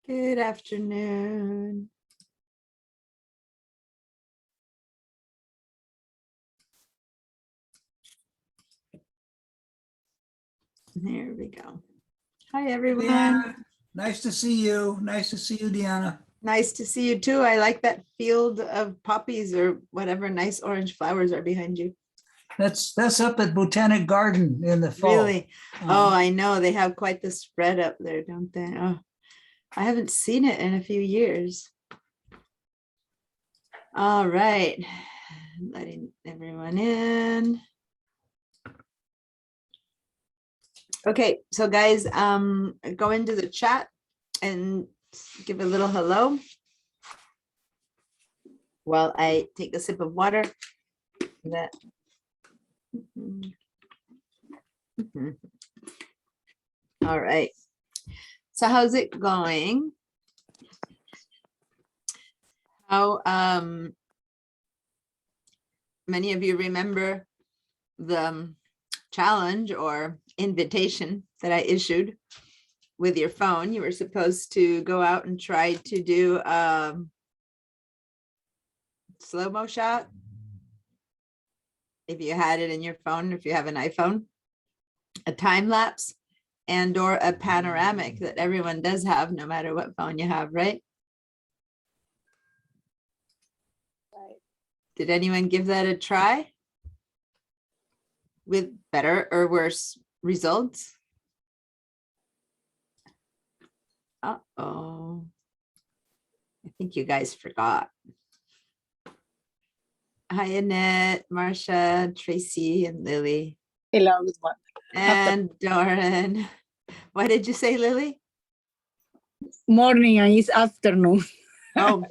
Good afternoon. There we go. Hi, everyone. Deanna, nice to see you. Nice to see you, Deanna. Nice to see you too. I like that field of poppies or whatever nice orange flowers are behind you. That's up at Botanic Garden in the fall. Really? Oh, I know. They have quite the spread up there, don't they? Oh, I haven't seen it in a few years. All right. Letting everyone in. Okay, so guys, go into the chat and give a little hello while I take a sip of water. That. All right. So how's it going? How many of you remember the challenge or invitation that I issued with your phone? You were supposed to go out and try to do slow-mo shot. If you had it in your phone, if you have an iPhone, a time lapse and or a panoramic that everyone does have, no matter what phone you have, right? Right. Did anyone give that a try? With better or worse results? Uh-oh. I think you guys forgot. Hi, Annette, Marcia, Tracy, and Lily. Hello, everyone. And Doran. What did you say, Lily? Morning and it's afternoon. Oh,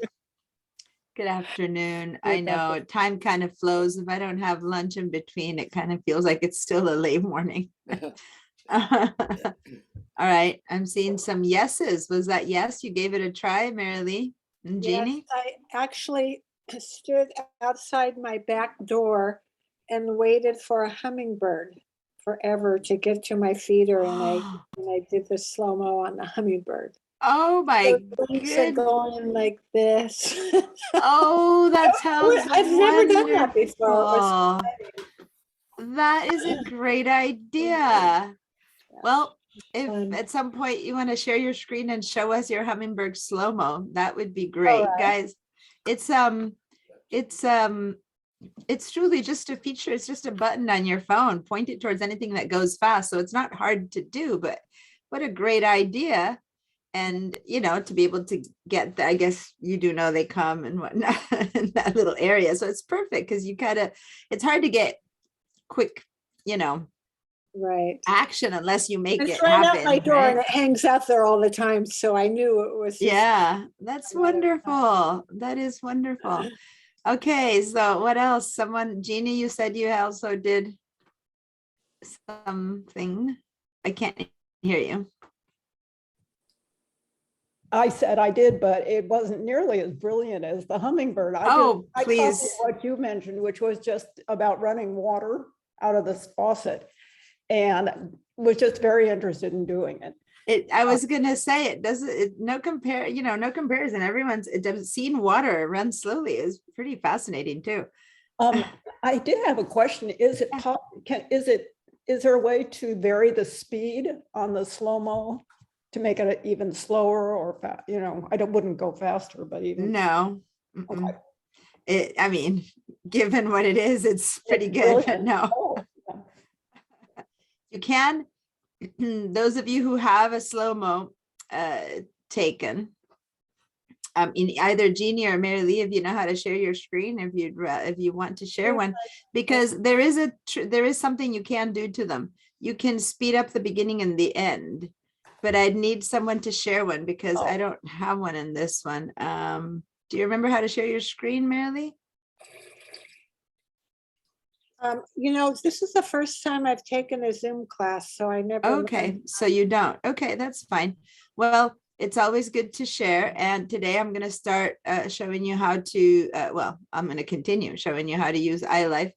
good afternoon. I know time kind of flows. If I don't have lunch in between, it kind of feels like it's still a late morning. All right, I'm seeing some yeses. Was that yes? You gave it a try, Mary Lee and Jeannie? Yes, I actually stood outside my back door and waited for a hummingbird forever to get to my feeder, and I did the slow-mo on the hummingbird. Oh my Wings are goodness. going like this. Oh, that sounds I've never done that before. It was wonderful. That is a great idea. Well, if fun. at some point you want to share your screen and show us your hummingbird slow-mo, that would be great. right. Guys, it's truly just a feature. It's just a button on your phone. Point it towards anything that goes fast. So it's not hard to do, but what a great idea. And, you know, to be able to get the, I guess you do know they come and whatnot in that little area. So it's perfect because you it's hard to get quick, you know, Right. action unless you make It's it right happen. out my door, right? and it hangs out there all the time. So I knew it was. Yeah, that's wonderful. That is wonderful. Okay, so what else? Jeannie, you said you also did something. I can't hear you. I said I did, but it wasn't nearly as brilliant as the hummingbird. I Please. copied what you mentioned, which was just about running water out of this faucet, and was just very interested in doing it. I was gonna say no comparison. Seeing water run slowly is pretty fascinating too. I did have a question. Is there a way to vary the speed on the slow-mo to make it even slower or I wouldn't go faster, but even no. Okay. I mean, given what it is, it's pretty good, but no. Oh, You can, those of you who have a slow-mo taken, in either Jeannie or Mary Lee, if you know how to share your screen, if you want to share one, because there is something you can do to them. You can speed up the beginning and the end, but I'd need someone to share one because I don't have one in this one. Do you remember how to share your screen, Mary Lee? This is the first time I've taken a Zoom class, so I never. Okay, so you don't. Okay, that's fine. Well, it's always good to share. And today I'm going to start showing you how to, I'm going to continue showing you how to use iLife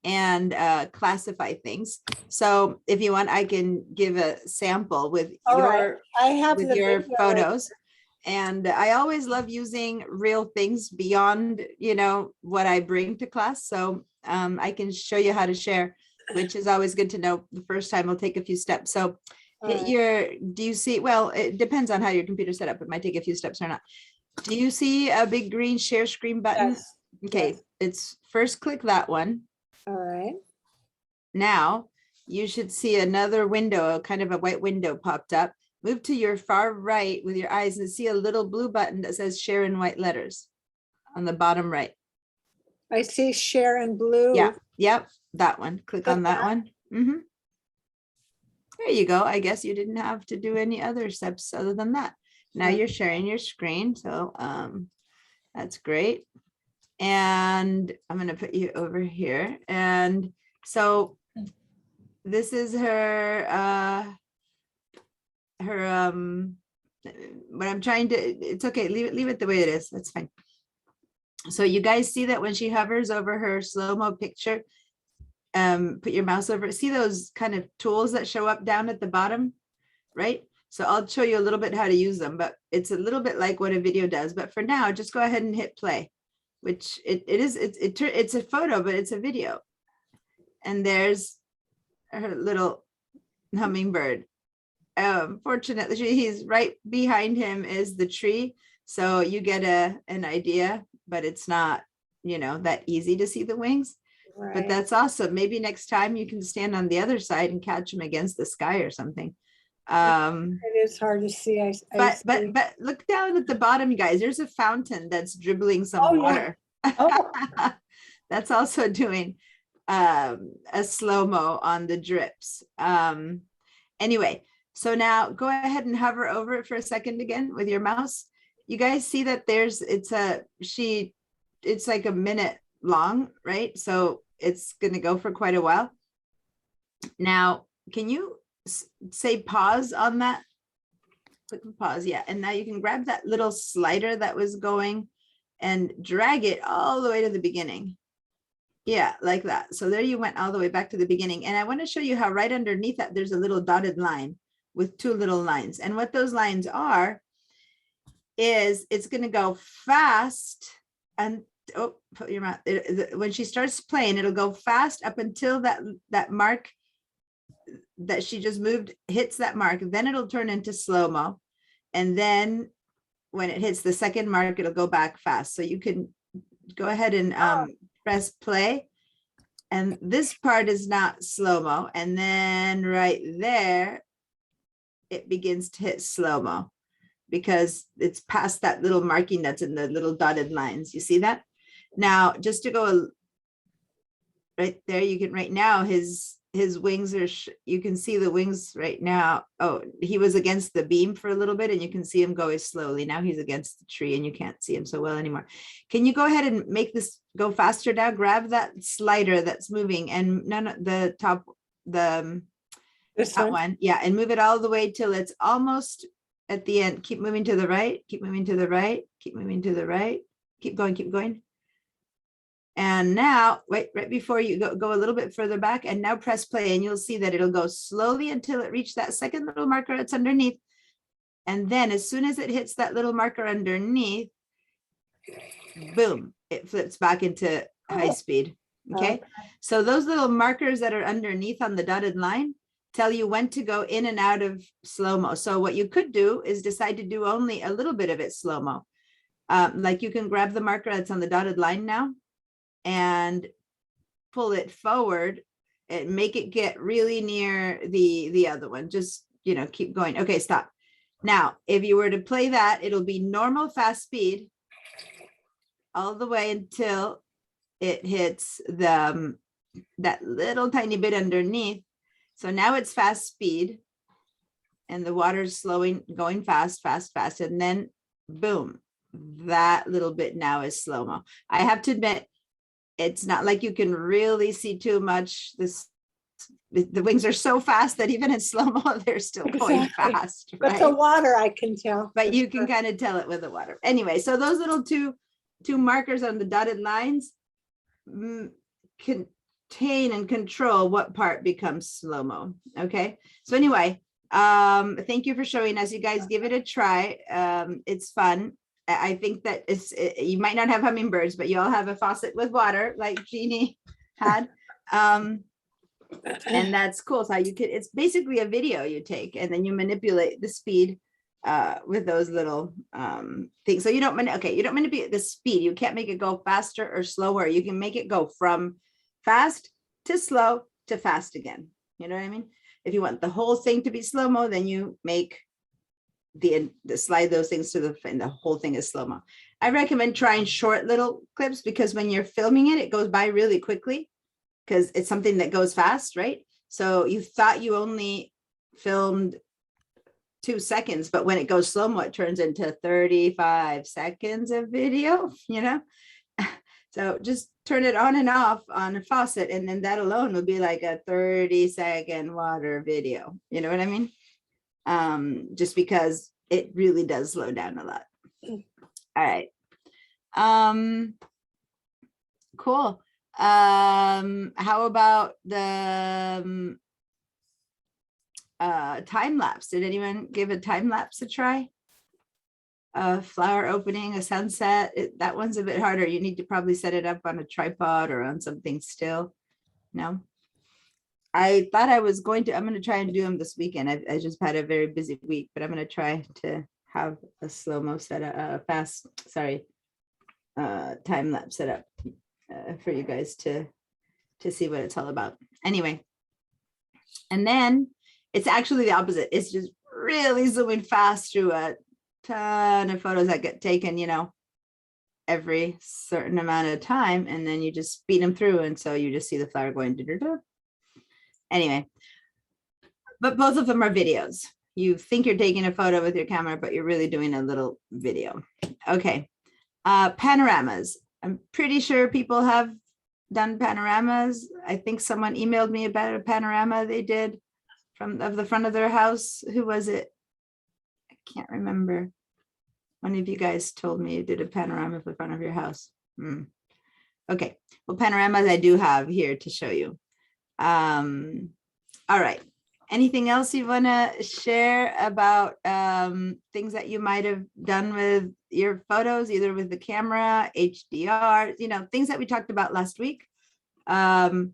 and classify things. So if you want, I can give a sample with I have with the your video. photos. And I always love using real things beyond, what I bring to class. So I can show you how to share, which is always good to know. The first time will take a few steps. So hit do you see, well, it depends on how your computer set up. It might take a few steps or not. Do you see a big green share screen button? Yes. Okay, yes. it's first click that one. All right. Now you should see another window, kind of a white window popped up. Move to your far right with your eyes and see a little blue button that says share in white letters on the bottom right. I see share in blue. Yeah, yep, that one. Click on that one. Mhm. There you go. I guess you didn't have to do any other steps other than that. Now Right. you're sharing your screen, so that's great. And I'm going to put you over here. And so this is her what I'm trying to, it's okay, leave it the way it is. That's fine. So you guys see that when she hovers over her slow-mo picture, put your mouse over it. See those kind of tools that show up down at the bottom, right? So I'll show you a little bit how to use them, but it's a little bit like what a video does. But for now, just go ahead and hit play, which it's a photo, but it's a video. And there's her little hummingbird. Fortunately, he's right behind him is the tree. So you get an idea, but it's not, that easy to see the wings. Right. But that's awesome. Maybe next time you can stand on the other side and catch them against the sky or something. It is hard to see. I But see. look down at the bottom, you guys. There's a fountain that's dribbling some Oh, yeah. water. Oh, That's also doing a slow-mo on the drips. Anyway, so now go ahead and hover over it for a second again with your mouse. You guys see that it's like a minute long, right? So it's going to go for quite a while. Now, can you say pause on that? Click pause, yeah. And now you can grab that little slider that was going and drag it all the way to the beginning. Yeah, like that. So there you went all the way back to the beginning. And I want to show you how right underneath that, there's a little dotted line with two little lines. And what those lines are is it's going to go fast and put your mouth. When she starts playing, it'll go fast up until that mark that she just moved hits that mark. Then it'll turn into slow-mo. And then when it hits the second mark, it'll go back fast. So you can go ahead and press play. And this part is not slow-mo. And then right there, it begins to hit slow-mo because it's past that little marking that's in the little dotted lines. You see that? Now, just to go right there, you can right now, his wings are, you can see the wings right now. Oh, he was against the beam for a little bit and you can see him go slowly. Now he's against the tree and you can't see him so well anymore. Can you go ahead and make this go faster now? Grab that slider that's moving and the top, This that one? one. Yeah. And move it all the way till it's almost at the end. Keep moving to the right, keep moving to the right, keep moving to the right, keep going, keep going. And now, wait, right before you go a little bit further back and now press play and you'll see that it'll go slowly until it reaches that second little marker that's underneath. And then as soon as it hits that little marker underneath, boom, it flips back into high speed. Okay. So those little markers that are underneath on the dotted line tell you when to go in and out of slow-mo. So what you could do is decide to do only a little bit of it slow-mo. Like you can grab the marker that's on the dotted line now and pull it forward and make it get really near the other one. Just, keep going. Okay, stop. Now, if you were to play that, it'll be normal fast speed all the way until it hits that little tiny bit underneath. So now it's fast speed and the water's slowing, going fast, fast, fast. And then boom, that little bit now is slow-mo. I have to admit, it's not like you can really see too much. The wings are so fast that even in slow-mo, they're still going Exactly. fast, But the right? water I can tell. But you can kind of tell it with the water. Anyway, so those little two markers on the dotted lines contain and control what part becomes slow-mo. Okay. So anyway, Thank you for showing us. You guys give it a try. It's fun. I think that you might not have hummingbirds, but you all have a faucet with water like Jeannie had. And that's cool. So you could, it's basically a video you take and then you manipulate the speed with those little things. So you don't manipulate the speed. You can't make it go faster or slower. You can make it go from fast to slow to fast again. You know what I mean? If you want the whole thing to be slow-mo, then you make the slide those things to the whole thing is slow-mo. I recommend trying short little clips because when you're filming it, it goes by really quickly because it's something that goes fast, right? So you thought you only filmed 2 seconds, but when it goes slow-mo, it turns into 35 seconds of video, you know? So just turn it on and off on a faucet, and then that alone will be like a 30-second water video. You know what I mean? Just because it really does slow down a lot. All right. Cool. How about the time lapse? Did anyone give a time lapse a try? A flower opening, a sunset, that one's a bit harder. You need to probably set it up on a tripod or on something still. No, I thought I was going to, I'm going to try and do them this weekend. I just had a very busy week, but I'm going to try to have a slow-mo set up, time lapse set up for you guys to see what it's all about. Anyway, and then it's actually the opposite. It's just really zooming fast through a ton of photos that get taken, you know, every certain amount of time, and then you just speed them through, and so you just see the flower going da-da-da. Anyway, but both of them are videos. You think you're taking a photo with your camera, but you're really doing a little video. Okay, panoramas. I'm pretty sure people have done panoramas. I think someone emailed me about a panorama they did of the front of their house. Who was it? Can't remember. One of you guys told me you did a panorama of the front of your house. Okay, well, panoramas I do have here to show you. All right, anything else you want to share about things that you might have done with your photos, either with the camera, HDR, you know, things that we talked about last week? You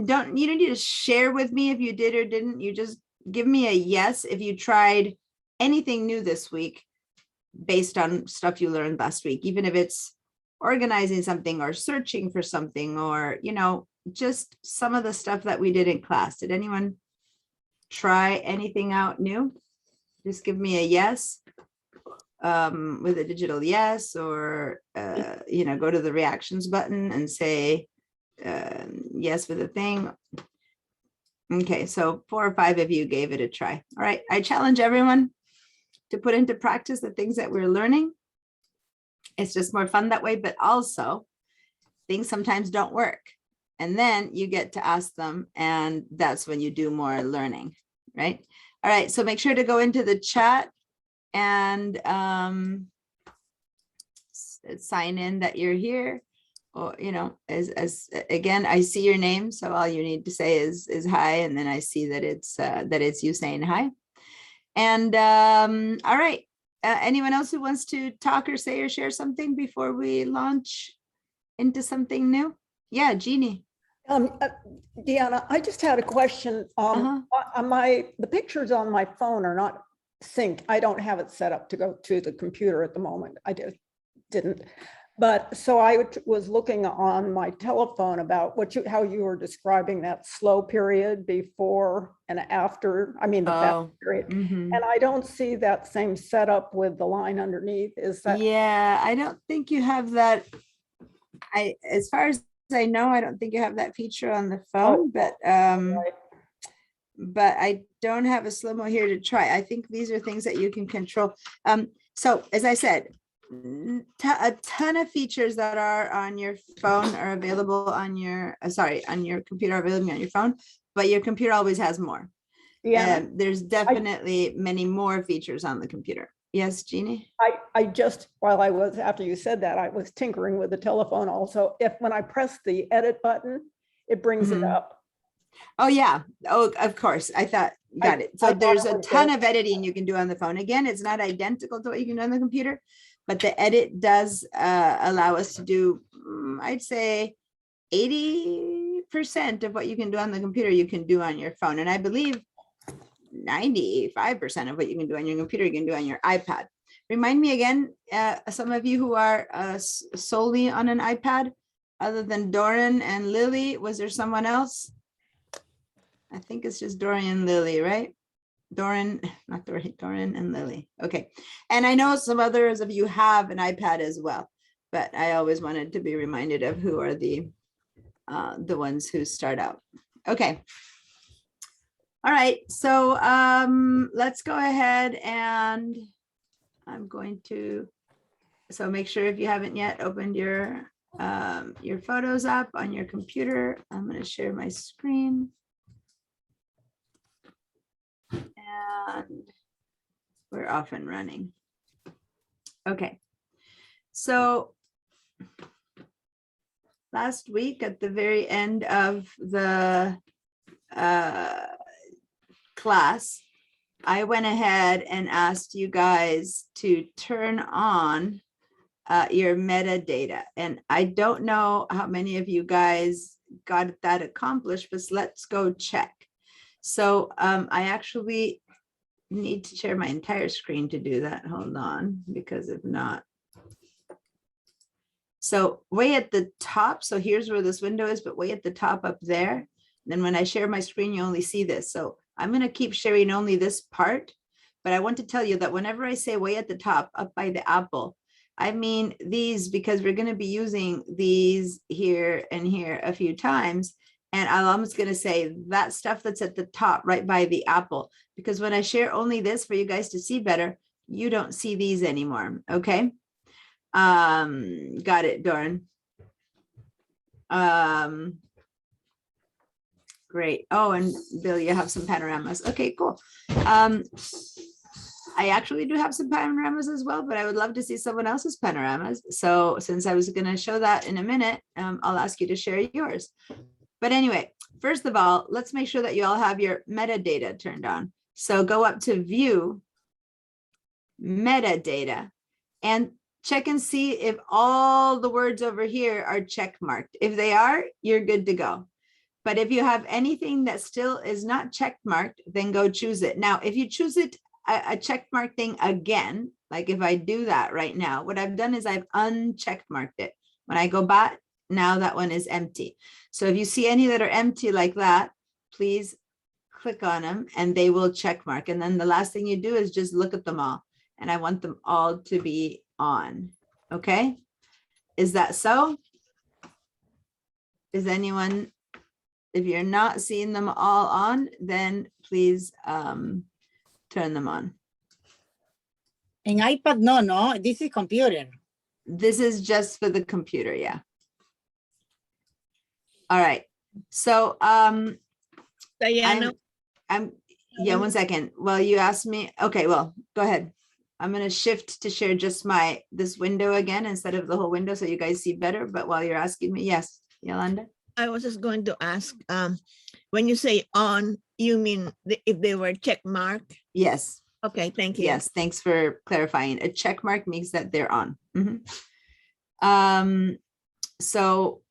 don't need to share with me if you did or didn't. You just give me a yes if you tried anything new this week based on stuff you learned last week, even if it's organizing something or searching for something, or, you know, just some of the stuff that we did in class. Did anyone try anything out new? Just give me a yes with a digital yes, or, you know, go to the reactions button and say yes with a thing. Okay, so 4 or 5 of you gave it a try. All right, I challenge everyone to put into practice the things that we're learning. It's just more fun that way, but also things sometimes don't work. And then you get to ask them, and that's when you do more learning, right? All right, so make sure to go into the chat and sign in that you're here. Or, you know, as again, I see your name, so all you need to say is hi, and then I see that it's you saying hi. And all right, anyone else who wants to talk or say or share something before we launch into something new? Yeah, Jeannie. Deanna, I just had a question. On the pictures on my phone are not synced. I don't have it set up to go to the computer at the moment. I didn't. But so I was looking on my telephone about how you were describing that slow period before and after. I mean, the fast period. And I don't see that same setup with the line underneath. Is that? Yeah, I don't think you have that. As far as I know, I don't think you have that feature on the phone, but I don't have a slow-mo here to try. I think these are things that you can control. So as I said, a ton of features that are on your phone are available on your on your computer, are available on your phone, but your computer always has more. Yeah, there's definitely many more features on the computer. Yes, Jeannie. I just, after you said that, I was tinkering with the telephone also. When I press the edit button, it brings it up. Oh yeah. Oh, of course. I thought Got it. So I there's a downloaded ton it. of editing you can do on the phone. Again, it's not identical to what you can do on the computer, but the edit does allow us to do, I'd say 80% of what you can do on the computer, you can do on your phone. And I believe 95% of what you can do on your computer, you can do on your iPad. Remind me again, some of you who are solely on an iPad, other than Doran and Lily, was there someone else? I think it's just Doran and Lily, right? Doran, not Doran, Doran and Lily. Okay. And I know some others of you have an iPad as well, but I always wanted to be reminded of who are the ones who start out. Okay. All right. So let's go ahead and I'm going to, so make sure if you haven't yet opened your photos up on your computer. I'm going to share my screen. And we're off and running. Okay. So last week at the very end of the class, I went ahead and asked you guys to turn on your metadata. And I don't know how many of you guys got that accomplished, but let's go check. So I actually need to share my entire screen to do that. Hold on, because if not. So way at the top, so here's where this window is, but way at the top up there. Then when I share my screen, you only see this. So I'm going to keep sharing only this part, but I want to tell you that whenever I say way at the top up by the apple, I mean these, because we're going to be using these here and here a few times. And I'm just going to say that stuff that's at the top right by the apple, because when I share only this for you guys to see better, you don't see these anymore. Okay. Got it, Doran. Great. Oh, and Bill, you have some panoramas. Okay, cool. I actually do have some panoramas as well, but I would love to see someone else's panoramas. So since I was going to show that in a minute, I'll ask you to share yours. But anyway, first of all, let's make sure that you all have your metadata turned on. So go up to view metadata and check and see if all the words over here are check marked. If they are, you're good to go. But if you have anything that still is not check marked, then go choose it. Now, if you choose it, a check mark thing again, like if I do that right now, what I've done is I've uncheck marked it. When I go back, now that one is empty. So if you see any that are empty like that, please click on them and they will check mark. And then the last thing you do is just look at them all. And I want them all to be on. Okay. Is that so? Is anyone, if you're not seeing them all on, then please turn them on. In iPad, no, this is computer. This is just for the computer. Yeah. All right. So Diana, I'm yeah, one second. Well, you asked me. Okay, well, go ahead. I'm going to shift to share just this window again instead of the whole window so you guys see better. But while you're asking me, yes, Yolanda. I was just going to ask, when you say on, you mean if they were check marked? Yes. Okay, thank you. Yes, thanks for clarifying. A check mark means that they're on. So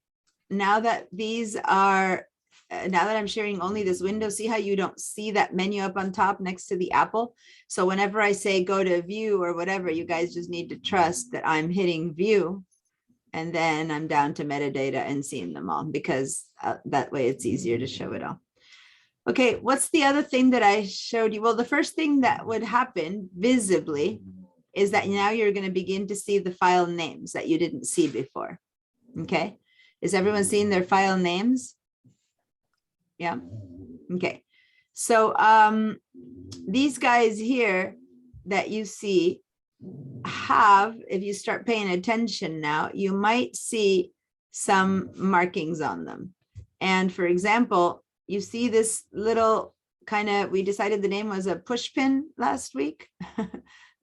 now that these are, now that I'm sharing only this window, see how you don't see that menu up on top next to the apple? So whenever I say go to view or whatever, you guys just need to trust that I'm hitting view and then I'm down to metadata and seeing them all, because that way it's easier to show it all. Okay, what's the other thing that I showed you? Well, the first thing that would happen visibly is that now you're going to begin to see the file names that you didn't see before. Okay, is everyone seeing their file names? Yeah. Okay. So these guys here that you see have, if you start paying attention now, you might see some markings on them. And for example, you see this little kind of, we decided the name was a push pin last week.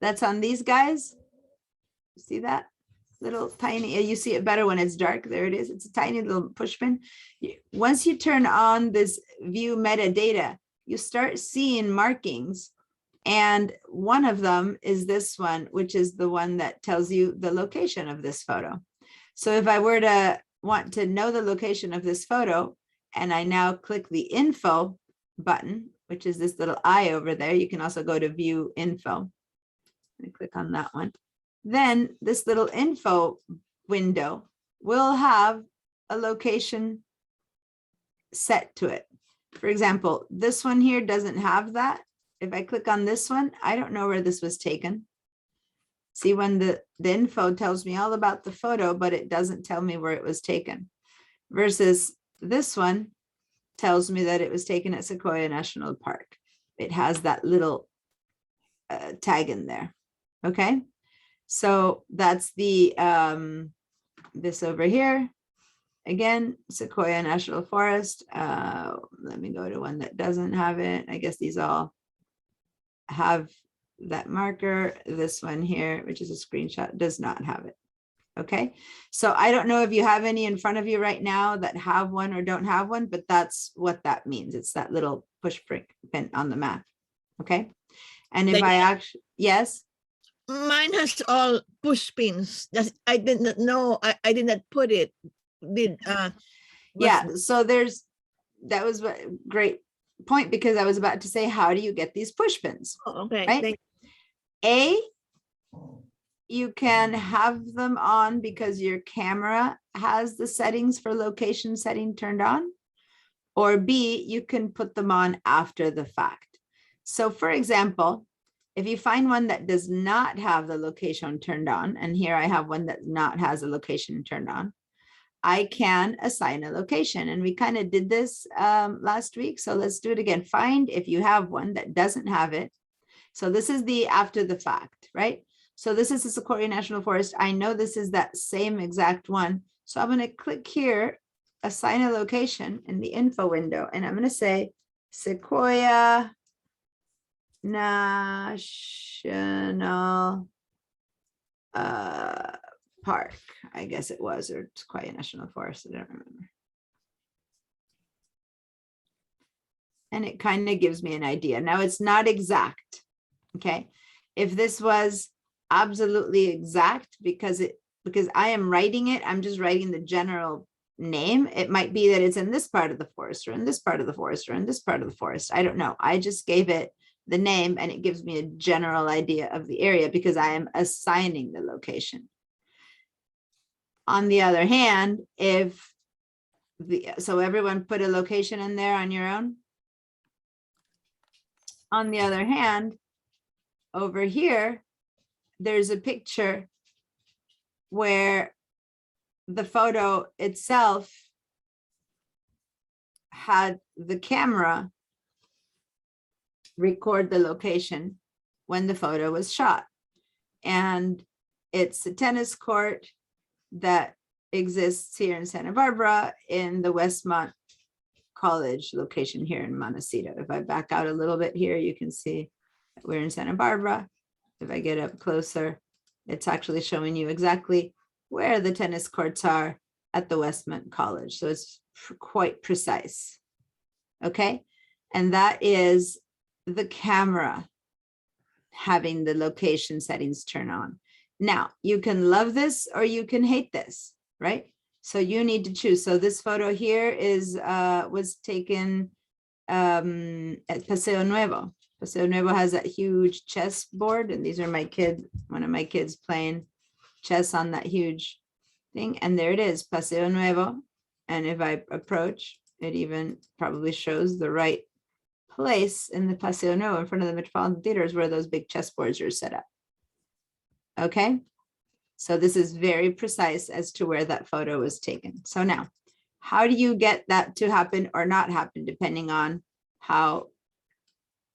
That's on these guys. See that? Little tiny, you see it better when it's dark. There it is. It's a tiny little push pin. Once you turn on this view metadata, you start seeing markings. And one of them is this one, which is the one that tells you the location of this photo. So if I were to want to know the location of this photo, and I now click the info button, which is this little eye over there, you can also go to view info. And click on that one. Then this little info window will have a location set to it. For example, this one here doesn't have that. If I click on this one, I don't know where this was taken. See, when the info tells me all about the photo, but it doesn't tell me where it was taken. Versus this one tells me that it was taken at Sequoia National Park. It has that little tag in there. Okay, so that's the this over here. Again, Sequoia National Forest. Let me go to one that doesn't have it. I guess these all have that marker. This one here, which is a screenshot, does not have it. Okay, so I don't know if you have any in front of you right now that have one or don't have one, but that's what that means. It's that little push pin on the map. Okay, and if I actually, yes. Mine has all push pins. I did not know. I did not put it. Yeah, so that was a great point, because I was about to say, how do you get these push pins? Okay. Right? You can have them on because your camera has the settings for location setting turned on, or B, you can put them on after the fact. So for example, if you find one that does not have the location turned on, and here I have one that has a location turned on, I can assign a location. And we kind of did this last week. So let's do it again. Find if you have one that doesn't have it. So this is the after the fact, right? So this is the Sequoia National Forest. I know this is that same exact one. So I'm going to click here, assign a location in the info window, and I'm going to say Sequoia National Park, I guess it was, or Sequoia National Forest, I don't remember. And it kind of gives me an idea. Now it's not exact, okay? If this was absolutely exact, because I am writing it, I'm just writing the general name. It might be that it's in this part of the forest, or in this part of the forest, or in this part of the forest. I don't know. I just gave it the name, and it gives me a general idea of the area because I am assigning the location. On the other hand, so everyone put a location in there on your own. On the other hand, over here, there's a picture where the photo itself had the camera record the location when the photo was shot. And it's a tennis court that exists here in Santa Barbara in the Westmont College location here in Montecito. If I back out a little bit here, you can see that we're in Santa Barbara. If I get up closer, it's actually showing you exactly where the tennis courts are at the Westmont College. So it's quite precise. Okay. And that is the camera having the location settings turn on. Now, you can love this or you can hate this, right? So you need to choose. So this photo here is was taken at Paseo Nuevo. Paseo Nuevo has that huge chess board, and these are one of my kids playing chess on that huge thing. And there it is, Paseo Nuevo. And if I approach, it even probably shows the right place in the Paseo Nuevo in front of the Metropolitan Theater is where those big chessboards are set up. Okay, so this is very precise as to where that photo was taken. So now, how do you get that to happen or not happen, depending on how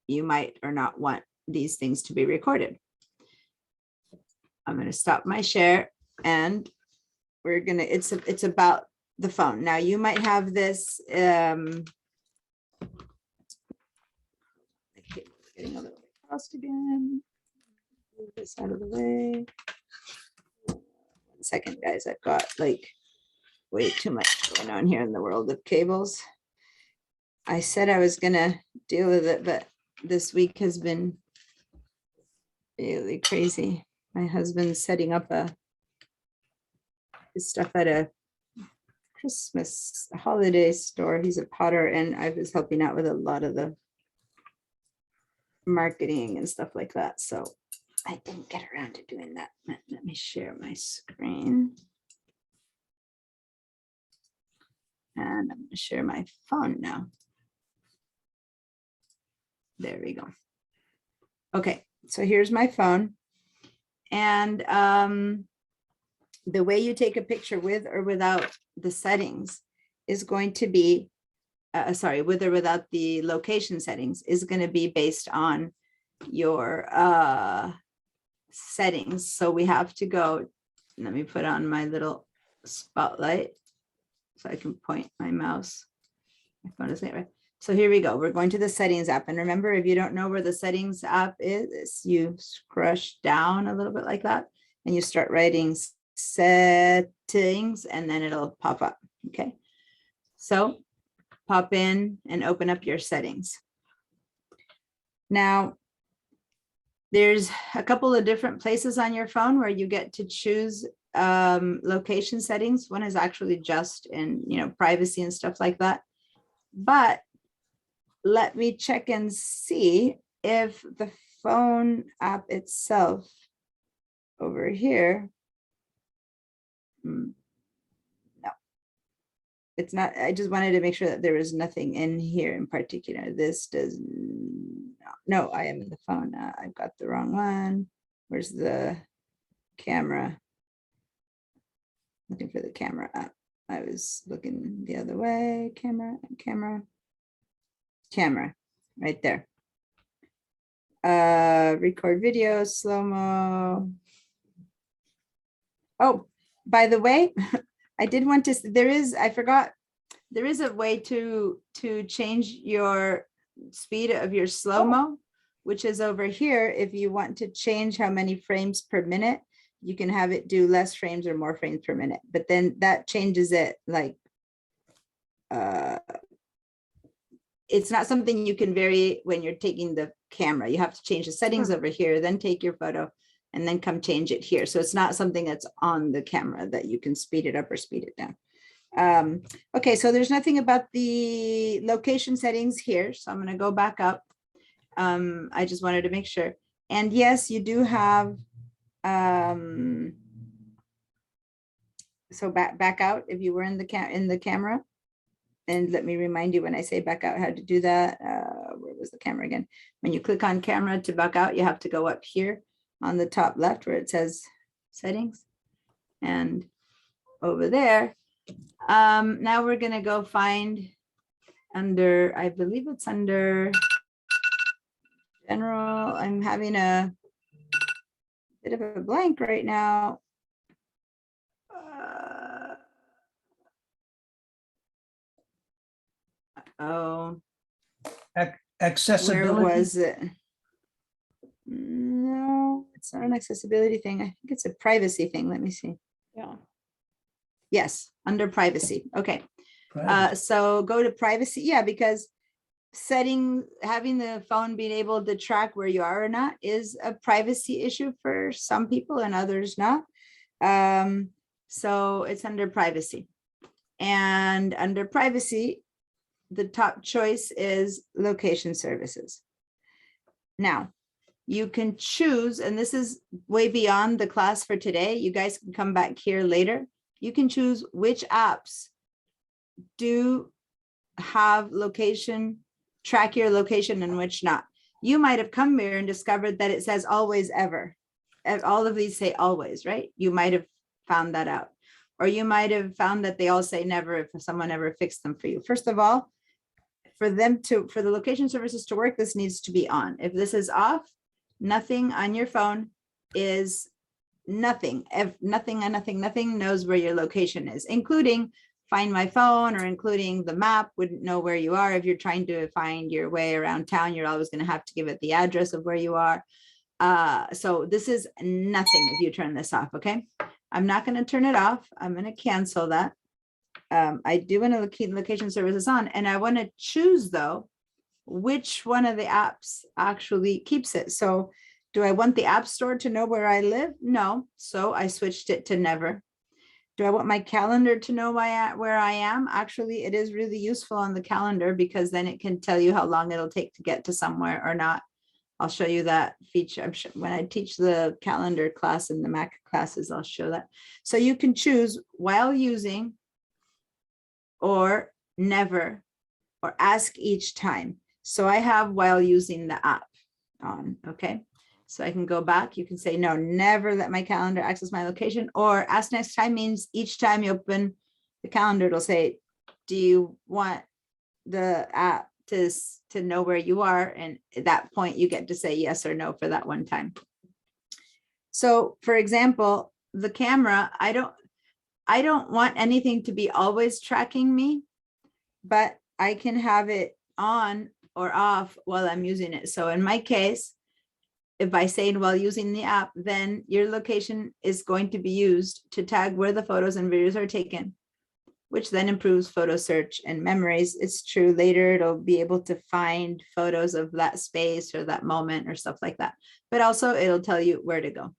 you might or not want these things to be recorded? I'm going to stop my share, and we're going to, it's about the phone. Now you might have this, getting a little bit crossed again. Move this out of the way. 1 second, guys. I've got like way too much going on here in the world of cables. I said I was gonna deal with it, but this week has been really crazy. My husband's setting up his stuff at a Christmas holiday store. He's a potter, and I was helping out with a lot of the marketing and stuff like that. So I didn't get around to doing that. Let me share my screen. And I'm going to share my phone now. There we go. Okay, so here's my phone. And the way you take a picture with or without the settings is going to be, sorry, with or without the location settings is going to be based on your settings. So we have to go, let me put on my little spotlight so I can point my mouse. My phone isn't right. So here we go. We're going to the settings app. And remember, if you don't know where the settings app is, you scrush down a little bit like that and you start writing settings and then it'll pop up. Okay. So pop in and open up your settings. Now, there's a couple of different places on your phone where you get to choose location settings. One is actually just in, privacy and stuff like that. But let me check and see if the phone app itself over here. No, it's not. I just wanted to make sure that there was nothing in here in particular. This does not. No, I am in the phone. I've got the wrong one. Where's the camera? Looking for the camera app. I was looking the other way. Camera, right there. Record video, slow-mo. Oh, by the way, I did want to, I forgot, there is a way to change your speed of your slow-mo, which is over here. If you want to change how many frames per minute, you can have it do less frames or more frames per minute, but then that changes it like, it's not something you can vary when you're taking the camera. You have to change the settings over here, then take your photo and then come change it here. So it's not something that's on the camera that you can speed it up or speed it down. Okay, so there's nothing about the location settings here. So I'm going to go back up. I just wanted to make sure. And yes, you do have, so back out if you were in the camera. And let me remind you when I say back out how to do that. Where was the camera again? When you click on camera to back out, you have to go up here on the top left where it says settings. And over there, now we're going to go find under, I believe it's under general. I'm having a bit of a blank right now. Oh, Accessibility. where was it? No, it's not an accessibility thing. I think it's a privacy thing. Let me see. Yeah. Yes, under privacy. Okay. Privacy. So go to privacy. Yeah, because having the phone being able to track where you are or not is a privacy issue for some people and others not. So it's under privacy. And under privacy, the top choice is location services. Now, you can choose, and this is way beyond the class for today. You guys can come back here later. You can choose which apps do have location, track your location and which not. You might have come here and discovered that it says always ever. All of these say always, right? You might have found that out. Or you might have found that they all say never if someone ever fixed them for you. First of all, for the location services to work, this needs to be on. If this is off, nothing on your phone is nothing. Nothing knows where your location is, including Find My Phone or including the map wouldn't know where you are. If you're trying to find your way around town, you're always going to have to give it the address of where you are. So this is nothing if you turn this off. Okay. I'm not going to turn it off. I'm going to cancel that. I do want to keep location services on, and I want to choose though, which one of the apps actually keeps it. So do I want the app store to know where I live? No. So I switched it to never. Do I want my calendar to know where I am? Actually, it is really useful on the calendar because then it can tell you how long it'll take to get to somewhere or not. I'll show you that feature. I'm sure when I teach the calendar class in the Mac classes, I'll show that. So you can choose while using or never or ask each time. So I have while using the app on, okay? So I can go back, you can say, no, never let my calendar access my location, or ask next time means each time you open the calendar, it'll say, do you want the app to know where you are? And at that point you get to say yes or no for that one time. So for example, the camera, I don't want anything to be always tracking me, but I can have it on or off while I'm using it. So in my case, if I say while using the app, then your location is going to be used to tag where the photos and videos are taken, which then improves photo search and memories. It's true, later it'll be able to find photos of that space or that moment or stuff like that. But also it'll tell you where to go.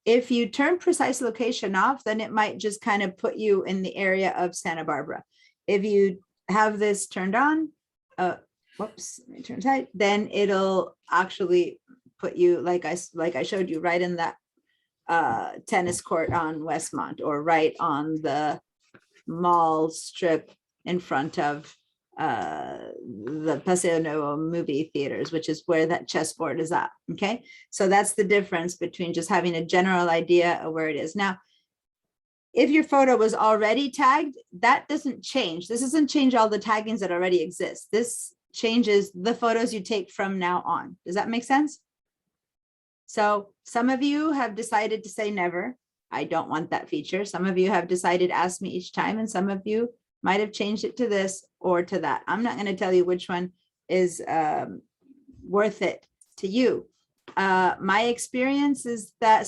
If you turn precise location off, then it might just kind of put you in the area of Santa Barbara. If you have this turned on, whoops, let me turn tight, then it'll actually put you, like I showed you, right in that tennis court on Westmont, or right on the mall strip in front of the Paseo Nuevo movie theaters, which is where that chessboard is at. Okay, so that's the difference between just having a general idea of where it is. Now, if your photo was already tagged, that doesn't change. This doesn't change all the taggings that already exist. This changes the photos you take from now on. Does that make sense? So some of you have decided to say never. I don't want that feature. Some of you have decided ask me each time, and some of you might have changed it to this or to that. I'm not going to tell you which one is worth it to you. My experience is that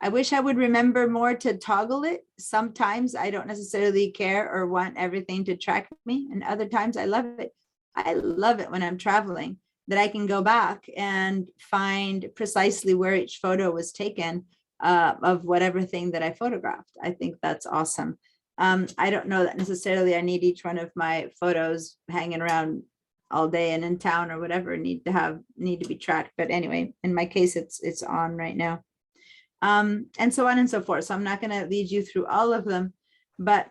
I wish I would remember more to toggle it. Sometimes I don't necessarily care or want everything to track me, and other times I love it. I love it when I'm traveling that I can go back and find precisely where each photo was taken of whatever thing that I photographed. I think that's awesome. I don't know that necessarily I need each one of my photos hanging around all day and in town or whatever need to be tracked. But anyway, in my case, it's on right now. And so on and so forth. So I'm not going to lead you through all of them, but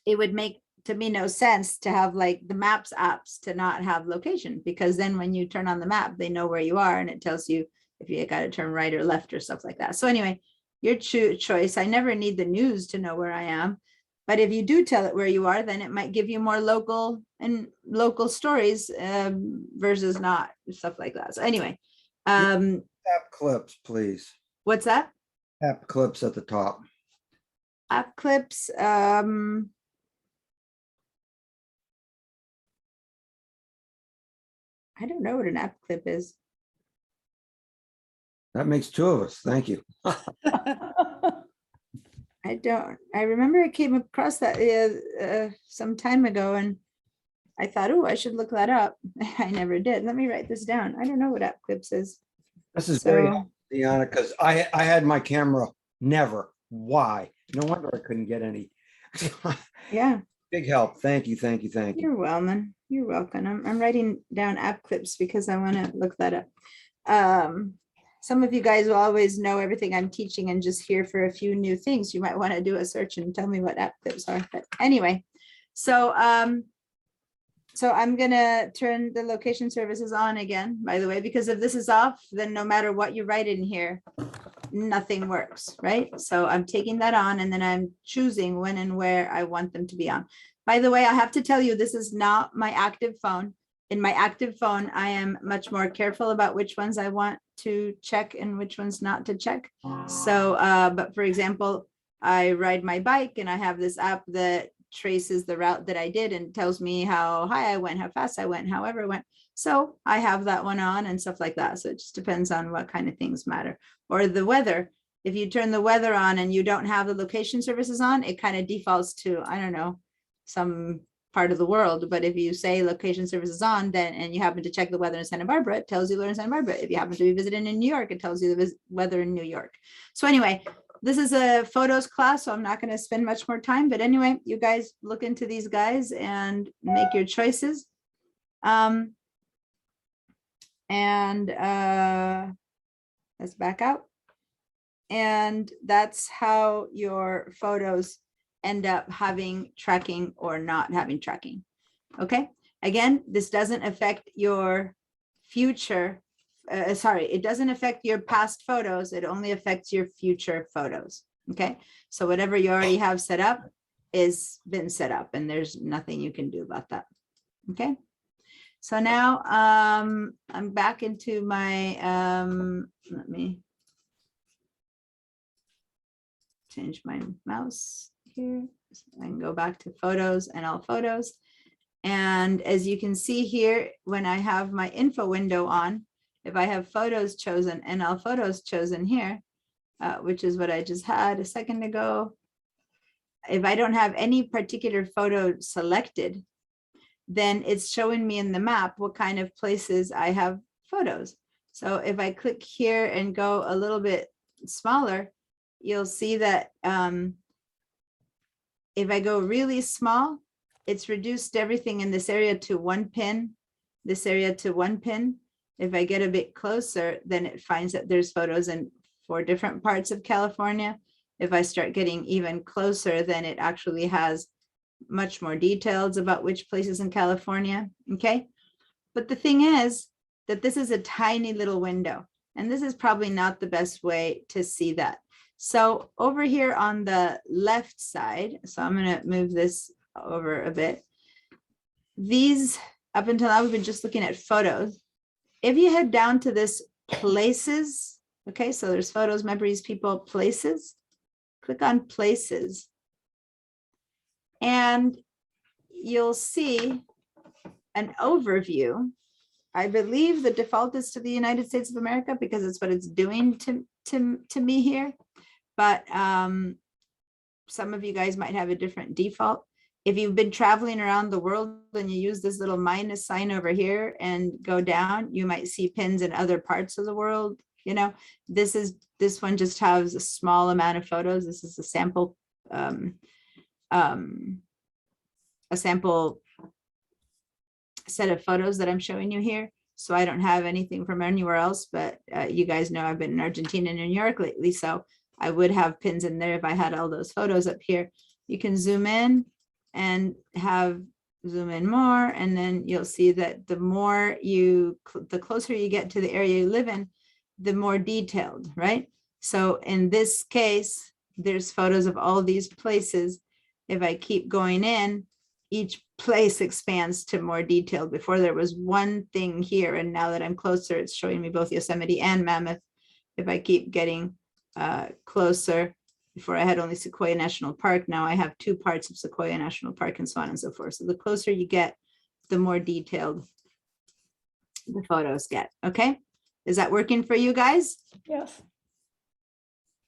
it would make to me no sense to have like the maps apps to not have location, because then when you turn on the map, they know where you are and it tells you if you got to turn right or left or stuff like that. So anyway, your choice. I never need the news to know where I am, but if you do tell it where you are, then it might give you more local stories versus not, stuff like that. So anyway, App clips, please. what's that? App clips at the top. App clips. I don't know what an app clip is. That makes two of us. Thank you. I don't. I remember I came across that some time ago, and I thought, oh, I should look that up. I never did. Let me write this down. I don't know what app clips is. This is very So helpful, Deanna, because I had my camera never. Why? No wonder I couldn't get any. yeah, Big help. Thank you. Thank you. Thank you. you're welcome. You're welcome. I'm writing down app clips because I want to look that up. Some of you guys will always know everything I'm teaching and just here for a few new things. You might want to do a search and tell me what app clips are. But anyway, so so I'm gonna turn the location services on again, by the way, because if this is off, then no matter what you write in here, nothing works, right? So I'm taking that on, and then I'm choosing when and where I want them to be on. By the way, I have to tell you, this is not my active phone. In my active phone, I am much more careful about which ones I want to check and which ones not to check. So, but for example, I ride my bike and I have this app that traces the route that I did and tells me how high I went, how fast I went, however I went. So I have that one on and stuff like that. So it just depends on what kind of things matter. Or the weather. if you turn the weather on and you don't have the location services on, it kind of defaults to, I don't know, some part of the world. But if you say location services on, then, and you happen to check the weather in Santa Barbara, it tells you we're in Santa Barbara. If you happen to be visiting in New York, it tells you the weather in New York. So anyway, this is a photos class, so I'm not going to spend much more time. But anyway, you guys look into these guys and make your choices. Let's back out. And that's how your photos end up having tracking or not having tracking. Okay. Again, this doesn't affect your future. It doesn't affect your past photos. It only affects your future photos. Okay. So whatever you already have set up is been set up, and there's nothing you can do about that. Okay. So now I'm back into my, let me change my mouse here. So I can go back to photos and all photos. And as you can see here, when I have my info window on, if I have photos chosen and all photos chosen here, which is what I just had a second ago, if I don't have any particular photo selected, then it's showing me in the map what kind of places I have photos. So if I click here and go a little bit smaller, you'll see that if I go really small, it's reduced everything in this area to 1 pin, this area to 1 pin. If I get a bit closer, then it finds that there's photos in 4 different parts of California. If I start getting even closer, then it actually has much more details about which places in California. Okay. But the thing is that this is a tiny little window, and this is probably not the best way to see that. So over here on the left side, so I'm going to move this over a bit. These, up until now, we've been just looking at photos. If you head down to this places, okay, so there's photos, memories, people, places, click on places. And you'll see an overview. I believe the default is to the United States of America because it's what it's doing to me here. But some of you guys might have a different default. If you've been traveling around the world and you use this little minus sign over here and go down, you might see pins in other parts of the world. You know, this one just has a small amount of photos. This is a sample set of photos that I'm showing you here. So I don't have anything from anywhere else, but you guys know I've been in Argentina and New York lately, so I would have pins in there if I had all those photos up here. You can zoom in and zoom in more, and then you'll see that the closer you get to the area you live in, the more detailed, right? So in this case, there's photos of all these places. If I keep going in, each place expands to more detailed. Before there was one thing here, and now that I'm closer, it's showing me both Yosemite and Mammoth. If I keep getting closer, before I had only Sequoia National Park, now I have 2 parts of Sequoia National Park and so on and so forth. So the closer you get, the more detailed the photos get. Okay, is that working for you guys? Yes.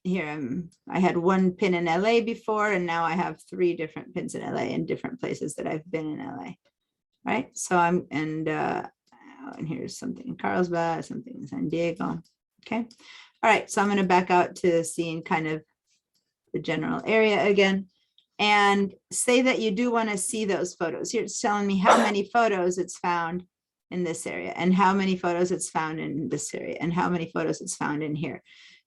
Here I had 1 pin in LA before, and now I have 3 different pins in LA in different places that I've been in LA. Right. So and here's something in Carlsbad, something in San Diego. Okay. All right. So I'm going to back out to seeing kind of the general area again, and say that you do want to see those photos. Here it's telling me how many photos it's found in this area, and how many photos it's found in this area, and how many photos it's found in here,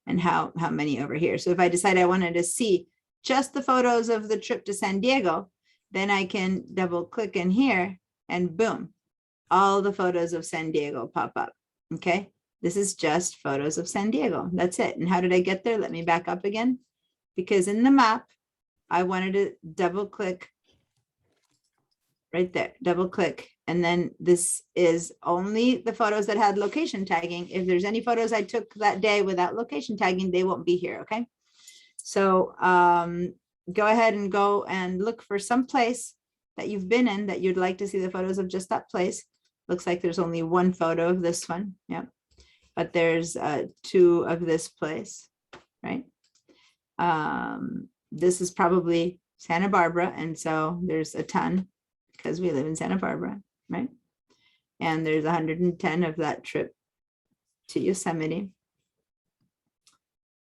and how many over here. So if I decide I wanted to see just the photos of the trip to San Diego, then I can double click in here and boom, all the photos of San Diego pop up. Okay, this is just photos of San Diego. That's it. And how did I get there? Let me back up again, because in the map, I wanted to double click right there, double click. And then this is only the photos that had location tagging. If there's any photos I took that day without location tagging, they won't be here. Okay. So go ahead and go and look for some place that you've been in that you'd like to see the photos of just that place. Looks like there's only 1 photo of this one. Yeah. But there's 2 of this place, right? This is probably Santa Barbara, and so there's a ton because we live in Santa Barbara, right? And there's 110 of that trip to Yosemite,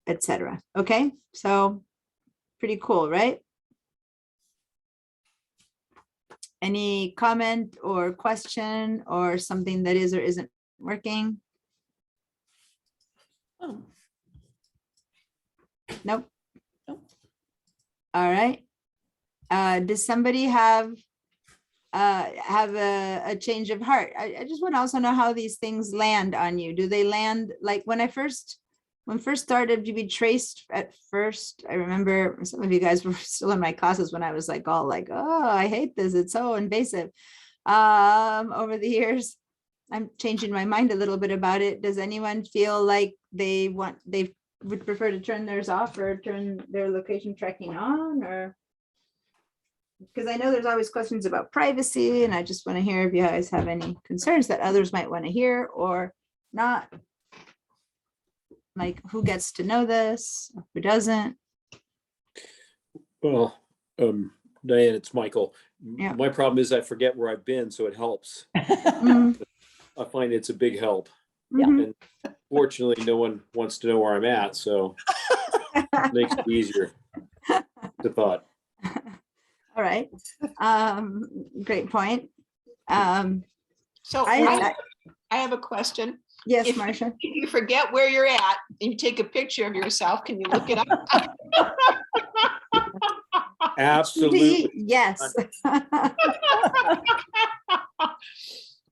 etc. Okay, so pretty cool, right? Any comment or question or something that is or isn't working? Oh, Nope. Nope. All right. Does somebody have a change of heart? I just want to also know how these things land on you. Do they land like when first started to be traced at first? I remember some of you guys were still in my classes when I was like all like, oh, I hate this. It's so invasive. Over the years, I'm changing my mind a little bit about it. Does anyone feel like they would prefer to turn theirs off or turn their location tracking on, or? Because I know there's always questions about privacy, and I just want to hear if you guys have any concerns that others might want to hear or not. Like who gets to know this, who doesn't? Well, Diane, it's Michael. Yeah. My problem is I forget where I've been, so it helps. Mm, I find it's a big help. mhm. And fortunately, no one wants to know where I'm at, so it makes it easier to thought. All right. Great point. So I I have a question. yes, If Marcia. you forget where you're at and you take a picture of yourself, can you look it up? Absolutely. Yes.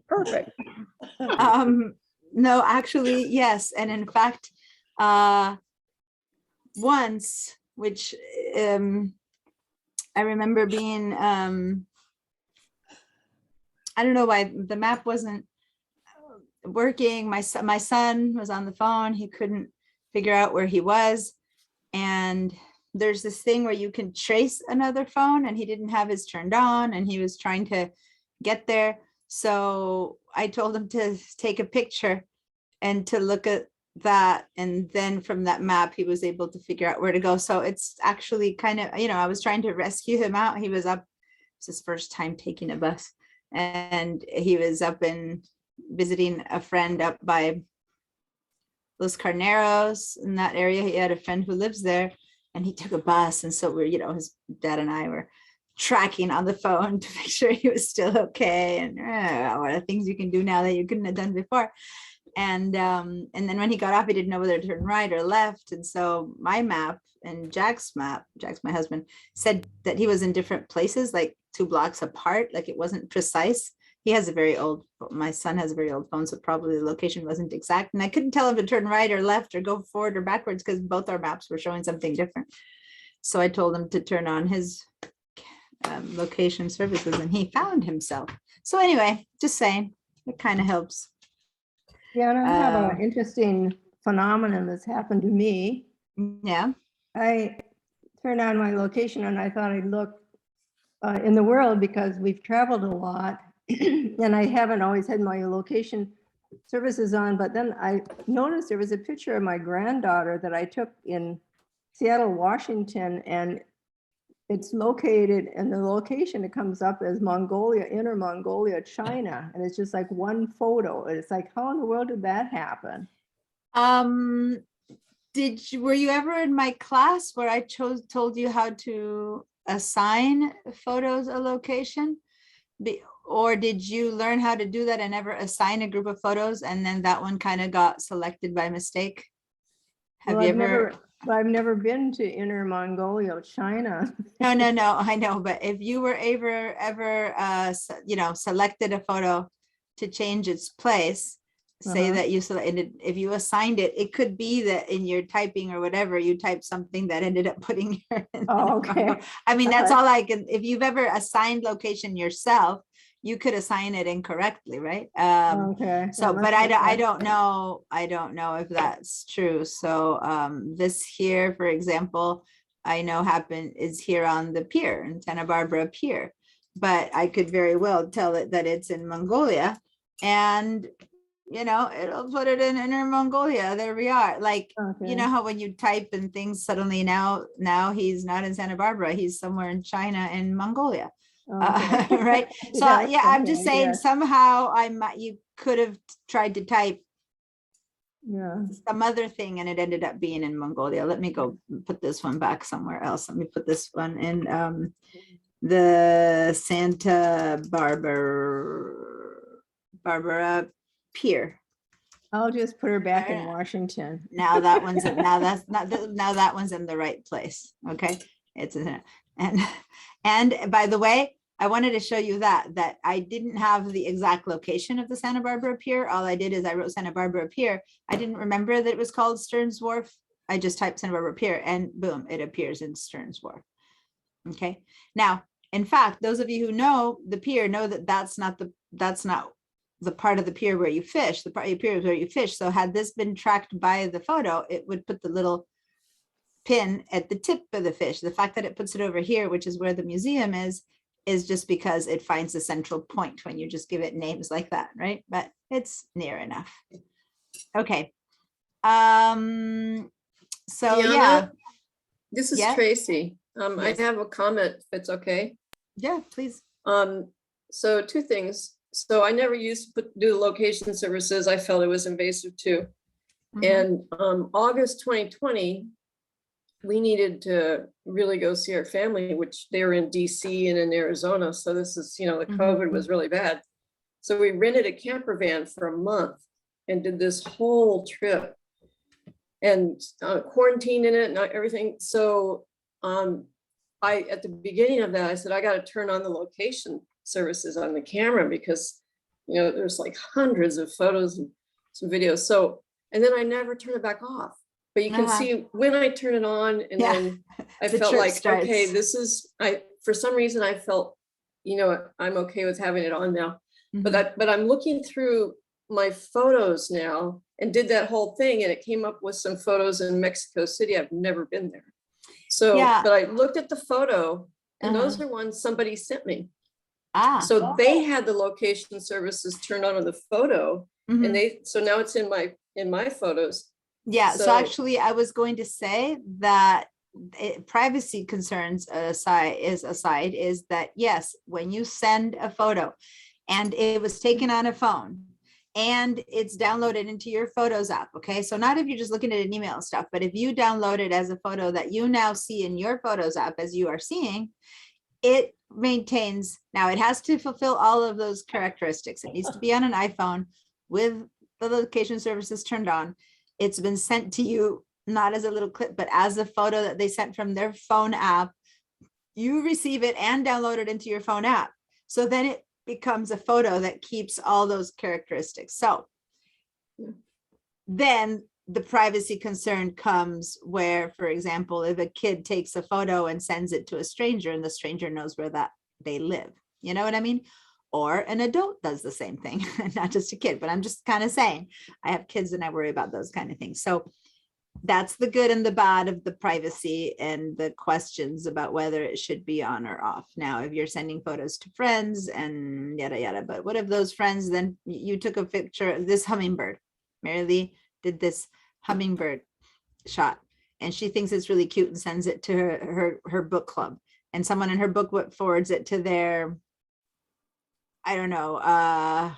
perfect. No, actually, yes. And in fact, once, which I remember being, I don't know why the map wasn't working. My son was on the phone. He couldn't figure out where he was. And there's this thing where you can trace another phone, and he didn't have his turned on, and he was trying to get there. So I told him to take a picture and to look at that. And then from that map, he was able to figure out where to go. So it's actually kind of, I was trying to rescue him out. He was up, it's his first time taking a bus, and he was up and visiting a friend up by Los Carneros in that area. He had a friend who lives there, and he took a bus. And so we're, his dad and I were tracking on the phone to make sure he was still okay. And what are things you can do now that you couldn't have done before. And then when he got off, he didn't know whether to turn right or left. And so my map and Jack's map, Jack's my husband, said that he was in different places, like 2 blocks apart, like it wasn't precise. He has my son has a very old phone, so probably the location wasn't exact. And I couldn't tell him to turn right or left or go forward or backwards because both our maps were showing something different. So I told him to turn on his location services, and he found himself. So anyway, just saying, it kind of helps. Yeah, and I have an interesting phenomenon that's happened to me. Yeah. I turned on my location and I thought I'd look in the world because we've traveled a lot and I haven't always had my location services on, but then I noticed there was a picture of my granddaughter that I took in Seattle, Washington, and it's located, and the location, it comes up as Mongolia, Inner Mongolia, China. And it's just like one photo. And it's like, how in the world did that happen? Were you ever in my class where I told you how to assign photos a location? Or did you learn how to do that and never assign a group of photos, and then that one kind of got selected by mistake? Have you ever? I've never been to Inner Mongolia, China. No, I know, but if you were ever selected a photo to change its place, say that you selected, if you assigned it, it could be that in your typing or whatever, you typed something that ended up putting your. Oh, okay. I mean, that's all I can, if you've ever assigned location yourself, you could assign it incorrectly, right? Okay. So, but I don't know if that's true. So this here, for example, I know is here on the pier, in Santa Barbara Pier, but I could very well tell it that it's in Mongolia. And it'll put it in Inner Mongolia. There we are. Like, Okay. you know how when you type and things suddenly now he's not in Santa Barbara, he's somewhere in China and Mongolia. Okay. Right. So yeah, I'm just okay, saying yeah, somehow you could have tried to type yeah. some other thing and it ended up being in Mongolia. Let me go put this one back somewhere else. Let me put this one in the Santa Barbara Pier. I'll just put her back in Alright. Washington. Now that one's now that's not now that one's in the right place. Okay. It's in and by the way, I wanted to show you that I didn't have the exact location of the Santa Barbara Pier. All I did is I wrote Santa Barbara Pier. I didn't remember that it was called Stearns Wharf. I just typed Santa Barbara Pier and boom, it appears in Stearns Wharf. Okay. Now, in fact, those of you who know the pier know that that's not the part of the pier where you fish. The part of the pier is where you fish. So had this been tracked by the photo, it would put the little pin at the tip of the fish. The fact that it puts it over here, which is where the museum is just because it finds a central point when you just give it names like that, right? But it's near enough. Okay. So yeah. Deanna, this is Yeah. Tracy. Yes. I have a comment, if it's okay. Yeah, please. So two things. So I never used to do the location services. I felt it was invasive too. Mhm. And August 2020, we needed to really go see our family, which they were in DC and in Arizona. So this is, the COVID was really bad. So we rented a camper van for a month and did this whole trip and quarantined in it and everything. So at the beginning of that, I said, I got to turn on the location services on the camera because, there's like hundreds of photos and some videos. So, and then I never turn it back off. But you can see when I turn it on and Yeah. then I The felt trip like, okay, starts. for some reason I felt, I'm okay with having it on now. Mhm. But I'm looking through my photos now and did that whole thing and it came up with some photos in Mexico City. I've never been there. So, Yeah. but I looked at the photo and those Uh-huh. are ones somebody sent me. Ah. So they had the location services turned on the photo Mhm. and so now it's in my photos. Yeah, so So- actually I was going to say that privacy concerns aside is that yes, when you send a photo and it was taken on a phone and it's downloaded into your Photos app, okay? So not if you're just looking at an email and stuff, but if you download it as a photo that you now see in your Photos app as you are seeing, it maintains, now it has to fulfill all of those characteristics. It needs to be on an iPhone with the location services turned on. It's been sent to you, not as a little clip, but as a photo that they sent from their phone app. You receive it and download it into your phone app. So then it becomes a photo that keeps all those characteristics. So then the privacy concern comes where, for example, if a kid takes a photo and sends it to a stranger and the stranger knows where that they live, you know what I mean? Or an adult does the same thing, not just a kid, but I'm just kind of saying, I have kids and I worry about those kind of things. So that's the good and the bad of the privacy and the questions about whether it should be on or off. Now, if you're sending photos to friends and yada, yada, but what if those friends, then you took a picture of this hummingbird. Mary Lee did this hummingbird shot and she thinks it's really cute and sends it to her book club, and someone in her book forwards it to their, I don't know,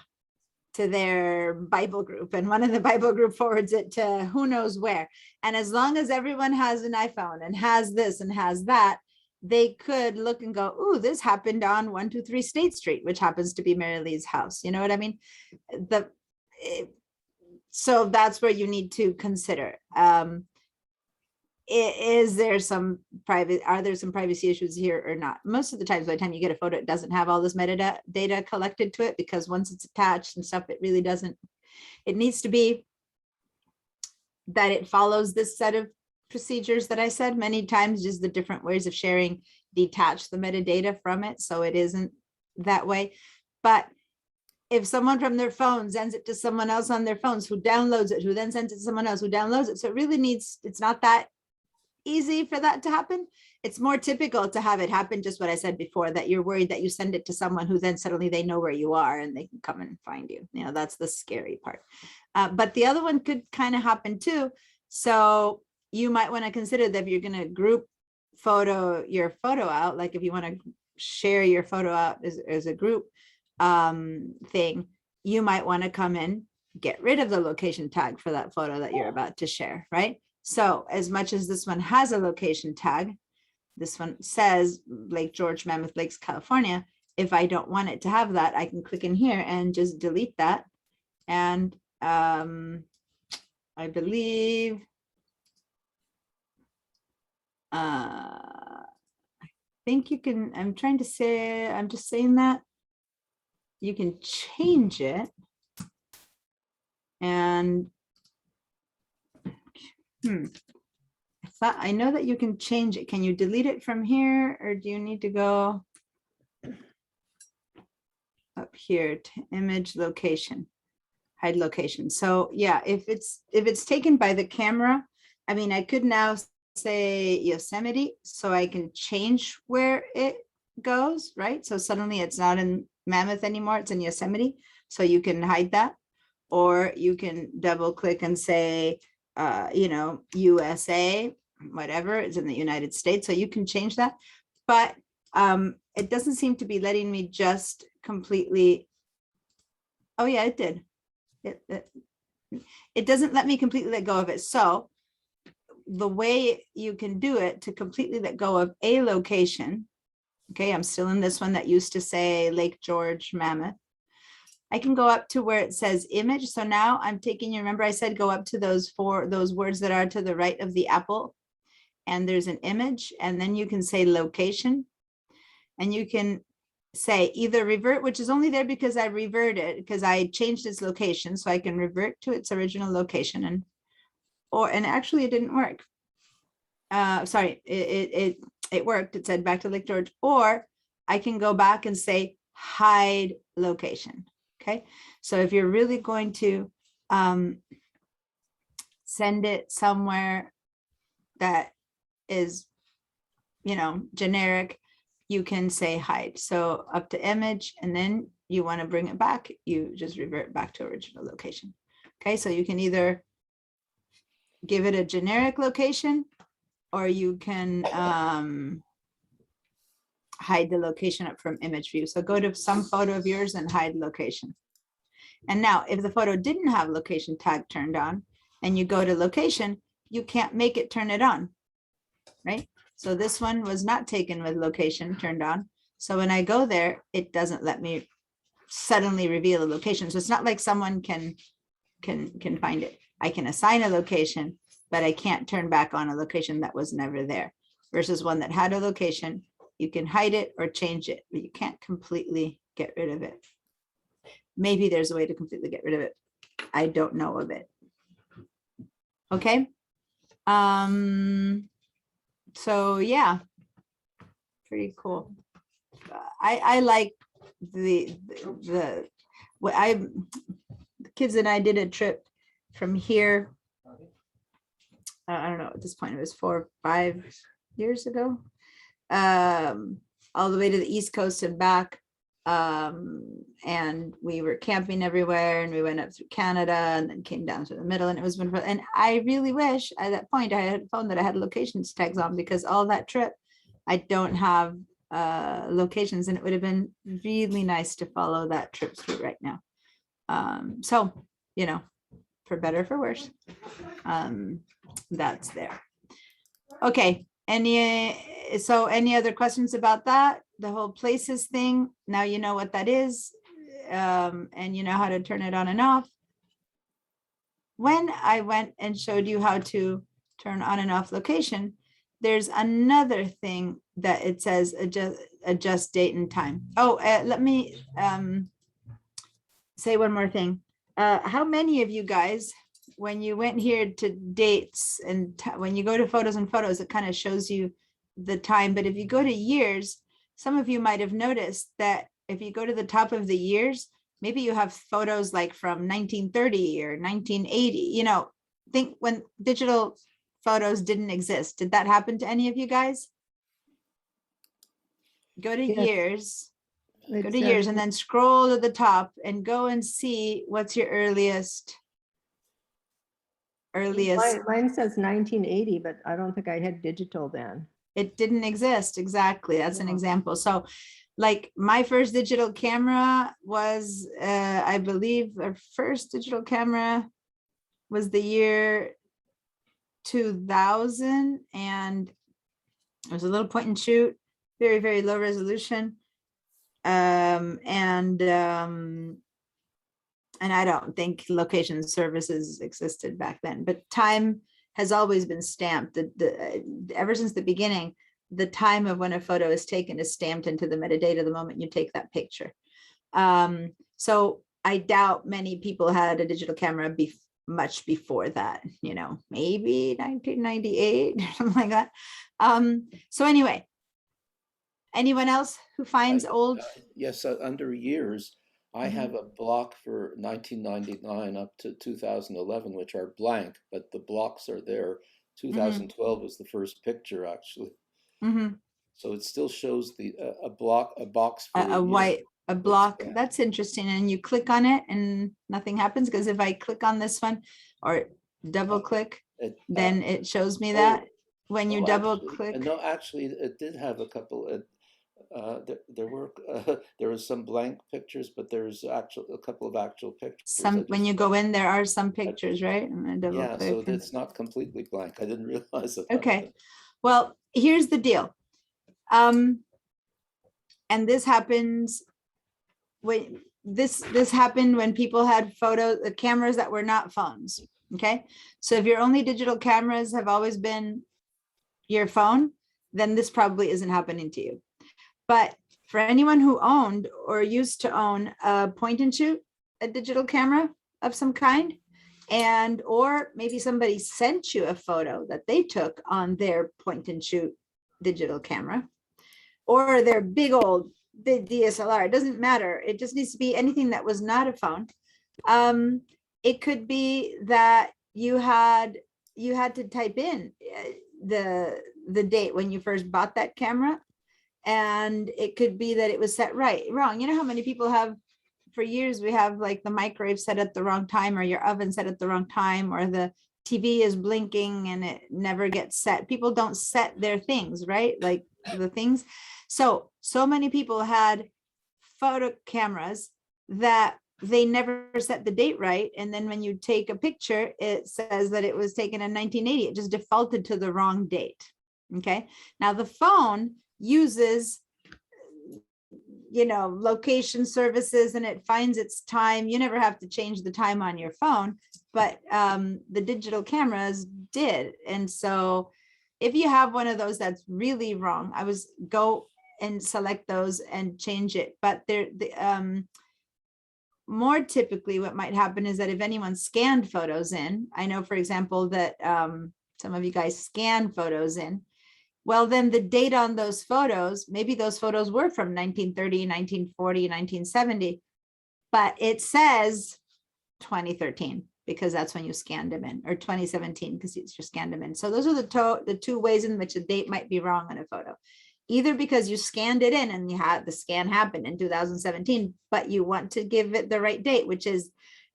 to their Bible group, and one of the Bible group forwards it to who knows where. And as long as everyone has an iPhone and has this and has that, they could look and go, "Ooh, this happened on 123 State Street," which happens to be Mary Lee's house. You know what I mean? So that's where you need to consider. Is there some are there some privacy issues here or not? Most of the times by the time you get a photo, it doesn't have all this metadata data collected to it, because once it's attached and stuff, it really doesn't. It needs to be that it follows this set of procedures that I said many times, just the different ways of sharing, detach the metadata from it, so it isn't that way. But if someone from their phone sends it to someone else on their phones who downloads it, who then sends it to someone else who downloads it, so it really needs, it's not that easy for that to happen. It's more typical to have it happen, just what I said before, that you're worried that you send it to someone who then suddenly they know where you are and they can come and find you. You know, that's the scary part. But the other one could kind of happen too. So you might want to consider that if you're going to group your photo out, like if you want to share your photo out as a group thing, you might want to come in, get rid of the location tag for that photo that you're about to share, right? So as much as this one has a location tag, this one says Lake George, Mammoth Lakes, California. If I don't want it to have that, I can click in here and just delete that. And I believe I think you can, I'm just saying that you can change it. And I know that you can change it. Can you delete it from here, or do you need to go up here to image location, hide location? So yeah, if it's taken by the camera, I mean, I could now say Yosemite, so I can change where it goes, right? So suddenly it's not in Mammoth anymore, it's in Yosemite. So you can hide that, or you can double click and say, USA, whatever, it's in the United States. So you can change that, but it doesn't seem to be letting me just completely. Oh yeah, it did. It doesn't let me completely let go of it. So the way you can do it to completely let go of a location, okay, I'm still in this one that used to say Lake George, Mammoth. I can go up to where it says image. So now I'm taking you, remember I said go up to those words that are to the right of the apple, and there's an image, and then you can say location, and you can say either revert, which is only there because I reverted, because I changed its location, so I can revert to its original location, and actually it didn't work. Sorry, it worked. It said back to Lake George, or I can go back and say hide location. Okay, so if you're really going to send it somewhere that is, generic, you can say hide. So up to image, and then you want to bring it back, you just revert back to original location. Okay, so you can either give it a generic location, or you can hide the location up from image view. So go to some photo of yours and hide location. And now if the photo didn't have location tag turned on and you go to location, you can't make it turn it on, right? So this one was not taken with location turned on. So when I go there, it doesn't let me suddenly reveal a location. So it's not like someone can find it. I can assign a location, but I can't turn back on a location that was never there, versus one that had a location. You can hide it or change it, but you can't completely get rid of it. Maybe there's a way to completely get rid of it. I don't know of it. Okay. So yeah, pretty cool. I like the kids and I did a trip from here. I don't know, at this point it was 4 or 5 years ago, all the way to the East Coast and back. And we were camping everywhere, and we went up through Canada and then came down to the middle, and it was wonderful. And I really wish at that point I had a phone that I had locations tags on, because all that trip I don't have locations, and it would have been really nice to follow that trip through right now. So, for better or for worse, that's there. Okay. Any other questions about that? The whole places thing, now you know what that is, and you know how to turn it on and off. When I went and showed you how to turn on and off location, there's another thing that it says adjust date and time. Oh, let me say one more thing. How many of you guys, when you went here to dates and when you go to photos and photos, it kind of shows you the time. But if you go to years, some of you might have noticed that if you go to the top of the years, maybe you have photos like from 1930 or 1980, think when digital photos didn't exist. Did that happen to any of you guys? Go to Yes. years, It go to years, says- and then scroll to the top and go and see what's your earliest. Mine says 1980, but I don't think I had digital then. It didn't exist. Exactly. That's an Yeah. example. So like my first digital camera was, I believe our first digital camera was the year 2000, and it was a little point and shoot, very, very low resolution. And I don't think location services existed back then, but time has always been stamped. Ever since the beginning, the time of when a photo is taken is stamped into the metadata the moment you take that picture. So I doubt many people had a digital camera much before that, you know, maybe 1998 or something like that. So anyway, anyone else who finds old? Yes, under years, I Mhm. have a block for 1999 up to 2011, which are blank, but the blocks are there. 2012 was the first picture, actually. Mhm. So it still shows the a box for A year. white, a block. blank. That's interesting. And you click on it and nothing happens, because if I click on this one or double click, then it shows me that. When you double click, No, actually, it did have a couple. There was some blank pictures, but there's a couple of actual pictures. when you go in, there are some pictures, right? I'm gonna double Yeah, so click. and- it's not completely blank. I didn't realize it. Okay, well, here's the deal. And this happens when this happened when people had cameras that were not phones. Okay, so if your only digital cameras have always been your phone, then this probably isn't happening to you. But for anyone who owned or used to own a point and shoot, a digital camera of some kind, and or maybe somebody sent you a photo that they took on their point and shoot digital camera, or their big old DSLR, it doesn't matter. It just needs to be anything that was not a phone. It could be that you had to type in the date when you first bought that camera, and it could be that it was set wrong. You know how many people have, for years we have like the microwave set at the wrong time, or your oven set at the wrong time, or the TV is blinking and it never gets set. People don't set their things, right? Like the things. So many people had photo cameras that they never set the date right. And then when you take a picture, it says that it was taken in 1980. It just defaulted to the wrong date. Okay. Now the phone uses, you know, location services, and it finds its time. You never have to change the time on your phone, but the digital cameras did. And so if you have one of those that's really wrong, I was go and select those and change it. But more typically what might happen is that if anyone scanned photos in, I know, for example, that some of you guys scan photos in, well, then the date on those photos, maybe those photos were from 1930, 1940, 1970, but it says 2013 because that's when you scanned them in, or 2017 because you scanned them in. So those are the two ways in which a date might be wrong on a photo. Either because you scanned it in and you had the scan happen in 2017, but you want to give it the right date, which is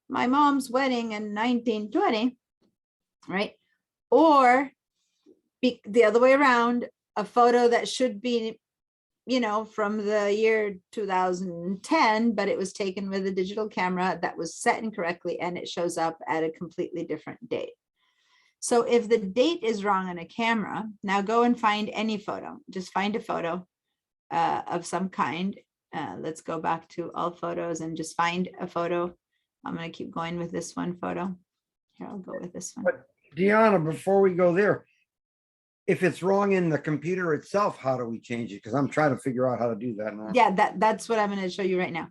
my mom's wedding in 1920, right? Or the other way around, a photo that should be, you know, from the year 2010, but it was taken with a digital camera that was set incorrectly and it shows up at a completely different date. So if the date is wrong on a camera, now go and find any photo. Just find a photo of some kind. Let's go back to all photos and just find a photo. I'm going to keep going with this one photo. Here, I'll go with this one. But Deanna, before we go there, if it's wrong in the computer itself, how do we change it? Because I'm trying to figure out how to do that now. Yeah, that's what I'm going to show you right now.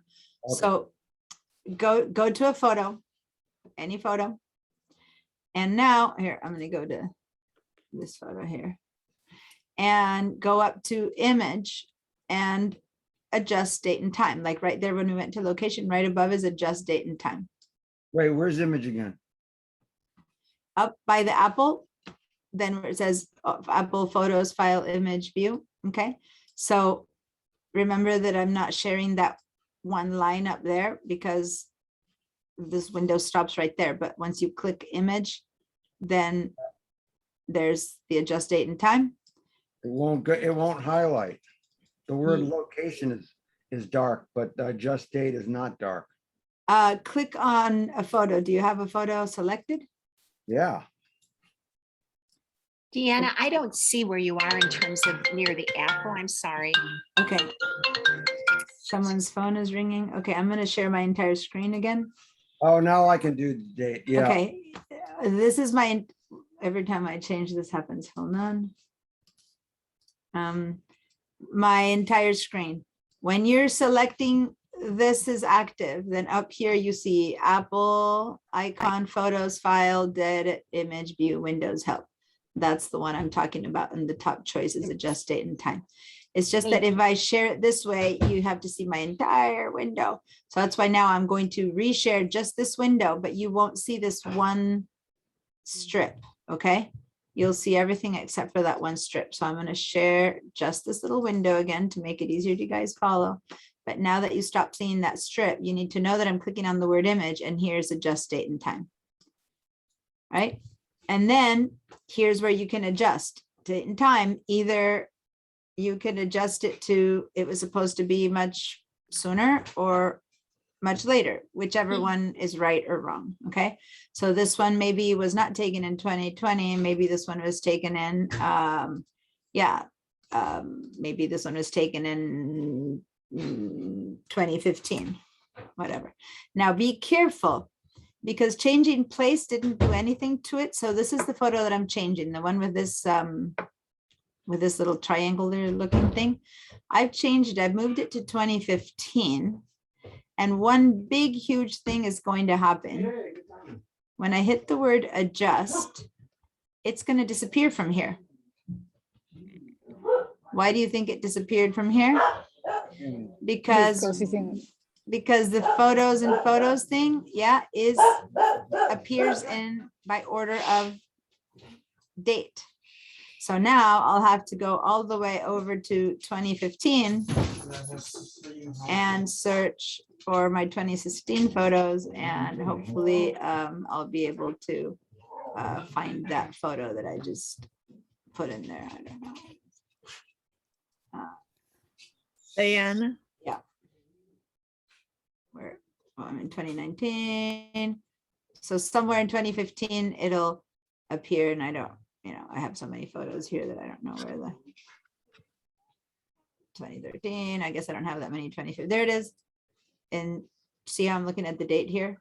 Okay. So go to a photo, any photo. And now here, I'm going to go to this photo here and go up to image and adjust date and time. Like right there, when we went to location, right above is adjust date and time. Wait, where's image again? Up by the apple, then where it says Apple Photos file image view. Okay, so remember that I'm not sharing that one line up there because this window stops right there. But once you click image, then there's the adjust date and time. It won't go, it won't highlight. The word Ye- location is dark, but the adjust date is not dark. Click on a photo. Do you have a photo selected? Yeah. Deanna, I don't see where you are in terms of near the apple. I'm sorry. Okay. Someone's phone is ringing. Okay, I'm going to share my entire screen again. Oh, now I can do the date. Yeah. Okay, this is my, every time I change this happens. Hold on. My entire screen. When you're selecting this is active, then up here you see Apple icon, photos, file, dead image, view, Windows help. That's the one I'm talking about. And the top choice is adjust date and time. It's just that if I share it this way, you have to see my entire window. So that's why now I'm going to reshare just this window, but you won't see this one strip, okay? You'll see everything except for that one strip. So I'm going to share just this little window again to make it easier to guys follow. But now that you stop seeing that strip, you need to know that I'm clicking on the word image and here's adjust date and time. Right? And then here's where you can adjust date and time. Either you can adjust it to, it was supposed to be much sooner or much later, whichever one is right or wrong. Okay. So this one maybe was not taken in 2020. Maybe this one was taken in, maybe this one was taken in 2015, whatever. Now be careful because changing place didn't do anything to it. So this is the photo that I'm changing, the one with this little triangular looking thing. I've changed it, I've moved it to 2015. And one big, huge thing is going to happen. When I hit the word adjust, it's going to disappear from here. Why do you think it disappeared from here? Because the photos and photos thing, appears in by order of date. So now I'll have to go all the way over to 2015 and search for my 2016 photos, and hopefully I'll be able to find that photo that I just put in there. I don't know. Diana? Yeah. Where, well, I'm in 2019. So somewhere in 2015, it'll appear, and I don't, I have so many photos here that I don't know where the 2013, I guess I don't have that many 2015. There it is. And see how I'm looking at the date here,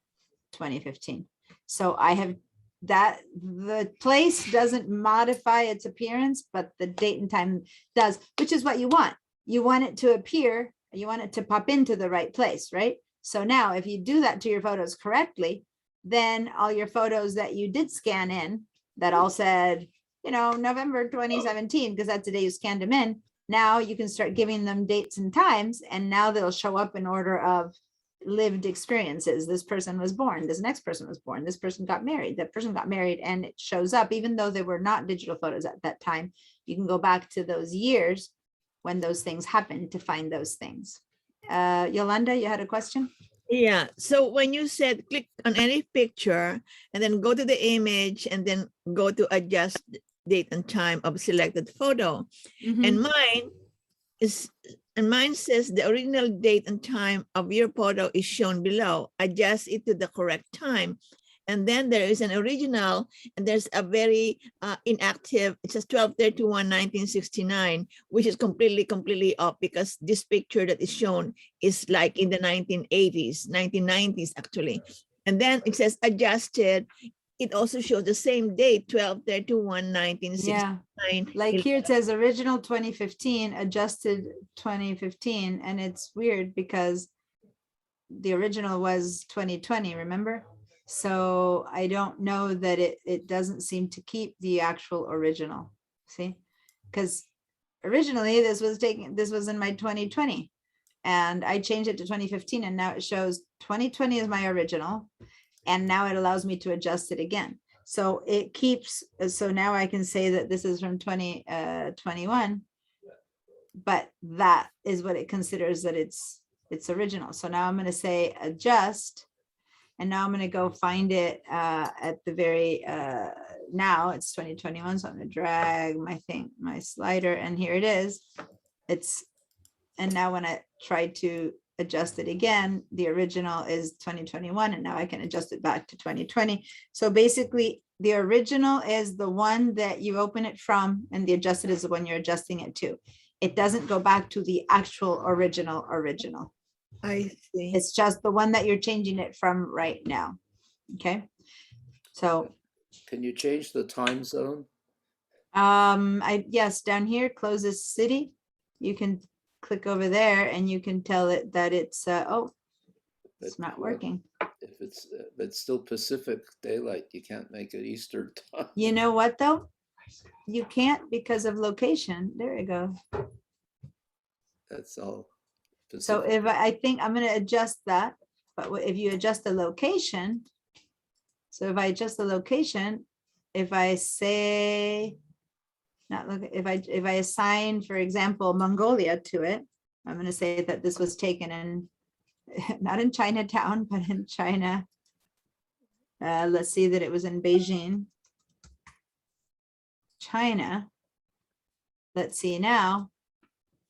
2015. So I have that, the place doesn't modify its appearance, but the date and time does, which is what you want. You want it to appear, you want it to pop into the right place, right? So now if you do that to your photos correctly, then all your photos that you did scan in that all said, November 2017, because that's the day you scanned them in. Now you can start giving them dates and times, and now they'll show up in order of lived experiences. This person was born, this next person was born, this person got married, that person got married, and it shows up, even though they were not digital photos at that time. You can go back to those years when those things happened to find those things. Yolanda, you had a question? Yeah, so when you said click on any picture and then go to the image and then go to adjust date and time of selected photo, and mine says the original date and time of your photo is shown below. Adjust it to the correct time. And then there is an original, and there's a very inactive, it says 12/31/1969, which is completely off because this picture that is shown is like in the 1980s, 1990s actually. And then it says adjusted. It also shows the same date, 12/31/1969. Yeah, like here it says original 2015, adjusted 2015, and it's weird because the original was 2020, remember? So I don't know that it doesn't seem to keep the actual original, see? Because originally this was in my 2020, and I changed it to 2015, and now it shows 2020 is my original, and now it allows me to adjust it again. So it keeps, so now I can say that this is from 2021. But that is what it considers that it's original. So now I'm going to say adjust. And now I'm going to go find it at the very, now it's 2021. So I'm going to drag my slider, and here it is. And now when I try to adjust it again, the original is 2021, and now I can adjust it back to 2020. So basically the original is the one that you open it from, and the adjusted is the one you're adjusting it to. It doesn't go back to the actual original. I see. It's just the one that you're changing it from right now. Okay. So Can you change the time zone? yes, down here, closest city, you can click over there and you can tell it that it's it's not working. If it's still Pacific daylight, you can't make it Eastern time. You know what though? You can't because of location. There you go. That's all. So Pacific. if I think I'm going to adjust that, but if you adjust the location, so if I adjust the location, if I say, not look, if I assign, for example, Mongolia to it, I'm going to say that this was taken in, not in Chinatown, but in China. Let's see that it was in Beijing, China. Let's see now.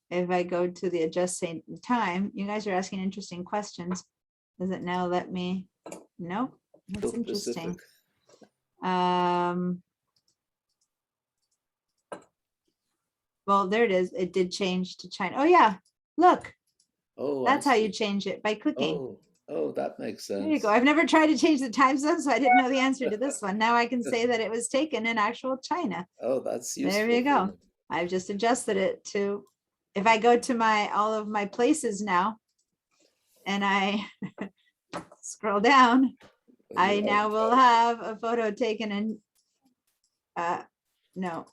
If I go to the adjusting time, you guys are asking interesting questions. Does it now let me? No, that's Still interesting. Pacific. Well, there it is. It did change to China. Oh yeah, look, Oh, that's I how you see. change it, by clicking. Oh, that makes sense. There you go. I've never tried to change the time zone, so I didn't know the answer to this one. Now I can say that it was taken in actual China. Oh, that's useful. There you go. I've just adjusted it to, if I go to all of my places now, and I scroll down, I now will have a photo taken in, no,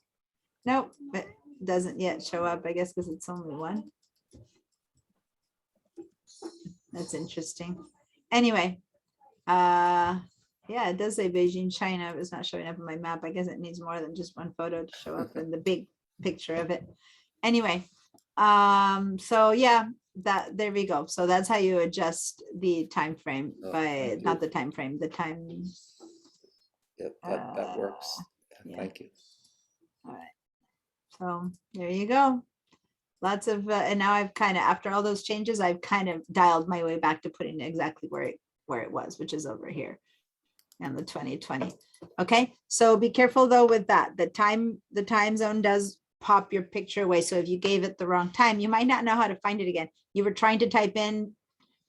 nope, it doesn't yet show up, I guess, because it's only one. That's interesting. Anyway, yeah, it does say Beijing, China. It's not showing up in my map. I guess it needs more than just one photo to show up in the big picture of it. Anyway, so yeah, there we go. So that's how you adjust the time frame by, not the time frame, the time. Yep, that works. Yeah. Thank you. All right. So there you go. Lots of, and now I've kind of, after all those changes, I've kind of dialed my way back to putting exactly where it was, which is over here and the 2020. Okay, so be careful though with that. The time zone does pop your picture away. So if you gave it the wrong time, you might not know how to find it again. You were trying to type in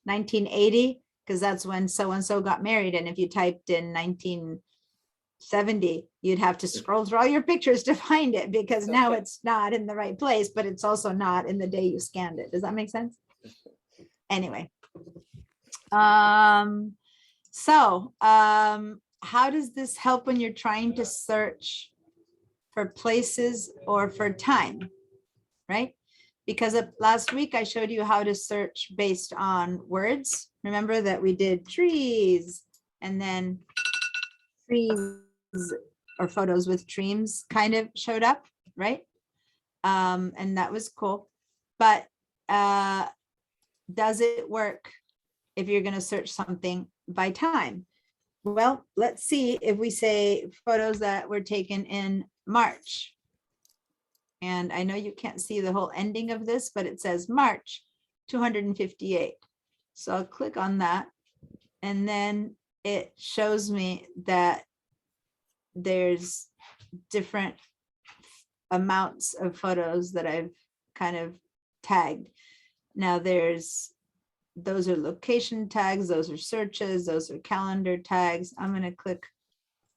1980 because that's when so-and-so got married. And if you typed in 1970, you'd have to scroll through all your pictures to find it, because now it's not in the right place, but it's also not in the day you scanned it. Does that make sense? Anyway. How does this help when you're trying to search for places or for time, right? Because last week I showed you how to search based on words. Remember that we did trees, and then trees or photos with trees kind of showed up, right? And that was cool. But does it work if you're going to search something by time? Well, let's see if we say photos that were taken in March. And I know you can't see the whole ending of this, but it says March 258. So I'll click on that, and then it shows me that there's different amounts of photos that I've kind of tagged. Now those are location tags, those are searches, those are calendar tags. I'm going to click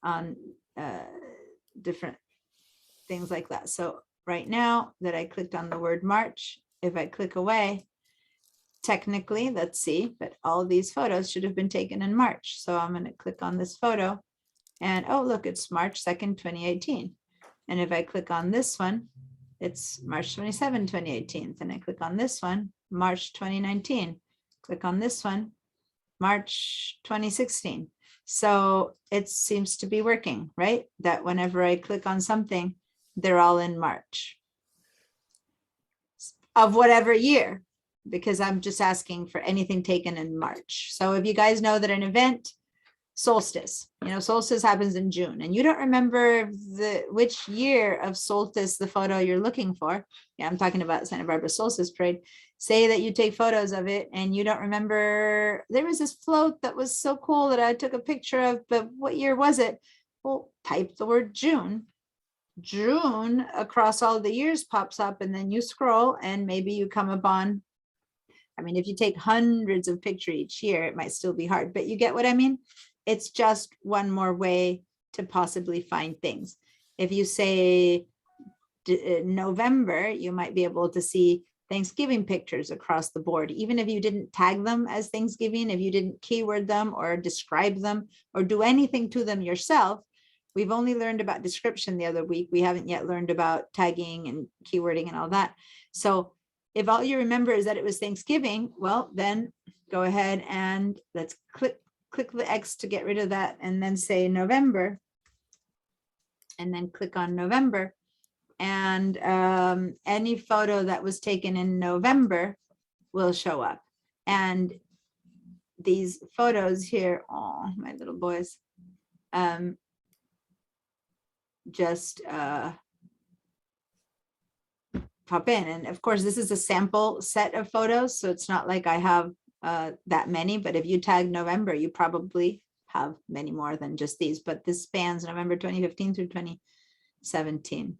on different things like that. So right now that I clicked on the word March, if I click away, technically, let's see, but all of these photos should have been taken in March. So I'm going to click on this photo, and oh, look, it's March 2nd, 2018. And if I click on this one, it's March 27, 2018. And I click on this one, March 2019. Click on this one, March 2016. So it seems to be working, right? That whenever I click on something, they're all in March of whatever year, because I'm just asking for anything taken in March. So if you guys know that an event, solstice, solstice happens in June, and you don't remember which year of solstice the photo you're looking for. Yeah, I'm talking about Santa Barbara Solstice Parade. Say that you take photos of it and you don't remember, there was this float that was so cool that I took a picture of, but what year was it? Well, type the word June. June across all the years pops up, and then you scroll and maybe you come upon, I mean, if you take hundreds of pictures each year, it might still be hard, but you get what I mean? It's just one more way to possibly find things. If you say November, you might be able to see Thanksgiving pictures across the board, even if you didn't tag them as Thanksgiving, if you didn't keyword them or describe them or do anything to them yourself. We've only learned about description the other week. We haven't yet learned about tagging and keywording and all that. So if all you remember is that it was Thanksgiving, well, then go ahead and let's click the X to get rid of that, and then say November, and then click on November. And any photo that was taken in November will show up. And these photos here, oh, my little boys, just pop in. And of course, this is a sample set of photos, so it's not like I have that many, but if you tag November, you probably have many more than just these, but this spans November 2015 through 2017.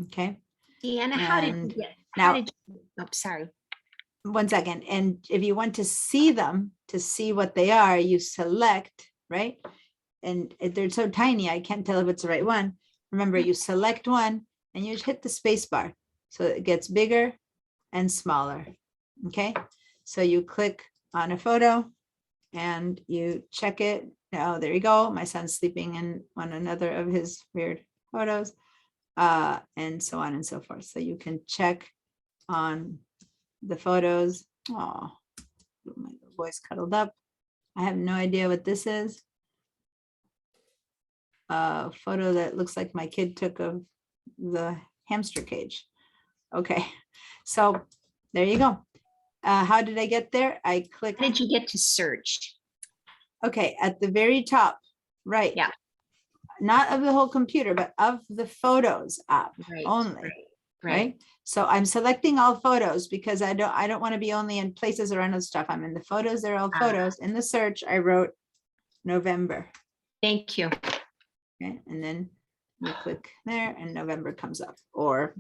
Okay. Deanna, And how now, did oh, sorry. one second. And if you want to see them, to see what they are, you select, right? And they're so tiny, I can't tell if it's the right one. Remember, you select one and you just hit the space bar. So it gets bigger and smaller. Okay. So you click on a photo and you check it. Oh, there you go. My son's sleeping in one another of his weird photos, and so on and so forth. So you can check on the photos. Oh, my little boy's cuddled up. I have no idea what this is. A photo that looks like my kid took of the hamster cage. Okay, so there you go. How did I get there? I clicked. How did you get to search? Okay, at the very top, right? Yeah. Not of the whole computer, but of the photos app Right, only. right. Right. So I'm selecting all photos because I don't want to be only in places or other stuff. I'm in the photos. They're all photos. In the search, I wrote November. Thank you. Okay, and then you click there and November comes up, or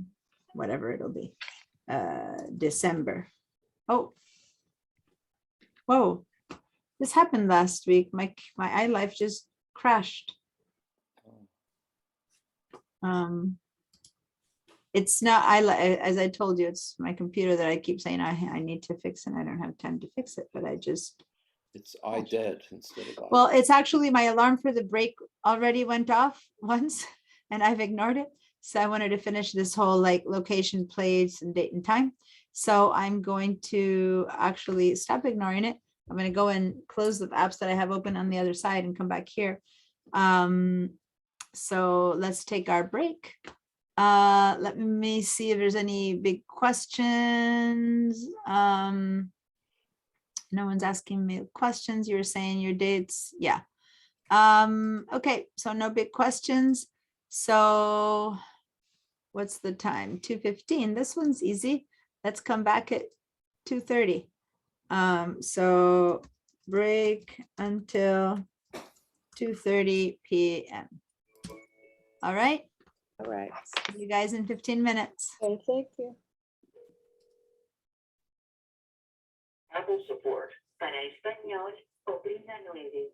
whatever it'll be. December. Oh, whoa, this happened last week. My iLife just crashed. It's not as I told you, it's my computer that I keep saying I need to fix, and I don't have time to fix it, but I just. It's iDead instead of Well, iDead. it's actually my alarm for the break already went off once and I've ignored it. So I wanted to finish this whole like location, place, and date and time. So I'm going to actually stop ignoring it. I'm going to go and close the apps that I have open on the other side and come back here. So let's take our break. Let me see if there's any big questions. No one's asking me questions. You were saying your dates. Yeah. Okay, so no big questions. So what's the time? 2:15. This one's easy. Let's come back at 2:30. So break until 2:30 p.m. All right. All right. See you guys in 15 minutes. Okay, thank you. Apple support. Para español, oprima 9.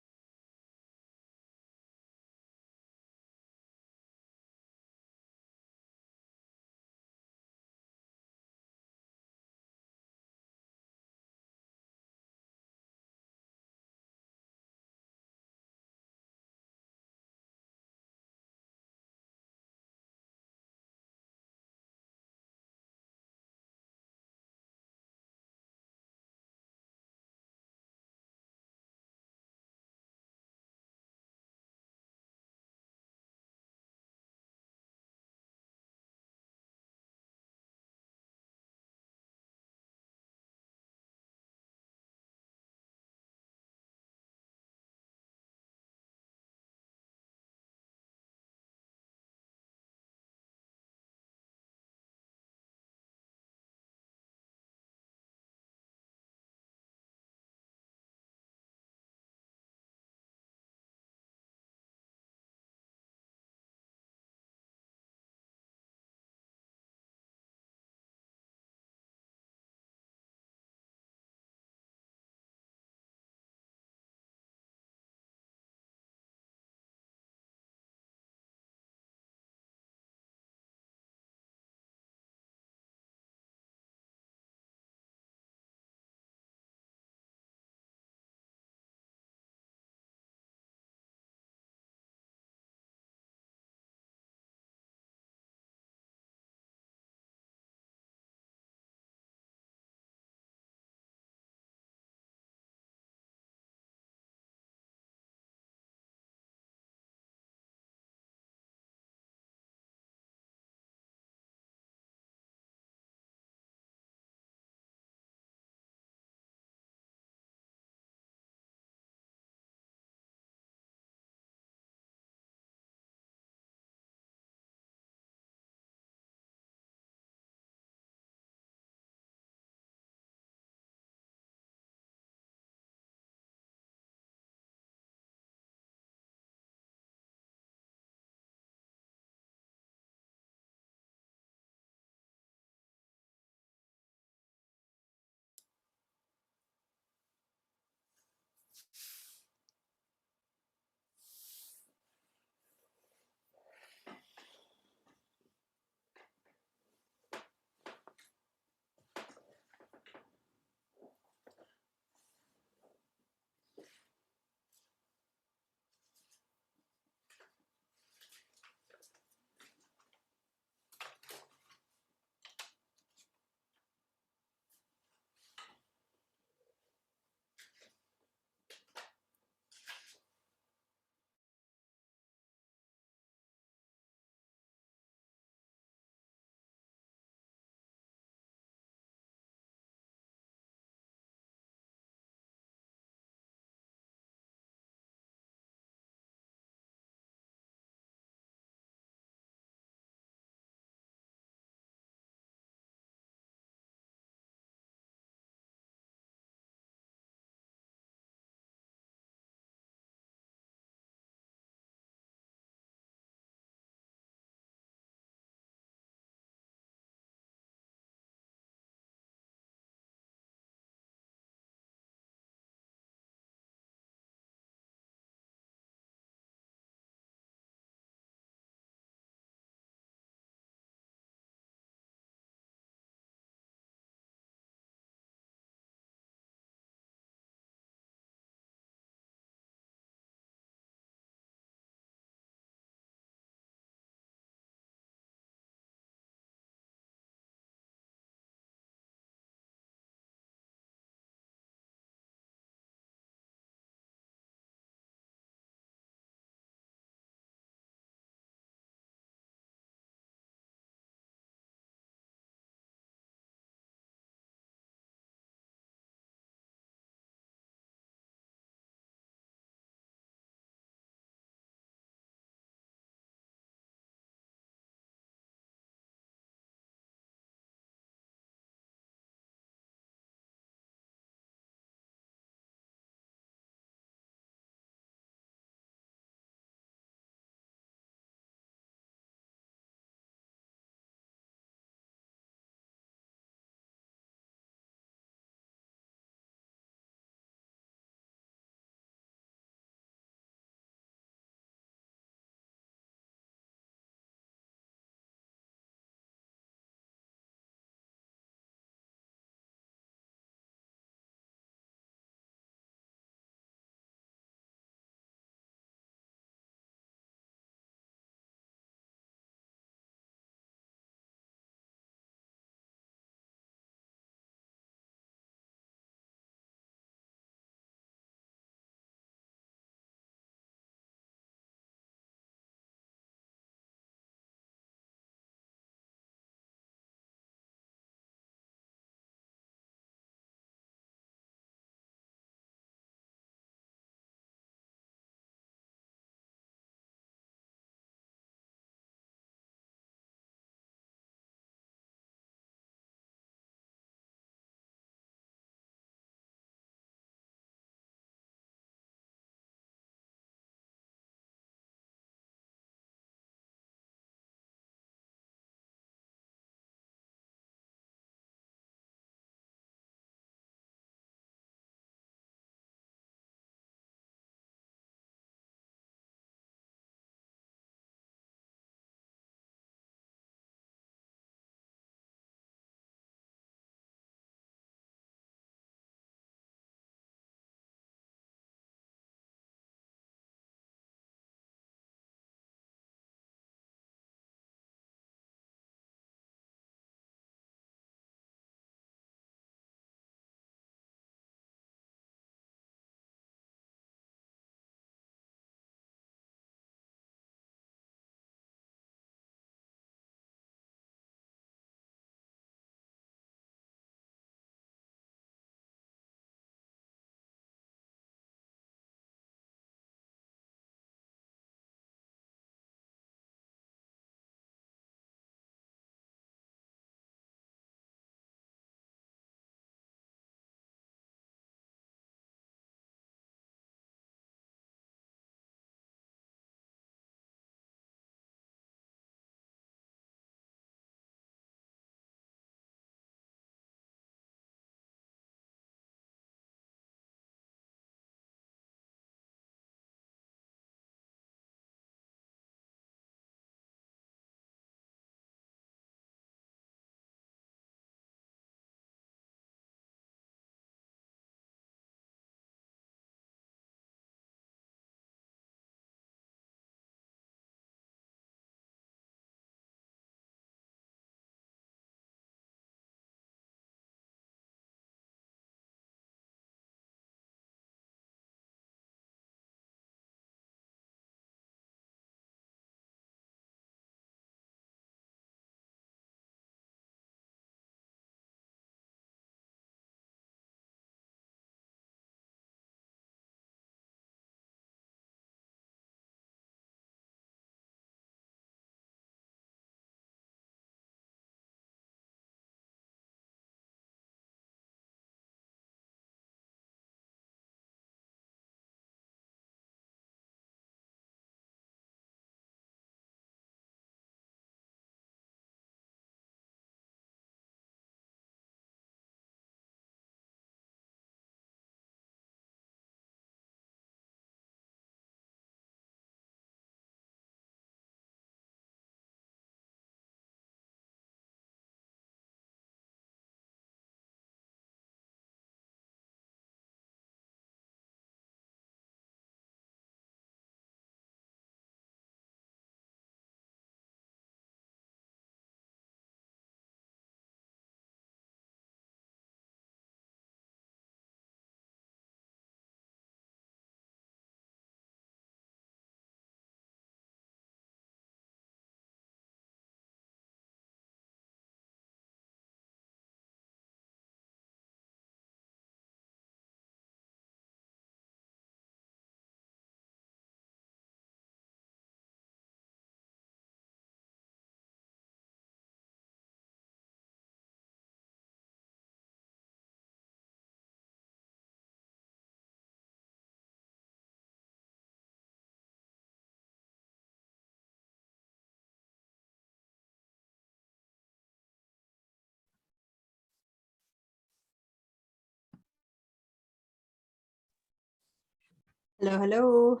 Hello, hello.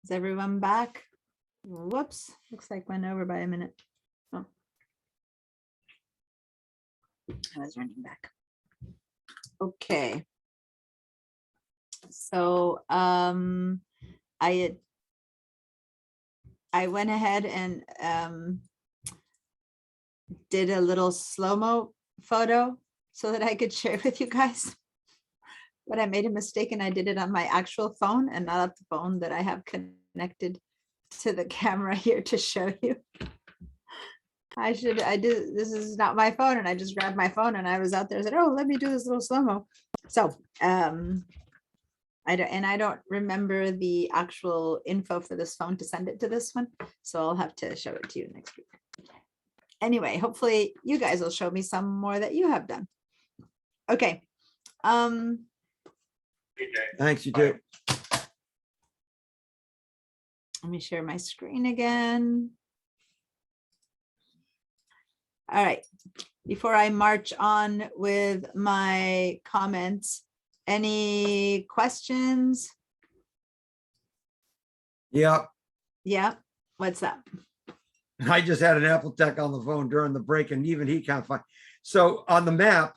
Is everyone back? Whoops, looks like went over by a minute. Oh. I was running back. Okay. So I went ahead and did a little slow-mo photo so that I could share with you guys. But I made a mistake and I did it on my actual phone and not the phone that I have connected to the camera here to show you. This is not my phone, and I just grabbed my phone and I was out there and said, oh, let me do this little slow-mo. So I don't remember the actual info for this phone to send it to this one. So I'll have to show it to you next week. Anyway, hopefully you guys will show me some more that you have done. Okay. Thanks, you too. Let me share my screen again. All right. Before I march on with my comments, any questions? Yep. Yeah. What's up? I just had an Apple tech on the phone during the break, and even he can't find. So on the map,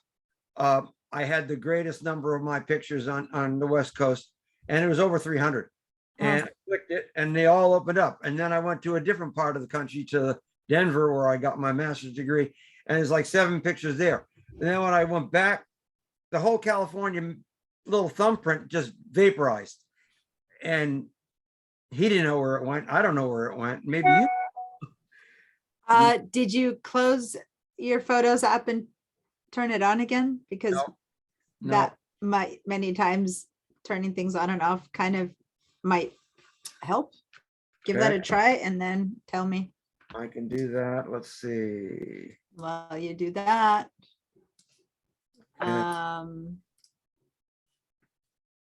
I had the greatest number of my pictures on the West Coast, and it was over 300. And I clicked it, and they all opened up. And then I went to a different part of the country, to Denver, where I got my master's degree, and there's like 7 pictures there. And then when I went back, the whole California little thumbprint just vaporized, and he didn't know where it went. I don't know where it went. Maybe you. Did you close your photos up and turn it on again? Because No. that might, many times turning things on and off kind of might help. Give that a Okay. try and then tell me. I can do that. Let's see. While you do that. Yeah.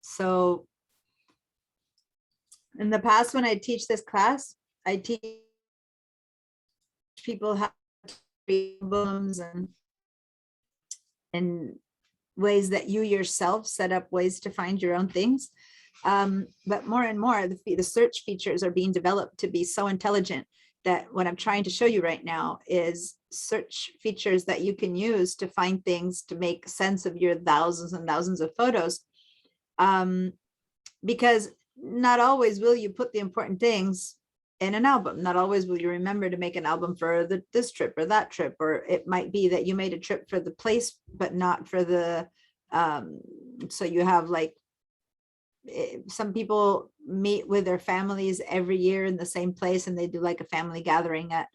So in the past, when I teach this class, I teach people how to create albums and ways that you yourself set up ways to find your own things. But more and more, the search features are being developed to be so intelligent that what I'm trying to show you right now is search features that you can use to find things, to make sense of your thousands and thousands of photos. Because not always will you put the important things in an album. Not always will you remember to make an album for this trip or that trip, or it might be that you made a trip for the place, but not for the, so you have like, some people meet with their families every year in the same place, and they do like a family gathering at,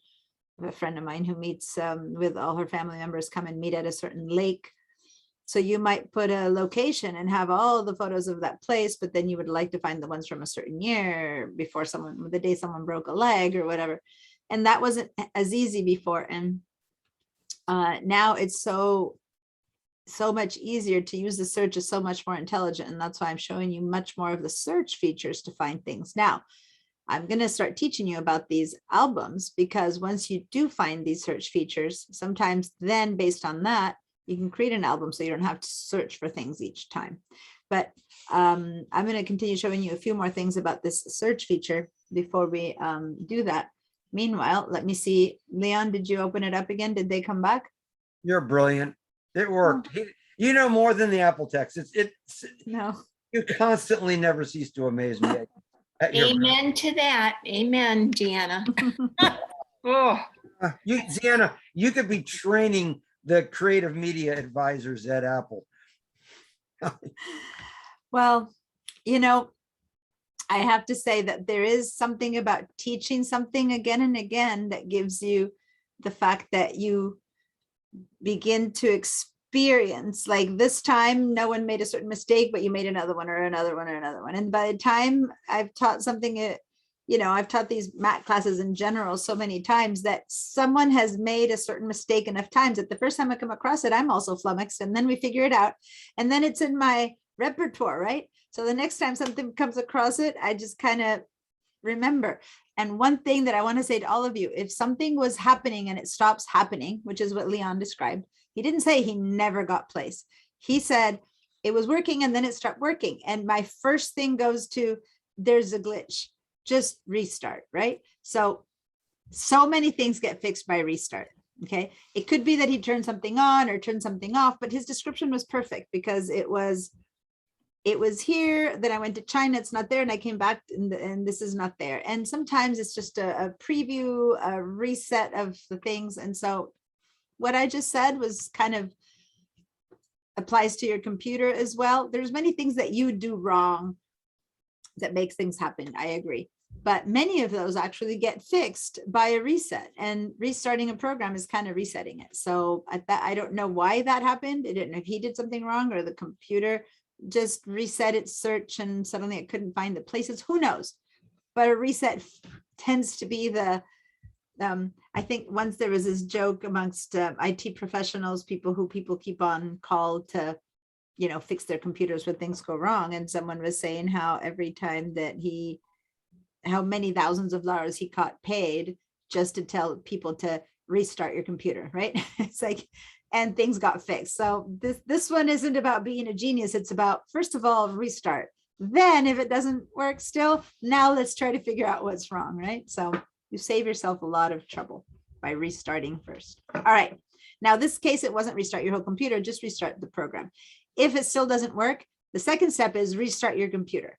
a friend of mine who meets with all her family members come and meet at a certain lake. So you might put a location and have all the photos of that place, but then you would like to find the ones from a certain year, before someone, the day someone broke a leg or whatever. And that wasn't as easy before. And now it's so much easier to use. The search is so much more intelligent. And that's why I'm showing you much more of the search features to find things. Now, I'm going to start teaching you about these albums, because once you do find these search features, sometimes then based on that, you can create an album so you don't have to search for things each time. But I'm going to continue showing you a few more things about this search feature before we do that. Meanwhile, let me see. Leon, did you open it up again? Did they come back? You're brilliant. It worked. You know more than the Apple text. It's no. You constantly never cease to amaze me. Amen to that. Amen, Deanna. Oh, Deanna, you could be training the creative media advisors at Apple. Well, you know, I have to say that there is something about teaching something again and again that gives you the fact that you begin to experience, like this time, no one made a certain mistake, but you made another one or another one or another one. And by the time I've taught something, you know, I've taught these math classes in general so many times that someone has made a certain mistake enough times that the first time I come across it, I'm also flummoxed, and then we figure it out. And then it's in my repertoire, right? So the next time something comes across it, I just kind of remember. And one thing that I want to say to all of you, if something was happening and it stops happening, which is what Leon described, he didn't say he never got placed. He said, it was working and then it stopped working. And my first thing goes to, there's a glitch, just restart, right? So many things get fixed by restart. Okay. It could be that he turned something on or turned something off, but his description was perfect because it was here, then I went to China, it's not there, and I came back and this is not there. And sometimes it's just a preview, a reset of the things. And so what I just said was kind of applies to your computer as well. There's many things that you do wrong that makes things happen. I agree. But many of those actually get fixed by a reset, and restarting a program is kind of resetting it. So I don't know why that happened. I didn't know if he did something wrong or the computer just reset its search and suddenly it couldn't find the places. Who knows? But a reset tends to be the, I think once there was this joke amongst IT professionals, people keep on call to, you know, fix their computers when things go wrong. And someone was saying how every time that how many thousands of dollars he got paid just to tell people to restart your computer, right? It's like, and things got fixed. So this one isn't about being a genius. It's about, first of all, restart. Then if it doesn't work still, now let's try to figure out what's wrong, right? So you save yourself a lot of trouble by restarting first. All right. Now this case, it wasn't restart your whole computer, just restart the program. If it still doesn't work, the second step is restart your computer.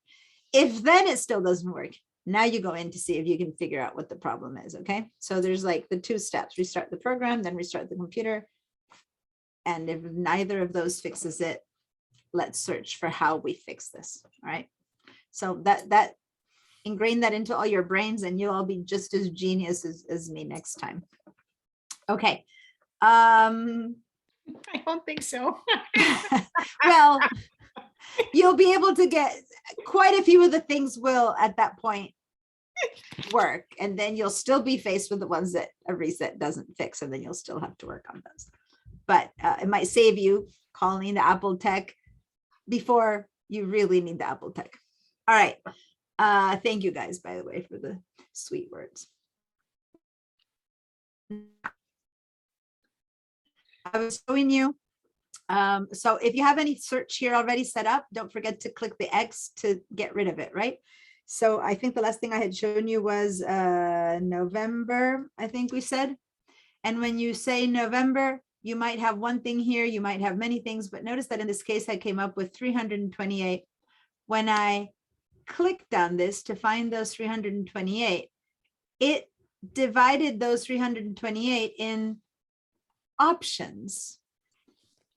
If then it still doesn't work, now you go in to see if you can figure out what the problem is, okay? So there's like the two steps, restart the program, then restart the computer. And if neither of those fixes it, let's search for how we fix this, all right? So that ingrain that into all your brains and you'll all be just as genius as me next time. Okay. I don't think so. Well, you'll be able to get quite a few of the things will at that point work, and then you'll still be faced with the ones that a reset doesn't fix, and then you'll still have to work on those. But it might save you calling the Apple Tech before you really need the Apple Tech. All right. Thank you guys, by the way, for the sweet words. I was showing you. So if you have any search here already set up, don't forget to click the X to get rid of it, right? So I think the last thing I had shown you was November, I think we said. And when you say November, you might have one thing here, you might have many things, but notice that in this case, I came up with 328. When I clicked on this to find those 328, it divided those 328 in options.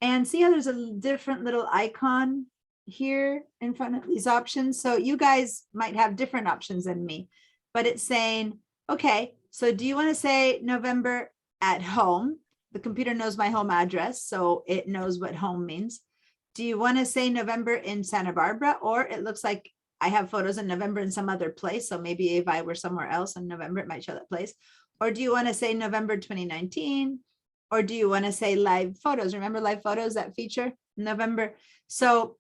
And see how there's a different little icon here in front of these options. So you guys might have different options than me, but it's saying, okay, so do you want to say November at home? The computer knows my home address, so it knows what home means. Do you want to say November in Santa Barbara? Or it looks like I have photos in November in some other place. So maybe if I were somewhere else in November, it might show that place. Or do you want to say November 2019? Or do you want to say live photos? Remember live photos, that feature, November? So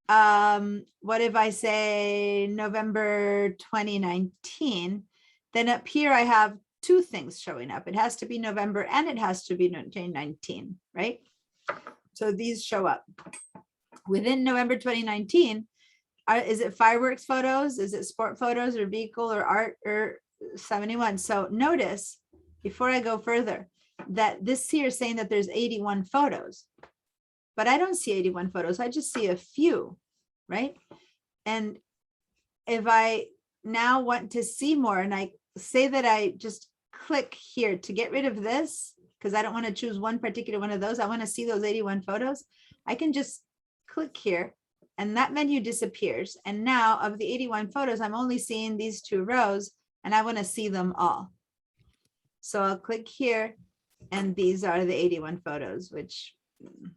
what if I say November 2019? Then up here, I have two things showing up. It has to be November and it has to be 2019, right? So these show up. Within November 2019, is it fireworks photos? Is it sport photos or vehicle or art or 71? So notice, before I go further, that this here is saying that there's 81 photos, but I don't see 81 photos. I just see a few, right? And if I now want to see more and I say that I just click here to get rid of this, because I don't want to choose one particular one of those, I want to see those 81 photos, I can just click here and that menu disappears. And now of the 81 photos, I'm only seeing these two rows and I want to see them all. So I'll click here. And these are the 81 photos, which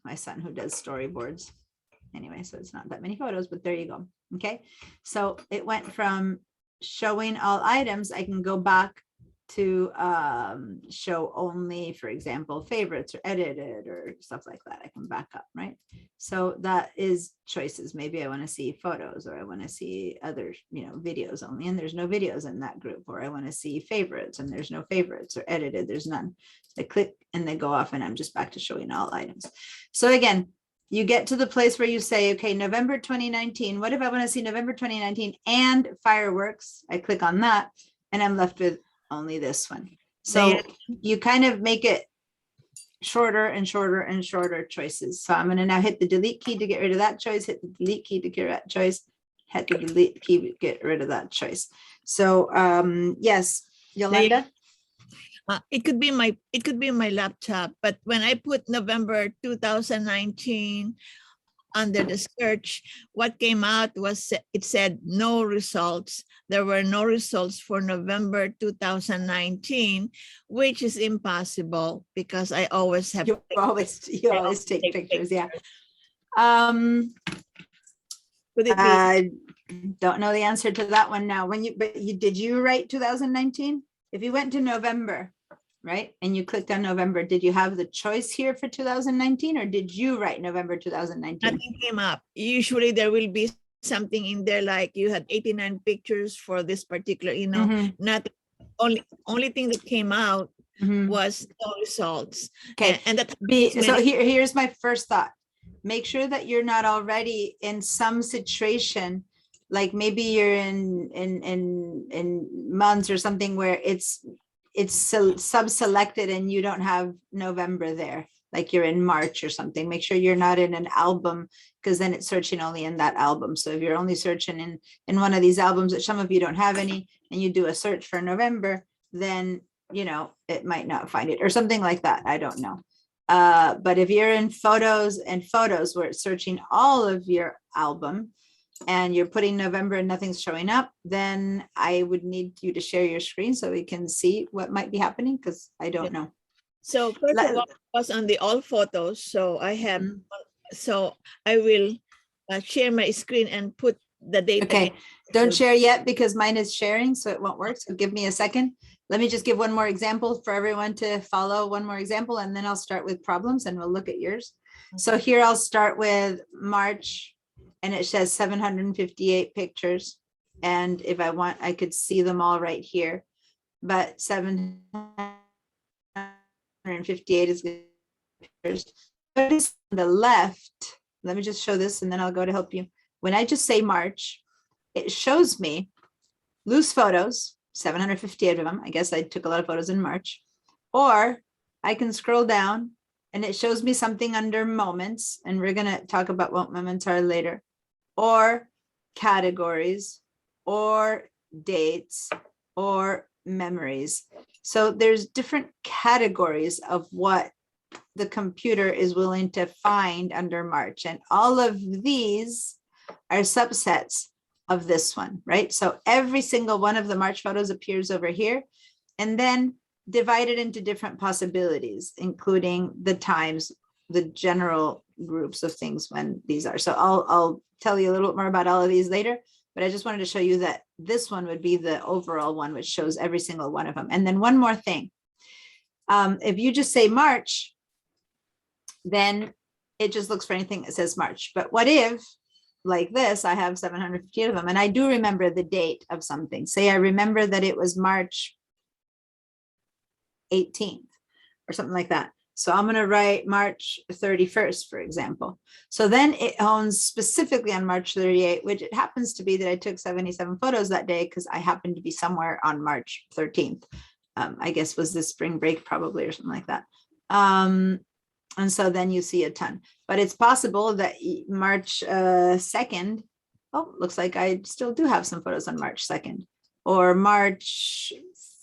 my son who does storyboards. Anyway, so it's not that many photos, but there you go. Okay. So it went from showing all items. I can go back to show only, for example, favorites or edited or stuff like that. I can back up, right? So that is choices. Maybe I want to see photos or I want to see other, videos only, and there's no videos in that group, or I want to see favorites and there's no favorites, or edited, there's none. So I click and they go off and I'm just back to showing all items. So again, you get to the place where you say, okay, November 2019, what if I want to see November 2019 and fireworks? I click on that and I'm left with only this one. So you kind of make it shorter and shorter and shorter choices. So I'm going to now hit the delete key to get rid of that choice, hit the delete key to get rid of that choice, hit the delete key to get rid of that choice. So yes, Yolanda? It could be my laptop, but when I put November 2019 under the search, what came out was it said no results. There were no results for November 2019, which is impossible because I always have. You always take pictures, yeah. Could it be? I don't know the answer to that one now. Did you write 2019? If you went to November, right, and you clicked on November, did you have the choice here for 2019, or did you write November 2019? Nothing came up. Usually there will be something in there like you had 89 pictures for this particular, not only thing that came out was no results. Okay, and that so here's my first thought. Make sure that you're not already in some situation, like maybe you're in months or something where it's sub-selected and you don't have November there, like you're in March or something. Make sure you're not in an album, because then it's searching only in that album. So if you're only searching in one of these albums that some of you don't have any, and you do a search for November, then it might not find it or something like that. I don't know. But if you're in photos where it's searching all of your album and you're putting November and nothing's showing up, then I would need you to share your screen so we can see what might be happening, because I don't know. So first of all, I was on the all photos. So I have, so I will share my screen and put the date. Okay, don't share yet because mine is sharing, so it won't work. So give me a second. Let me just give one more example for everyone to follow, one more example, and then I'll start with problems and we'll look at yours. So here I'll start with March, and it says 758 pictures. And if I want, I could see them all right here, but 758 is pictures. But it's on the left. Let me just show this and then I'll go to help you. When I just say March, it shows me loose photos, 758 of them. I guess I took a lot of photos in March. Or I can scroll down and it shows me something under moments, and we're going to talk about what moments are later, or categories, or dates, or memories. So there's different categories of what the computer is willing to find under March. And all of these are subsets of this one, right? So every single one of the March photos appears over here, and then divided into different possibilities, including the times, the general groups of things when these are. So I'll tell you a little bit more about all of these later, but I just wanted to show you that this one would be the overall one, which shows every single one of them. And then one more thing, if you just say March, then it just looks for anything that says March. But what if, like this, I have 750 of them, and I do remember the date of something. Say I remember that it was March 18th or something like that. So I'm going to write March 31st, for example. So then it hones specifically on March 38, which it happens to be that I took 77 photos that day because I happened to be somewhere on March 13th. I guess was this spring break probably, or something like that. And so then you see a ton, but it's possible that March 2nd, oh, looks like I still do have some photos on March 2nd, or March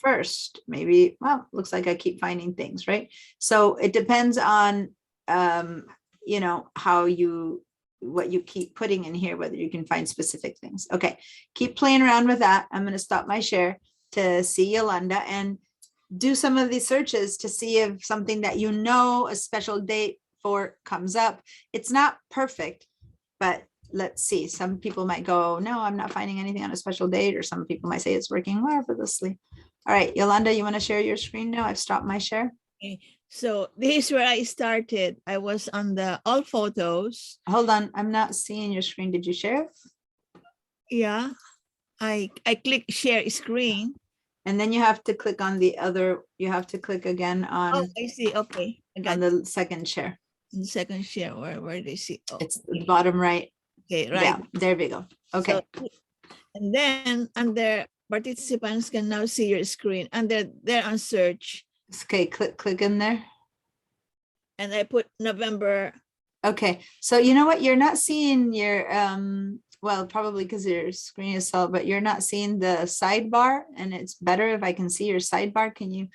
1st, maybe. Well, looks like I keep finding things, right? So it depends on, how what you keep putting in here, whether you can find specific things. Okay, keep playing around with that. I'm going to stop my share to see Yolanda and do some of these searches to see if something that a special date for comes up. It's not perfect, but let's see. Some people might go, no, I'm not finding anything on a special date, or some people might say it's working marvelously. All right, Yolanda, you want to share your screen now? I've stopped my share. Okay. So this is where I started. I was on the all photos. Hold on, I'm not seeing your screen. Did you share it? Yeah, I click share screen. And then you have to click on the other, you have to click again on. Oh, I see. Okay. On the second share. In second share, where they see? Oh, It's the bottom right. okay, right. Yeah, there we go. Okay. So, and then under participants can now see your screen under there on search. Okay, click in there. And I put November. Okay, so you know what? You're not seeing your well, probably because your screen is small, but you're not seeing the sidebar, and it's better if I can see your sidebar. Can you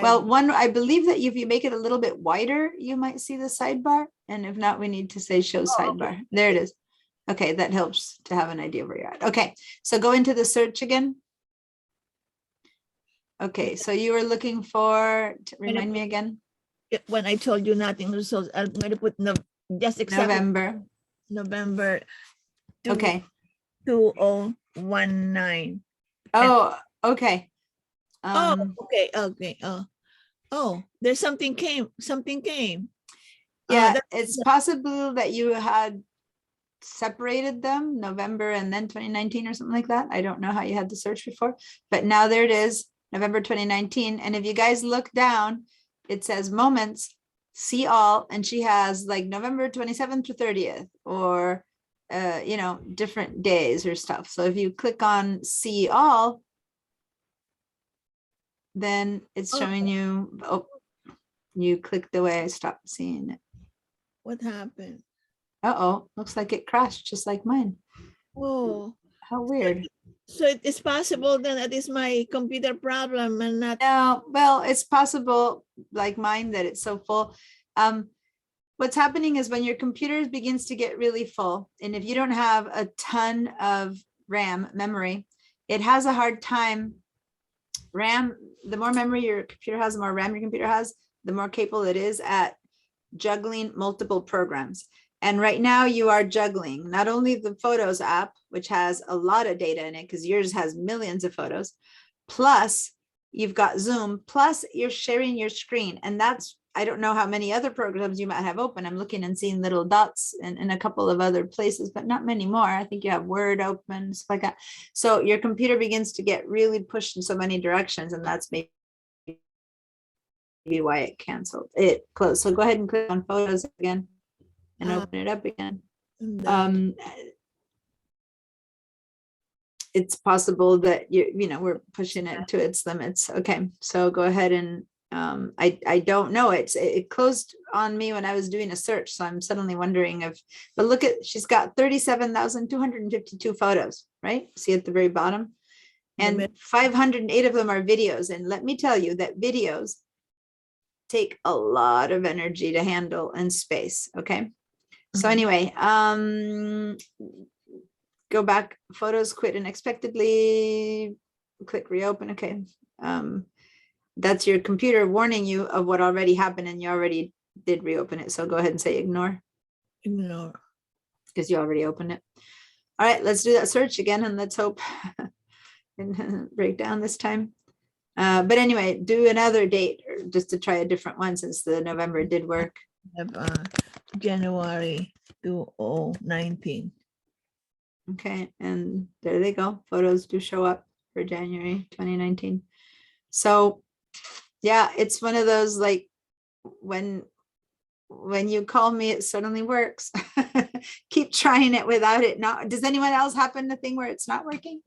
well, one, I believe that if you make it a little bit wider, you might see the sidebar. And if not, we need to say show sidebar. Okay. There it is. Okay, that helps to have an idea where you're at. Okay, so go into the search again. Okay, so you were looking for, remind me again. When I told you nothing results, I'm going to put just exactly November. Okay. 2019. Oh, okay. Okay. Oh, there's something came. Yeah, it's possible that you had separated them November and then 2019 or something like that. I don't know how you had the search before, but now there it is, November 2019. And if you guys look down, it says moments, see all, and she has like November 27th to 30th, or you know, different days or stuff. So if you click on see all, then it's showing you, oh, you clicked the way I stopped seeing it. What happened? Uh-oh, looks like it crashed just like mine. Oh, how weird. So it is possible then that is my computer problem and not. No, well, it's possible like mine that it's so full. What's happening is when your computer begins to get really full, and if you don't have a ton of RAM memory, it has a hard time. RAM, the more memory your computer has, the more RAM your computer has, the more capable it is at juggling multiple programs. And right now you are juggling not only the Photos app, which has a lot of data in it because yours has millions of photos, plus you've got Zoom, plus you're sharing your screen. And that's, I don't know how many other programs you might have open. I'm looking and seeing little dots in a couple of other places, but not many more. I think you have Word open, stuff like that. So your computer begins to get really pushed in so many directions, and that's maybe why it canceled. It closed. So go ahead and click on Photos again and open it up again. It's possible that you know, we're pushing it to its limits. Okay, so go ahead and I don't know, it closed on me when I was doing a search, so I'm suddenly wondering if, but look at, she's got 37,252 photos, right? See at the very bottom, and 508 of them are videos. And let me tell you that videos take a lot of energy to handle and space. Okay, so anyway, go back, photos, quit unexpectedly, click reopen. Okay, that's your computer warning you of what already happened, and you already did reopen it. So go ahead and say ignore. Ignore. Because you already opened it. All right, let's do that search again, and let's hope and break down this time. But anyway, do another date just to try a different one, since the November did work. January 2019. Okay, and there they go. Photos do show up for January 2019. So yeah, it's one of those, like, when you call me, it suddenly works. Keep trying it without it. Not, does anyone else happen the thing where it's not working?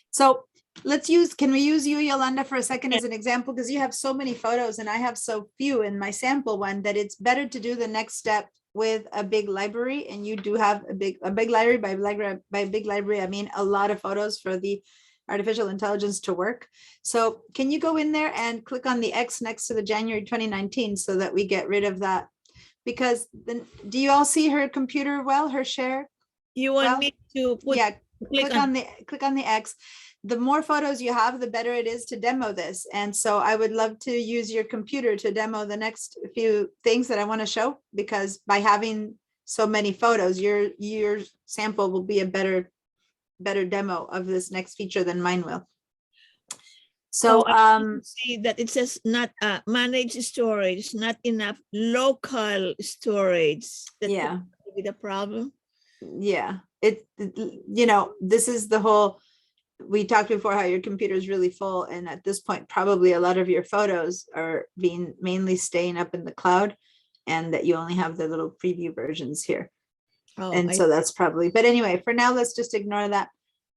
So let's use, can we use you, Yolanda, for a second as an example? Because you have so many photos and I have so few in my sample one, that it's better to do the next step with a big library. And you do have a big library. By big library, I mean a lot of photos for the artificial intelligence to work. So can you go in there and click on the X next to the January 2019 so that we get rid of that? Because then, do you all see her computer well, her share? You want me to put, yeah, click on the X. The more photos you have, the better it is to demo this. And so I would love to use your computer to demo the next few things that I want to show, because by having so many photos, your sample will be a better demo of this next feature than mine will. So see that it says not manage storage, not enough local storage. That yeah, could be the problem. Yeah, it you know, this is the whole we talked before how your computer is really full, and at this point, probably a lot of your photos are being mainly staying up in the cloud, and that you only have the little preview versions here. Oh, And so that's probably, but anyway, for now, let's just ignore that.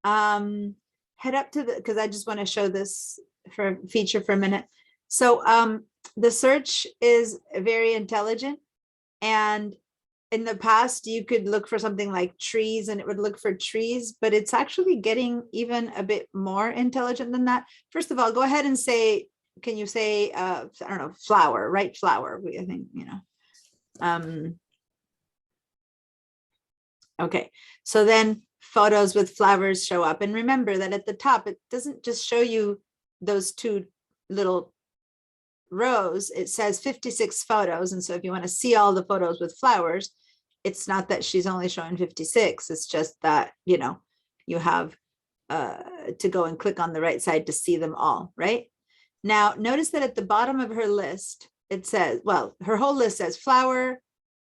Head up to the, because I just want to show this for feature for a minute. So the search is very intelligent, and in the past you could look for something like trees and it would look for trees, but it's actually getting even a bit more intelligent than that. First of all, go ahead and say, can you say I don't know, flower, right? Flower, I think, you know. Okay, so then photos with flowers show up, and remember that at the top it doesn't just show you those two little rows, it says 56 photos. And so if you want to see all the photos with flowers, it's not that she's only showing 56, it's just that, you know, you have to go and click on the right side to see them all, right? Now notice that at the bottom of her list it says, well, her whole list says flower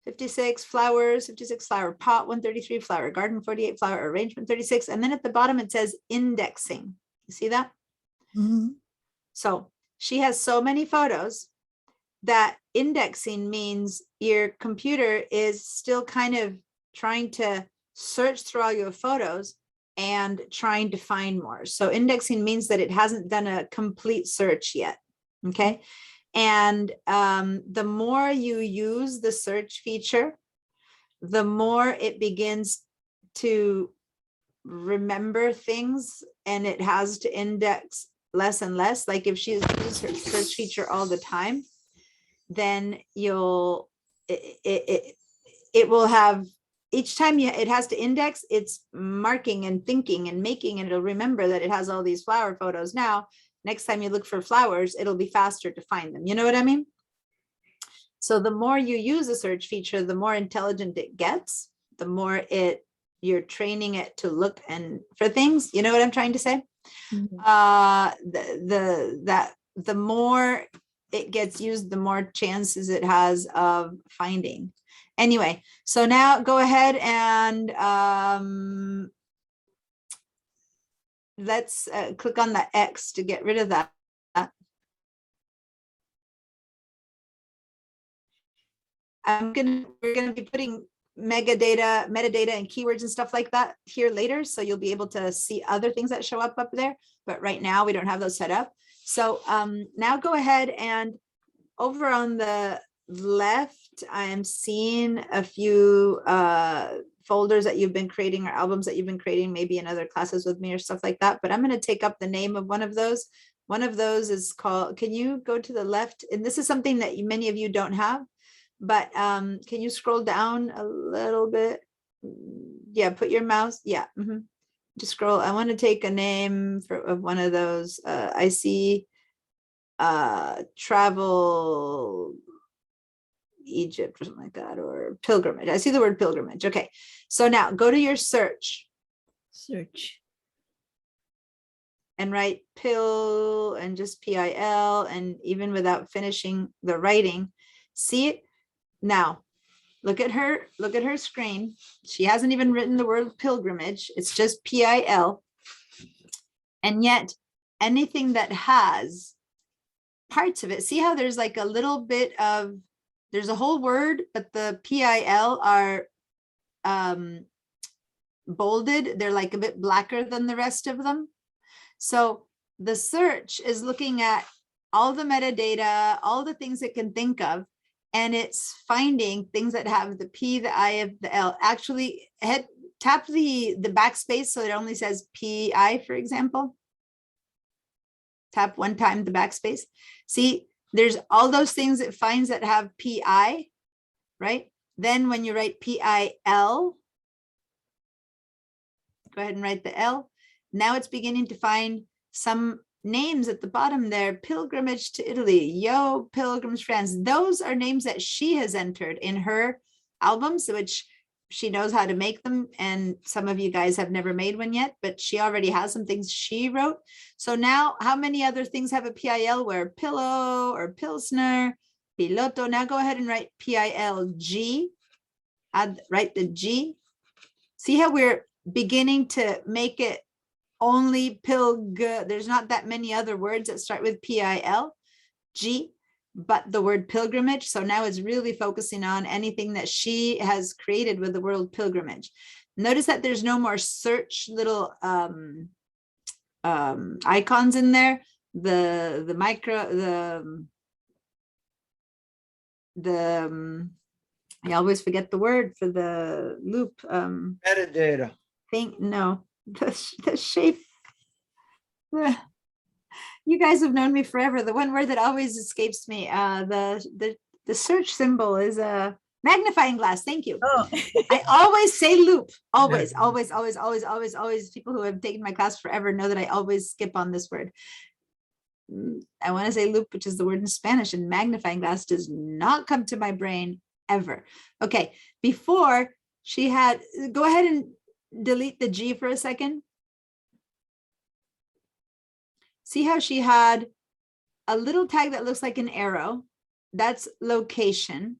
56, flowers 56, flower pot 133, flower garden 48, flower arrangement 36, and then at the bottom it says indexing. You see that? So she has so many photos that indexing means your computer is still kind of trying to search through all your photos and trying to find more. So indexing means that it hasn't done a complete search yet. Okay. And the more you use the search feature, the more it begins to remember things, and it has to index less and less. Like if she uses her search feature all the time, then you'll it will have, each time it has to index, it's marking and thinking and making, and it'll remember that it has all these flower photos. Now next time you look for flowers, it'll be faster to find them. You know what I mean? So the more you use a search feature, the more intelligent it gets, the more you're training it to look and for things. You know what I'm trying to say? The more it gets used, the more chances it has of finding. Anyway, so now go ahead and let's click on the X to get rid of that. We're gonna be putting metadata and keywords and stuff like that here later, so you'll be able to see other things that show up there, but right now we don't have those set up. So now go ahead, and over on the left I'm seeing a few folders that you've been creating, or albums that you've been creating, maybe in other classes with me or stuff like that, but I'm going to take up the name of one of those. One of those is called, can you go to the left? And this is something that many of you don't have, but can you scroll down a little bit? Yeah, put your mouse. Yeah. Just scroll. I want to take a name of one of those. I see travel Egypt or something like that, or pilgrimage. I see the word pilgrimage. Okay. So now go to your search. And write pill and just PIL, and even without finishing the writing, see it. Now, look at her screen. She hasn't even written the word pilgrimage. It's just PIL. And yet anything that has parts of it, see how there's like a little bit of, there's a whole word, but the PIL are bolded. They're like a bit blacker than the rest of them. So the search is looking at all the metadata, all the things it can think of, and it's finding things that have the P, the I, the L. Actually, tap the backspace so it only says PI, for example. Tap one time the backspace. See, there's all those things it finds that have PI, right? Then when you write PIL, go ahead and write the L. Now it's beginning to find some names at the bottom there. Pilgrimage to Italy, Yo Pilgrims France. Those are names that she has entered in her albums, which she knows how to make them. And some of you guys have never made one yet, but she already has some things she wrote. So now how many other things have a PIL where pillow or Pilsner, Piloto? Now go ahead and write PILG, write the G. See how we're beginning to make it only pilg. There's not that many other words that start with P-I-L-G, but the word pilgrimage. So now it's really focusing on anything that she has created with the word pilgrimage. Notice that there's no more search little icons in there. The micro, I always forget the word for the loop. Metadata. No, the shape. You guys have known me forever. The one word that always escapes me, the search symbol is a magnifying glass. Thank you. Oh. I always say loop. Always. People who have taken my class forever know that I always skip on this word. I want to say loop, which is the word in Spanish, and magnifying glass does not come to my brain ever. Okay, before she had, go ahead and delete the G for a second. See how she had a little tag that looks like an arrow? That's location.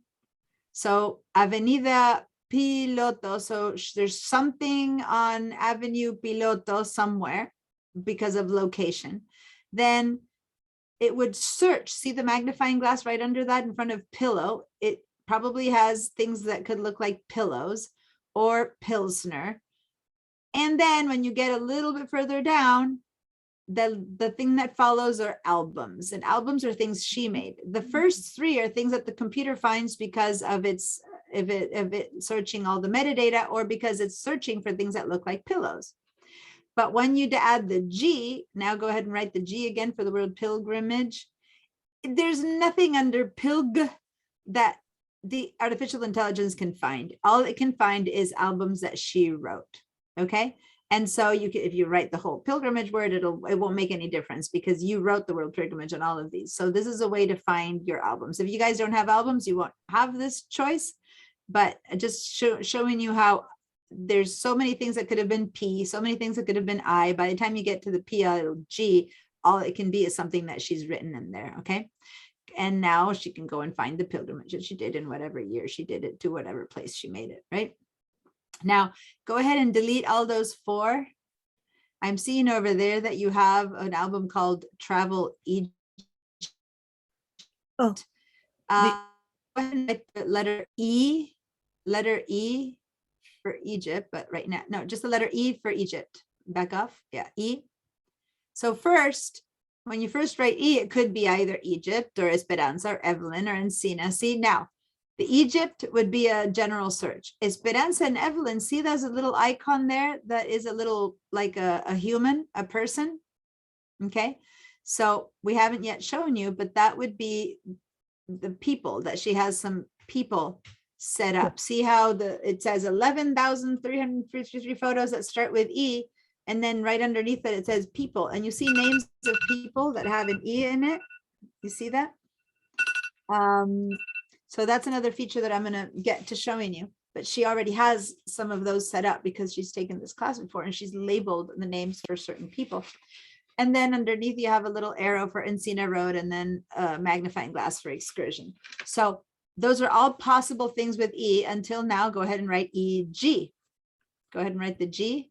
So Avenida Piloto. So there's something on Avenue Piloto somewhere because of location. Then it would search. See the magnifying glass right under that in front of pillow? It probably has things that could look like pillows or Pilsner. And then when you get a little bit further down, the thing that follows are albums, and albums are things she made. The first three are things that the computer finds because of its if it searching all the metadata, or because it's searching for things that look like pillows. But when you add the G, now go ahead and write the G again for the word pilgrimage. There's nothing under pilg that the artificial intelligence can find. All it can find is albums that she wrote. Okay. And so you can, if you write the whole pilgrimage word, it won't make any difference because you wrote the word pilgrimage on all of these. So this is a way to find your albums. If you guys don't have albums, you won't have this choice, but just showing you how there's so many things that could have been P, so many things that could have been I. By the time you get to the PLG, all it can be is something that she's written in there. Okay. And now she can go and find the pilgrimage that she did in whatever year she did it, to whatever place she made it, right? Now, go ahead and delete all those four. I'm seeing over there that you have an album called Travel Egypt. Oh, go ahead and write the letter E for Egypt, but right now, no, just the letter E for Egypt. Back off, yeah, E. So first, when you first write E, it could be either Egypt or Esperanza or Evelyn or Encina. See now, the Egypt would be a general search. Esperanza and Evelyn, see there's a little icon there that is a little like a human, a person. Okay, so we haven't yet shown you, but that would be the people, that she has some people set up. See how it says 11,353 photos that start with E, and then right underneath it, it says people, and you see names of people that have an E in it. You see that? So that's another feature that I'm going to get to showing you, but she already has some of those set up because she's taken this class before and she's labeled the names for certain people. And then underneath you have a little arrow for Encina Road and then a magnifying glass for excursion. So those are all possible things with E until now. Go ahead and write EG. Go ahead and write the G.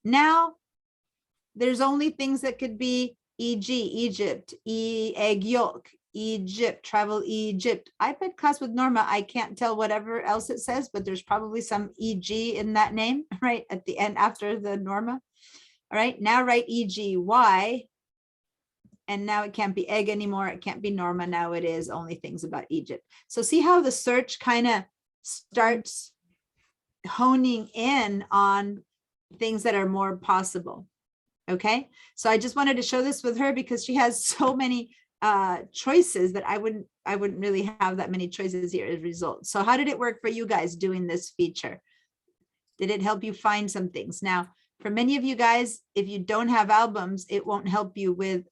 Now there's only things that could be EG, Egypt, egg yolk, Egypt, travel Egypt. iPad class with Norma, I can't tell whatever else it says, but there's probably some EG in that name, right? At the end after the Norma. All right, now write EGY. And now it can't be egg anymore. It can't be Norma. Now it is only things about Egypt. So see how the search kind of starts honing in on things that are more possible. Okay, so I just wanted to show this with her because she has so many choices that I wouldn't really have that many choices here as a result. So how did it work for you guys doing this feature? Did it help you find some things? Now, for many of you guys, if you don't have albums, it won't help you with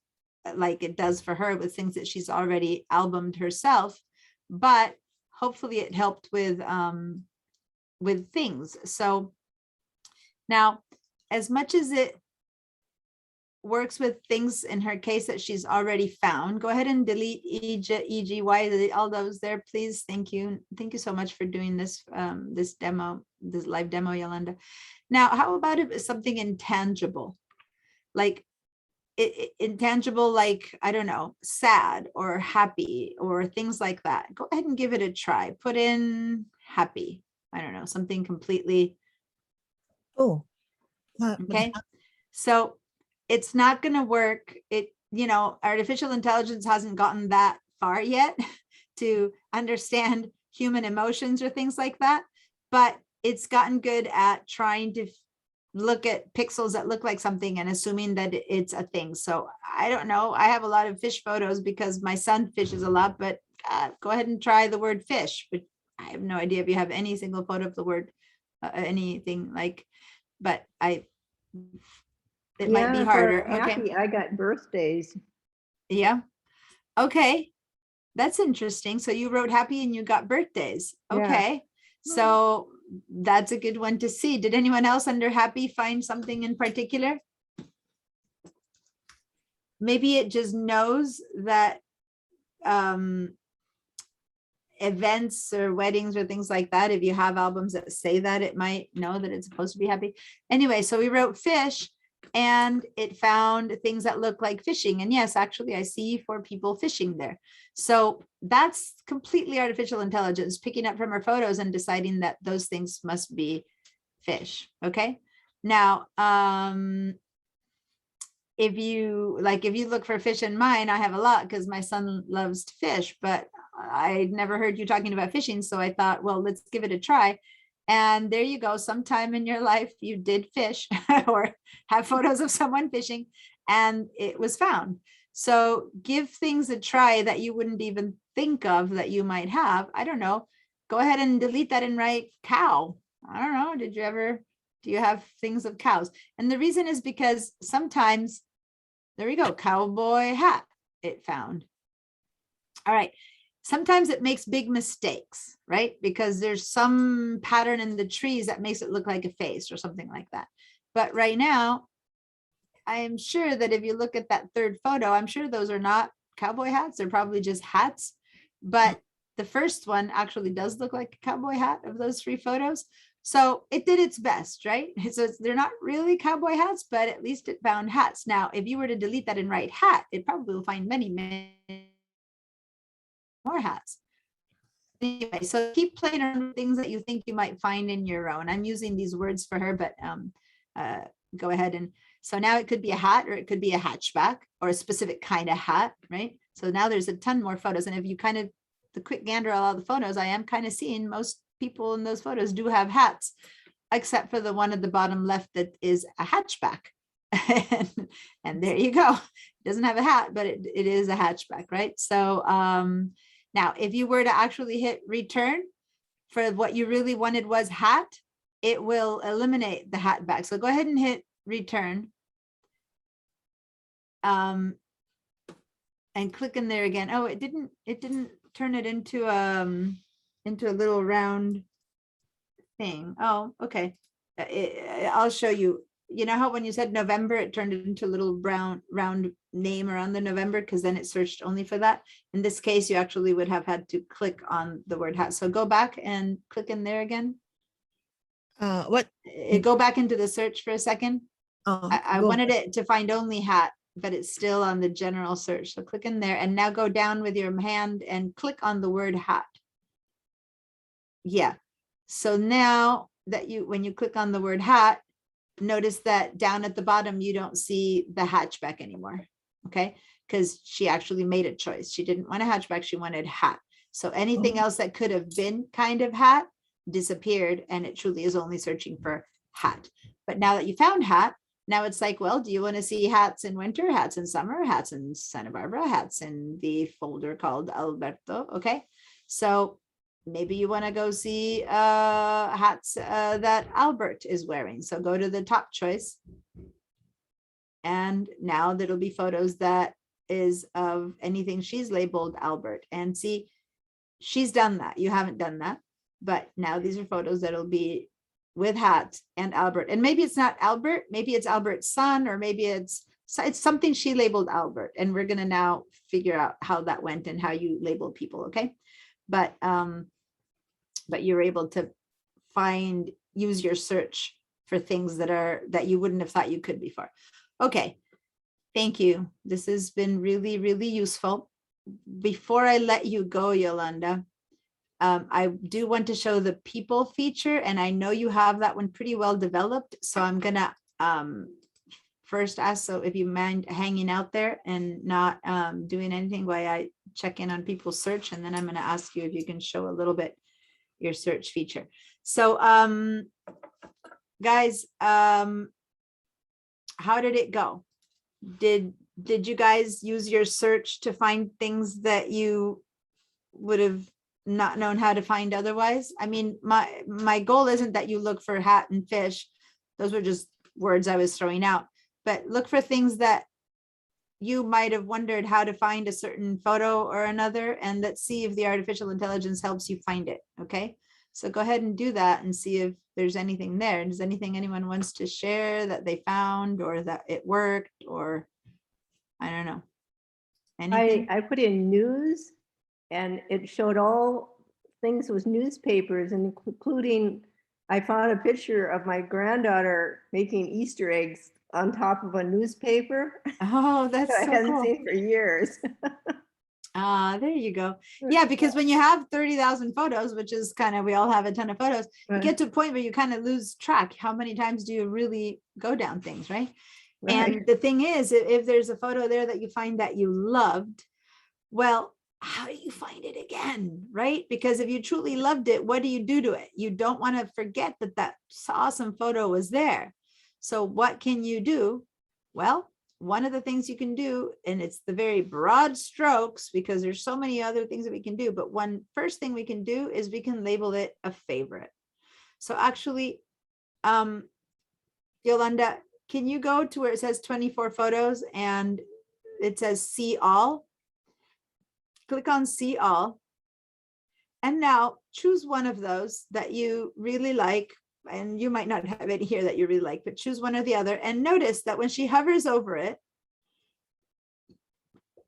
like it does for her with things that she's already albumed herself, but hopefully it helped with things. So now, as much as it works with things in her case that she's already found, go ahead and delete EGY, delete all those there, please. Thank you. Thank you so much for doing this, this demo, this live demo, Yolanda. Now, how about if it's something intangible? like intangible, like, I don't know, sad or happy or things like that. Go ahead and give it a try. Put in happy. I don't know, something completely, Oh. okay? So it's not going to work. Artificial intelligence hasn't gotten that far yet to understand human emotions or things like that, but it's gotten good at trying to look at pixels that look like something and assuming that it's a thing. So I don't know. I have a lot of fish photos because my son fishes a lot, but go ahead and try the word fish. But I have no idea if you have any single photo of the word anything like, but it might be Yeah, for harder. Okay. happy, I got birthdays. Yeah. Okay. That's interesting. So you wrote happy and you got birthdays. Yeah. Okay. So that's a good one to see. Did anyone else under happy find something in particular? Maybe it just knows that events or weddings or things like that, if you have albums that say that, it might know that it's supposed to be happy. Anyway, so we wrote fish and it found things that look like fishing. And yes, actually, I see 4 people fishing there. So that's completely artificial intelligence picking up from our photos and deciding that those things must be fish. Okay. Now, if you look for fish in mine, I have a lot because my son loves to fish, but I'd never heard you talking about fishing. So I thought, well, let's give it a try. And there you go. Sometime in your life, you did fish or have photos of someone fishing and it was found. So give things a try that you wouldn't even think of that you might have. I don't know. Go ahead and delete that and write cow. I don't know. Do you have things of cows? And the reason is because sometimes, there we go, cowboy hat it found. All right. Sometimes it makes big mistakes, right? Because there's some pattern in the trees that makes it look like a face or something like that. But right now, I am sure that if you look at that third photo, I'm sure those are not cowboy hats. They're probably just hats. But the first one actually does look like a cowboy hat of those 3 photos. So it did its best, right? So they're not really cowboy hats, but at least it found hats. Now, if you were to delete that and write hat, it probably will find many, many more hats. Anyway, so keep playing around with things that you think you might find in your own. I'm using these words for her, but go ahead. And so now it could be a hat or it could be a hatchback or a specific kind of hat, right? So now there's a ton more photos. And if you kind of, the quick gander at all the photos, I am kind of seeing most people in those photos do have hats, except for the one at the bottom left that is a hatchback. And there you go. It doesn't have a hat, but it is a hatchback, right? So now if you were to actually hit return for what you really wanted was hat, it will eliminate the hatchback. So go ahead and hit return. And click in there again. Oh, it didn't turn it into a little round thing. Oh, okay. I'll show you. You know how when you said November, it turned it into a little round name around the November because then it searched only for that. In this case, you actually would have had to click on the word hat. So go back and click in there again. Go back into the search for a second. Oh, I wanted it to find only hat, but it's still on the general search. So click in there and now go down with your hand and click on the word hat. Yeah. So now that when you click on the word hat, notice that down at the bottom, you don't see the hatchback anymore. Okay. Because she actually made a choice. She didn't want a hatchback. She wanted hat. So anything else that could have been kind of hat disappeared and it truly is only searching for hat. But now that you found hat, now it's like, well, do you want to see hats in winter, hats in summer, hats in Santa Barbara, hats in the folder called Alberto? Okay. So maybe you want to go see hats that Albert is wearing. So go to the top choice. And now there'll be photos that is of anything she's labeled Albert. And see, she's done that. You haven't done that. But now these are photos that'll be with hats and Albert. And maybe it's not Albert, maybe it's Albert's son, or maybe it's something she labeled Albert. And we're going to now figure out how that went and how you label people. Okay. But you're able to use your search for things that you wouldn't have thought you could before. Okay. Thank you. This has been really, really useful. Before I let you go, Yolanda, I do want to show the people feature, and I know you have that one pretty well developed. So I'm gonna first ask, so if you mind hanging out there and not doing anything while I check in on people's search, and then I'm gonna ask you if you can show a little bit your search feature. So guys, how did it go? Did you guys use your search to find things that you would have not known how to find otherwise? I mean, my goal isn't that you look for hat and fish. Those were just words I was throwing out, but look for things that you might have wondered how to find a certain photo or another, and let's see if the artificial intelligence helps you find it. Okay, so go ahead and do that and see if there's anything there. Does anyone wants to share that they found, or that it worked, or I don't know, anything? I put in news and it showed all things with newspapers, including, I found a picture of my granddaughter making Easter eggs on top of a newspaper. Oh, that's I so hadn't cool. seen for years. There you go. Yeah, because when you have 30,000 photos, which is kind of, we all have a ton of photos, you Right. get to a point where you kind of lose track. How many times do you really go down things, right? Right. And the thing is, if there's a photo there that you find that you loved, well, how do you find it again, right? Because if you truly loved it, what do you do to it? You don't want to forget that that awesome photo was there. So what can you do? Well, one of the things you can do, and it's the very broad strokes because there's so many other things that we can do, but one first thing we can do is we can label it a favorite. So actually, Yolanda, can you go to where it says 24 photos and it says see all? Click on see all. And now choose one of those that you really like. And you might not have any here that you really like, but choose one or the other. And notice that when she hovers over it,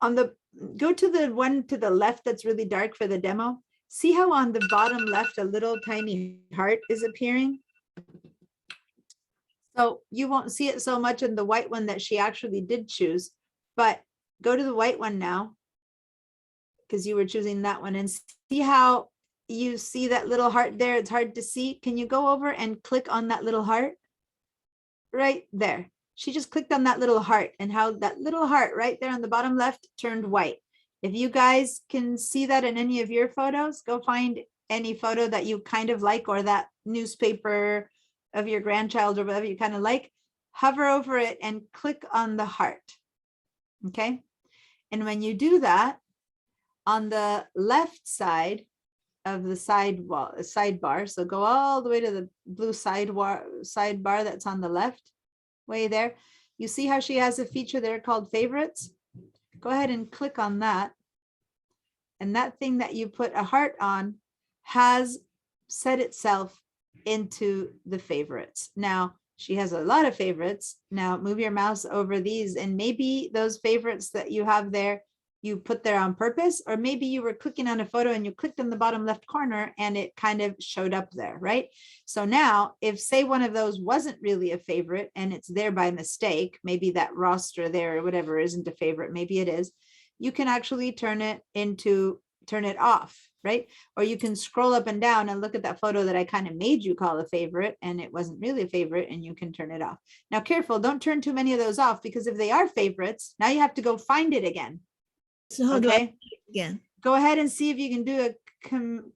go to the one to the left that's really dark for the demo. See how on the bottom left, a little tiny heart is appearing? So you won't see it so much in the white one that she actually did choose, but go to the white one now, because you were choosing that one, and see how you see that little heart there. It's hard to see. Can you go over and click on that little heart? Right there. She just clicked on that little heart, and how that little heart right there on the bottom left turned white. If you guys can see that in any of your photos, go find any photo that you kind of like, or that newspaper of your grandchild or whatever you kind of like, hover over it and click on the heart. Okay. And when you do that, on the left side of the sidebar, so go all the way to the blue sidebar that's on the left way there. You see how she has a feature there called favorites? Go ahead and click on that. And that thing that you put a heart on has set itself into the favorites. Now, she has a lot of favorites. Now move your mouse over these, and maybe those favorites that you have there, you put there on purpose, or maybe you were clicking on a photo and you clicked in the bottom left corner and it kind of showed up there, right? So now if say one of those wasn't really a favorite and it's there by mistake, maybe that roster there or whatever isn't a favorite, maybe it is, you can actually turn it off, right? Or you can scroll up and down and look at that photo that I kind of made you call a favorite and it wasn't really a favorite, and you can turn it off. Now careful, don't turn too many of those off, because if they are favorites, now you have to go find it again. So how do I Okay, again? go ahead and see if you can do a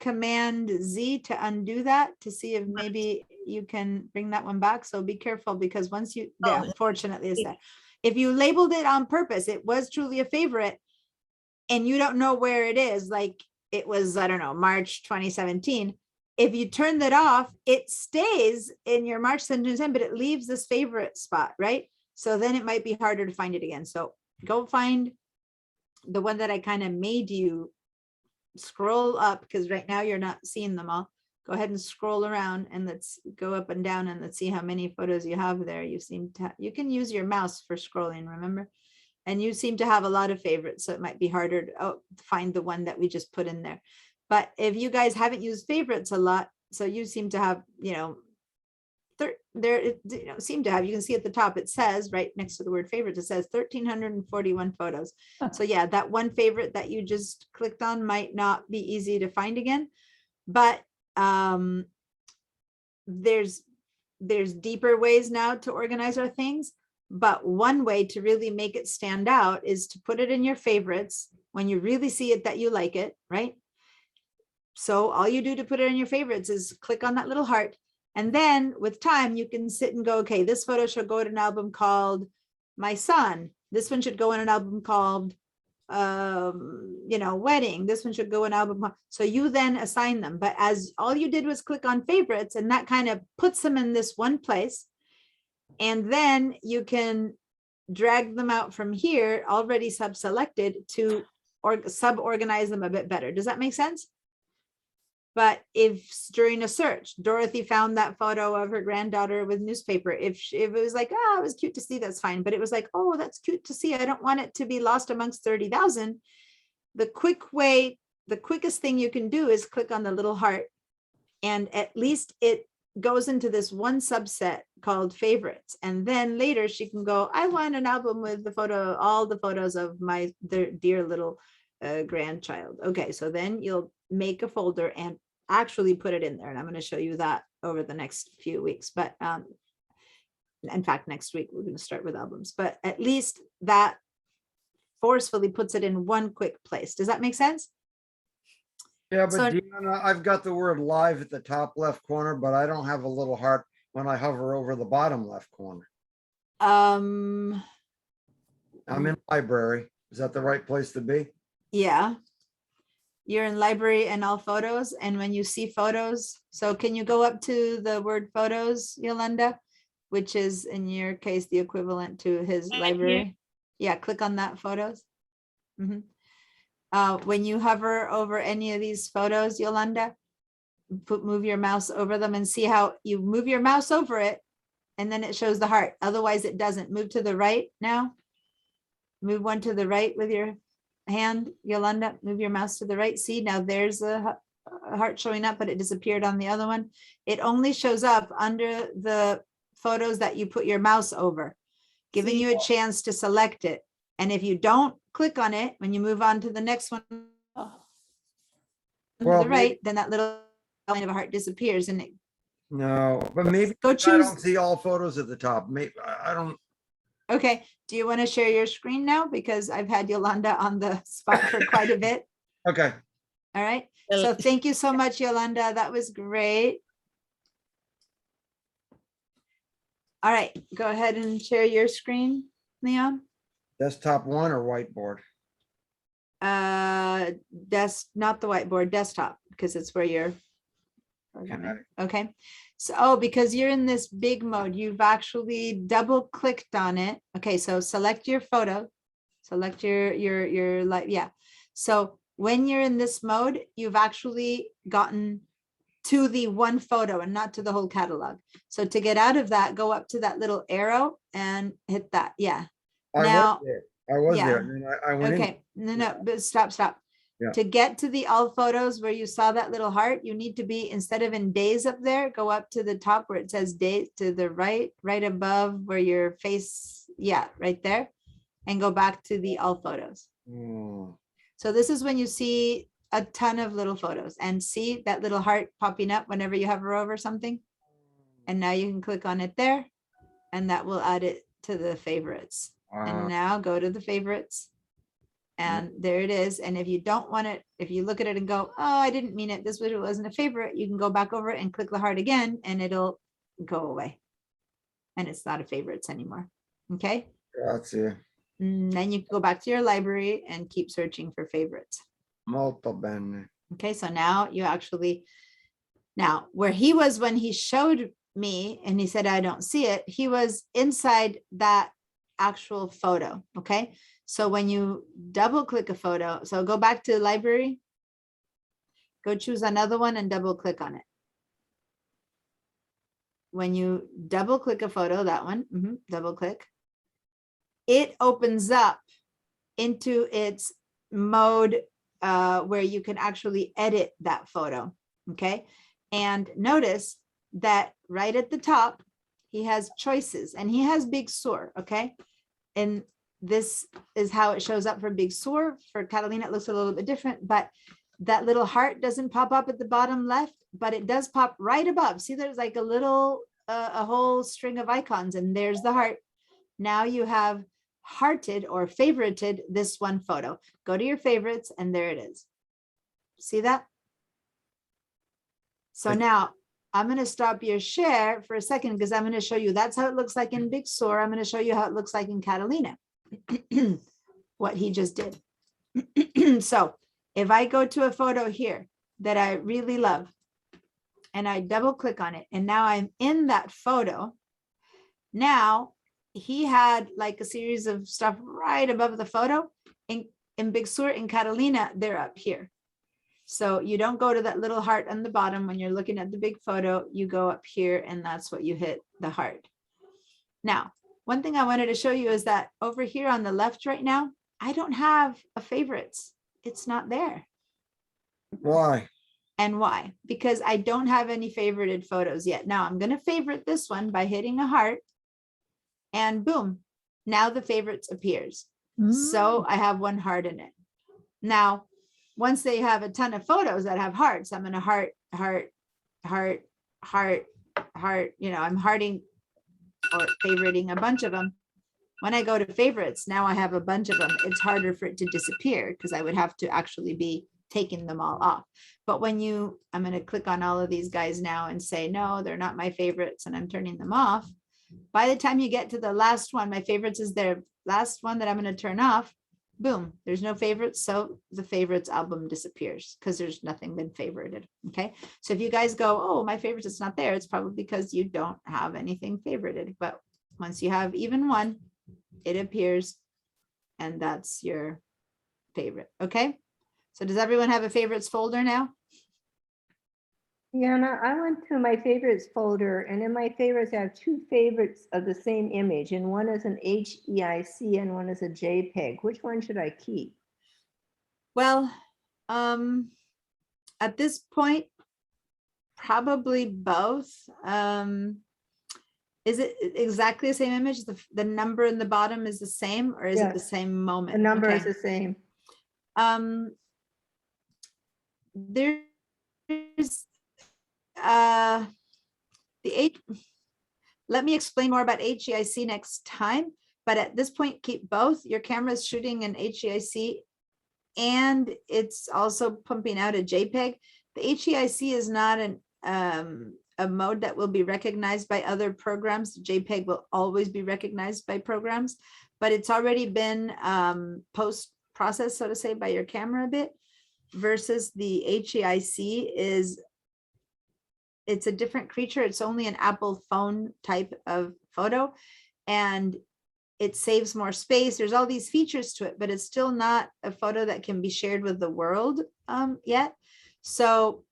Command Z to undo that, to see if maybe you can bring that one back. So be careful, because once you, Oh, unfortunately is that if you labeled it on purpose, it was truly a favorite and you don't know where it is, like it was, I don't know, March 2017. If you turn that off, it stays in your March 2010, but it leaves this favorite spot, right? So then it might be harder to find it again. So go find the one that I kind of made you scroll up, because right now you're not seeing them all. Go ahead and scroll around and let's go up and down and let's see how many photos you have there. You seem to, you can use your mouse for scrolling, remember? And you seem to have a lot of favorites, so it might be harder to find the one that we just put in there. But if you guys haven't used favorites a lot, so you seem to have, you know, there, seem to have, you can see at the top, it says right next to the word favorites, it says 1,341 photos. So yeah, that one favorite that you just clicked on might not be easy to find again, but there's deeper ways now to organize our things. But one way to really make it stand out is to put it in your favorites when you really see it that you like it, right? So all you do to put it in your favorites is click on that little heart. And then with time, you can sit and go, okay, this photo should go in an album called My Son. This one should go in an album called, wedding. This one should go in album. So you then assign them. But as all you did was click on favorites, and that kind of puts them in this one place. And then you can drag them out from here, already sub-selected, to sub-organize them a bit better. Does that make sense? But if during a search, Dorothy found that photo of her granddaughter with newspaper, if it was like, oh, it was cute to see, that's fine. But it was like, oh, that's cute to see, I don't want it to be lost amongst 30,000. The quickest thing you can do is click on the little heart, and at least it goes into this one subset called favorites. And then later she can go, I want an album with all the photos of my dear little grandchild. Okay, so then you'll make a folder and actually put it in there. And I'm going to show you that over the next few weeks. But in fact, next week, we're going to start with albums. But at least that forcefully puts it in one quick place. Does that make sense? Yeah, but So- Deanna, I've got the word live at the top left corner, but I don't have a little heart when I hover over the bottom left corner. I'm in library. Is that the right place to be? Yeah. You're in library and all photos. And when you see photos, so can you go up to the word photos, Yolanda, which is in your case, the equivalent to his library? Yeah, click on that photos. Mhm. When you hover over any of these photos, Yolanda, move your mouse over them and see how you move your mouse over it, and then it shows the heart. Otherwise it doesn't. Move to the right now. Move one to the right with your hand, Yolanda. Move your mouse to the right. See, now there's a heart showing up, but it disappeared on the other one. It only shows up under the photos that you put your mouse over, giving you a chance to select it. And if you don't click on it, when you move on to the next one to Well, the right, then that little line of a heart disappears, and it No, but maybe Go I choose- don't see all photos at the top. Maybe I don't. Okay, do you want to share your screen now? Because I've had Yolanda on the spot for quite a bit. Okay. All right, so thank you so much, Yolanda. That was great. All right, go ahead and share your screen, Leon. Desktop one or whiteboard? That's not the whiteboard, desktop, because it's where you're programming. Got it. Okay, so because you're in this big mode, you've actually double clicked on it. Okay, so select your photo, select your like, yeah. So when you're in this mode, you've actually gotten to the one photo and not to the whole catalog. So to get out of that, go up to that little arrow and hit that. Yeah. Now, I was yeah. there. And then I went in. okay, no, but stop. Yeah. To get to the all photos where you saw that little heart, you need to be, instead of in days up there, go up to the top where it says days, to the right above where your face, yeah, right there, and go back to the all photos. Hmm. So this is when you see a ton of little photos, and see that little heart popping up whenever you hover over something. And now you can click on it there, and that will add it to the favorites. And now go to the favorites. And there it is. And if you don't want it, if you look at it and go, oh, I didn't mean it, this wasn't a favorite, you can go back over it and click the heart again, and it'll go away. And it's not a favorites anymore. Okay. Grazie. Then you can go back to your library and keep searching for favorites. Molto bene. Okay, so now you actually, now where he was when he showed me and he said, I don't see it, he was inside that actual photo. Okay, so when you double click a photo, so go back to library, go choose another one and double click on it. When you double click a photo, that one, double click, it opens up into its mode where you can actually edit that photo. Okay, and notice that right at the top, he has choices, and he has Big Sur, okay? And this is how it shows up for Big Sur. For Catalina, it looks a little bit different, but that little heart doesn't pop up at the bottom left, but it does pop right above. See, there's like a little, a whole string of icons, and there's the heart. Now you have hearted or favorited this one photo. Go to your favorites, and there it is. See that? So now I'm going to stop your share for a second because I'm going to show you that's how it looks like in Big Sur. I'm going to show you how it looks like in Catalina, what he just did. So if I go to a photo here that I really love and I double click on it, and now I'm in that photo, now he had like a series of stuff right above the photo. In Big Sur, in Catalina, they're up here. So you don't go to that little heart on the bottom when you're looking at the big photo, you go up here, and that's what you hit, the heart. Now, one thing I wanted to show you is that over here on the left right now, I don't have a favorites. It's not there. Why? And why? Because I don't have any favorited photos yet. Now I'm going to favorite this one by hitting a heart, and boom, now the favorites appears. So I have one heart in it. Now, once they have a ton of photos that have hearts, I'm going to heart, you know, I'm hearting or favoriting a bunch of them. When I go to favorites, now I have a bunch of them. It's harder for it to disappear because I would have to actually be taking them all off. But when you, I'm going to click on all of these guys now and say, no, they're not my favorites, and I'm turning them off. By the time you get to the last one, my favorites is their last one that I'm going to turn off. Boom, there's no favorites. So the favorites album disappears because there's nothing been favorited. Okay. So if you guys go, oh, my favorites, it's not there, it's probably because you don't have anything favorited. But once you have even one, it appears, and that's your favorite. Okay. So does everyone have a favorites folder now? Yeah, and I went to my favorites folder, and in my favorites, I have two favorites of the same image, and one is an HEIC and one is a JPEG. Which one should I keep? Well, at this point, probably both. Is it exactly the same image? The number in the bottom is the same, or is it the Yes. same moment? The number is Okay. the same. There's let me explain more about HEIC next time, but at this point, keep both. Your camera is shooting an HEIC and it's also pumping out a JPEG. The HEIC is not a mode that will be recognized by other programs. JPEG will always be recognized by programs, but it's already been post-processed, so to say, by your camera a bit, versus the HEIC is, it's a different creature. It's only an Apple phone type of photo, and it saves more space. There's all these features to it, but it's still not a photo that can be shared with the world yet. So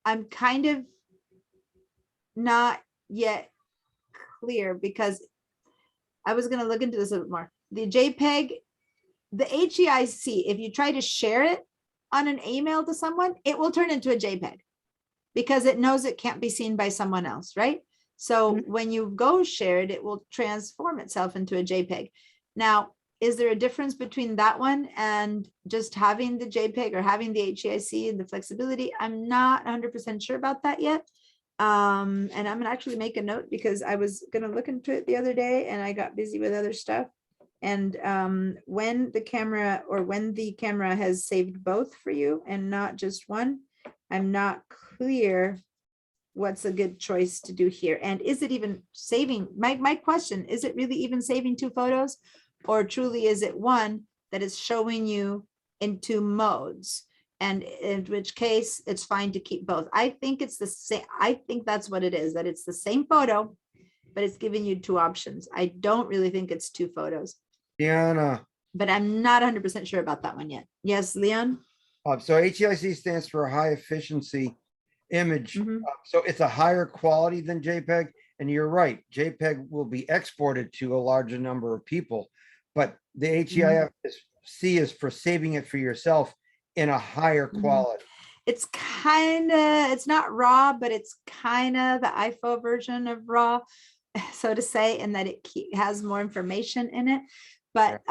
I'm kind of not yet clear, because I was going to look into this a bit more. The JPEG, the HEIC, if you try to share it on an email to someone, it will turn into a JPEG because it knows it can't be seen by someone else, right? So when you go share it, it will transform itself into a JPEG. Now, is there a difference between that one and just having the JPEG or having the HEIC and the flexibility? I'm not 100% sure about that yet. And I'm gonna actually make a note because I was gonna look into it the other day and I got busy with other stuff. And when the camera has saved both for you and not just one, I'm not clear what's a good choice to do here. And is it even saving, my question, is it really even saving two photos, or truly is it one that is showing you in two modes? And in which case it's fine to keep both. I think it's the same. I think that's what it is, that it's the same photo, but it's giving you two options. I don't really think it's two photos. Diana. But I'm not 100% sure about that one yet. Yes, Leon? So HEIC stands for high efficiency image. So it's a higher quality than JPEG. And you're right, JPEG will be exported to a larger number of people. But the HEIC is for saving it for yourself in a higher quality. It's kind of, it's not raw, but it's kind of the iPhone version of raw, so to say, in that it has more information in it. But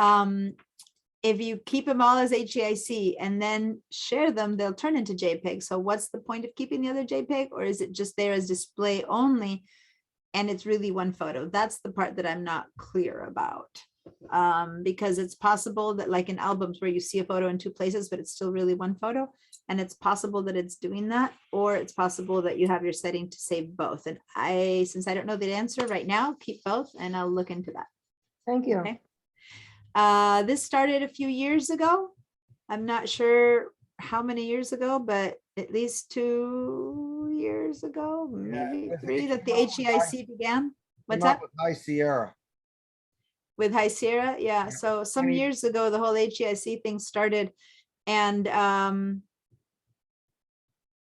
if you keep them all as HEIC and then share them, they'll turn into JPEG. So what's the point of keeping the other JPEG? Or is it just there as display only? And it's really one photo. That's the part that I'm not clear about. Because it's possible that, like in albums where you see a photo in two places, but it's still really one photo. And it's possible that it's doing that, or it's possible that you have your setting to save both. And since I don't know the answer right now, keep both and I'll look into that. Thank you. Okay. This started a few years ago. I'm not sure how many years ago, but at least 2 years ago, maybe it 3, that the came out with HEIC began. What's Came up that? with High Sierra. With High Sierra? Yeah. Yeah. So some 20 years ago, the whole HEIC thing started. And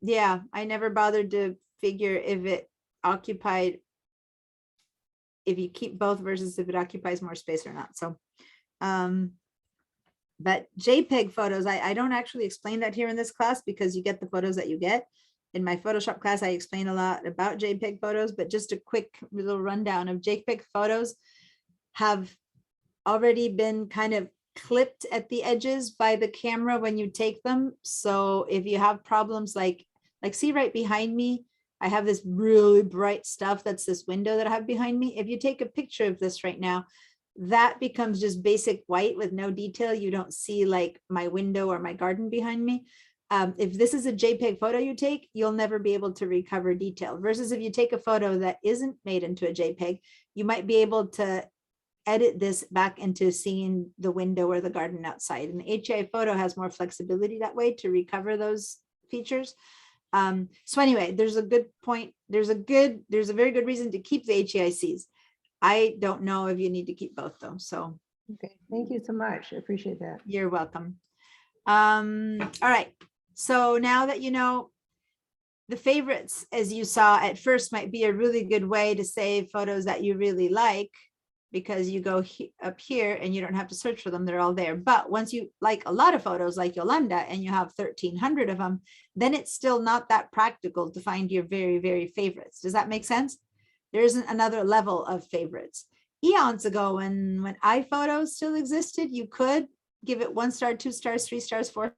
yeah, I never bothered to figure if it occupied, if you keep both versus if it occupies more space or not. So but JPEG photos, I don't actually explain that here in this class because you get the photos that you get. In my Photoshop class, I explain a lot about JPEG photos, but just a quick little rundown of JPEG photos have already been kind of clipped at the edges by the camera when you take them. So if you have problems like see right behind me, I have this really bright stuff. That's this window that I have behind me. If you take a picture of this right now, that becomes just basic white with no detail. You don't see like my window or my garden behind me. If this is a JPEG photo you take, you'll never be able to recover detail. Versus if you take a photo that isn't made into a JPEG, you might be able to edit this back into seeing the window or the garden outside. And the HEI photo has more flexibility that way to recover those features. So anyway, there's a good point. There's a very good reason to keep the HEICs. I don't know if you need to keep both though. So Okay, thank you so much. I appreciate that. you're welcome. All right. So now that you know, the favorites, as you saw at first, might be a really good way to save photos that you really like, because you go up here and you don't have to search for them. They're all there. But once you like a lot of photos like Yolanda and you have 1,300 of them, then it's still not that practical to find your very, very favorites. Does that make sense? There isn't another level of favorites. Eons ago, when iPhotos still existed, you could give it 1 star, 2 stars, 3 stars, 4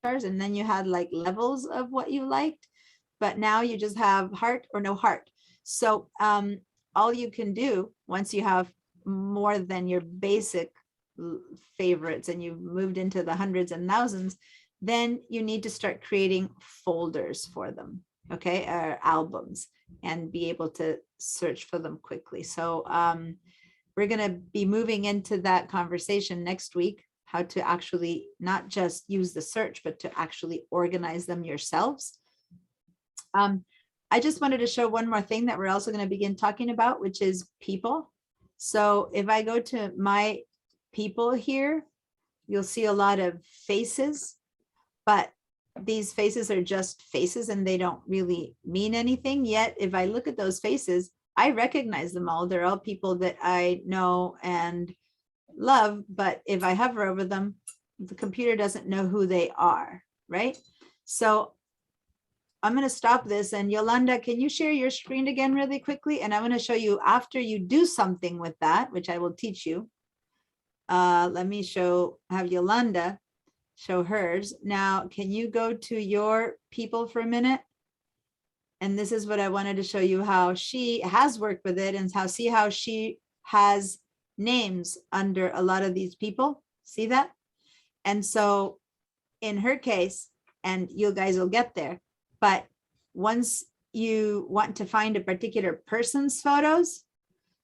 stars, and then you had like levels of what you liked. But now you just have heart or no heart. So all you can do once you have more than your basic favorites and you've moved into the hundreds and thousands, then you need to start creating folders for them, okay, or albums, and be able to search for them quickly. So we're going to be moving into that conversation next week, how to actually not just use the search, but to actually organize them yourselves. I just wanted to show one more thing that we're also going to begin talking about, which is people. So if I go to my people here, you'll see a lot of faces, but these faces are just faces and they don't really mean anything. Yet, if I look at those faces, I recognize them all. They're all people that I know and love, but if I hover over them, the computer doesn't know who they are, right? So I'm going to stop this, and Yolanda, can you share your screen again really quickly? And I'm going to show you after you do something with that, which I will teach you. Let me have Yolanda show hers. Now, can you go to your people for a minute? And this is what I wanted to show you, how she has worked with it and see how she has names under a lot of these people. See that? And so in her case, and you guys will get there, but once you want to find a particular person's photos,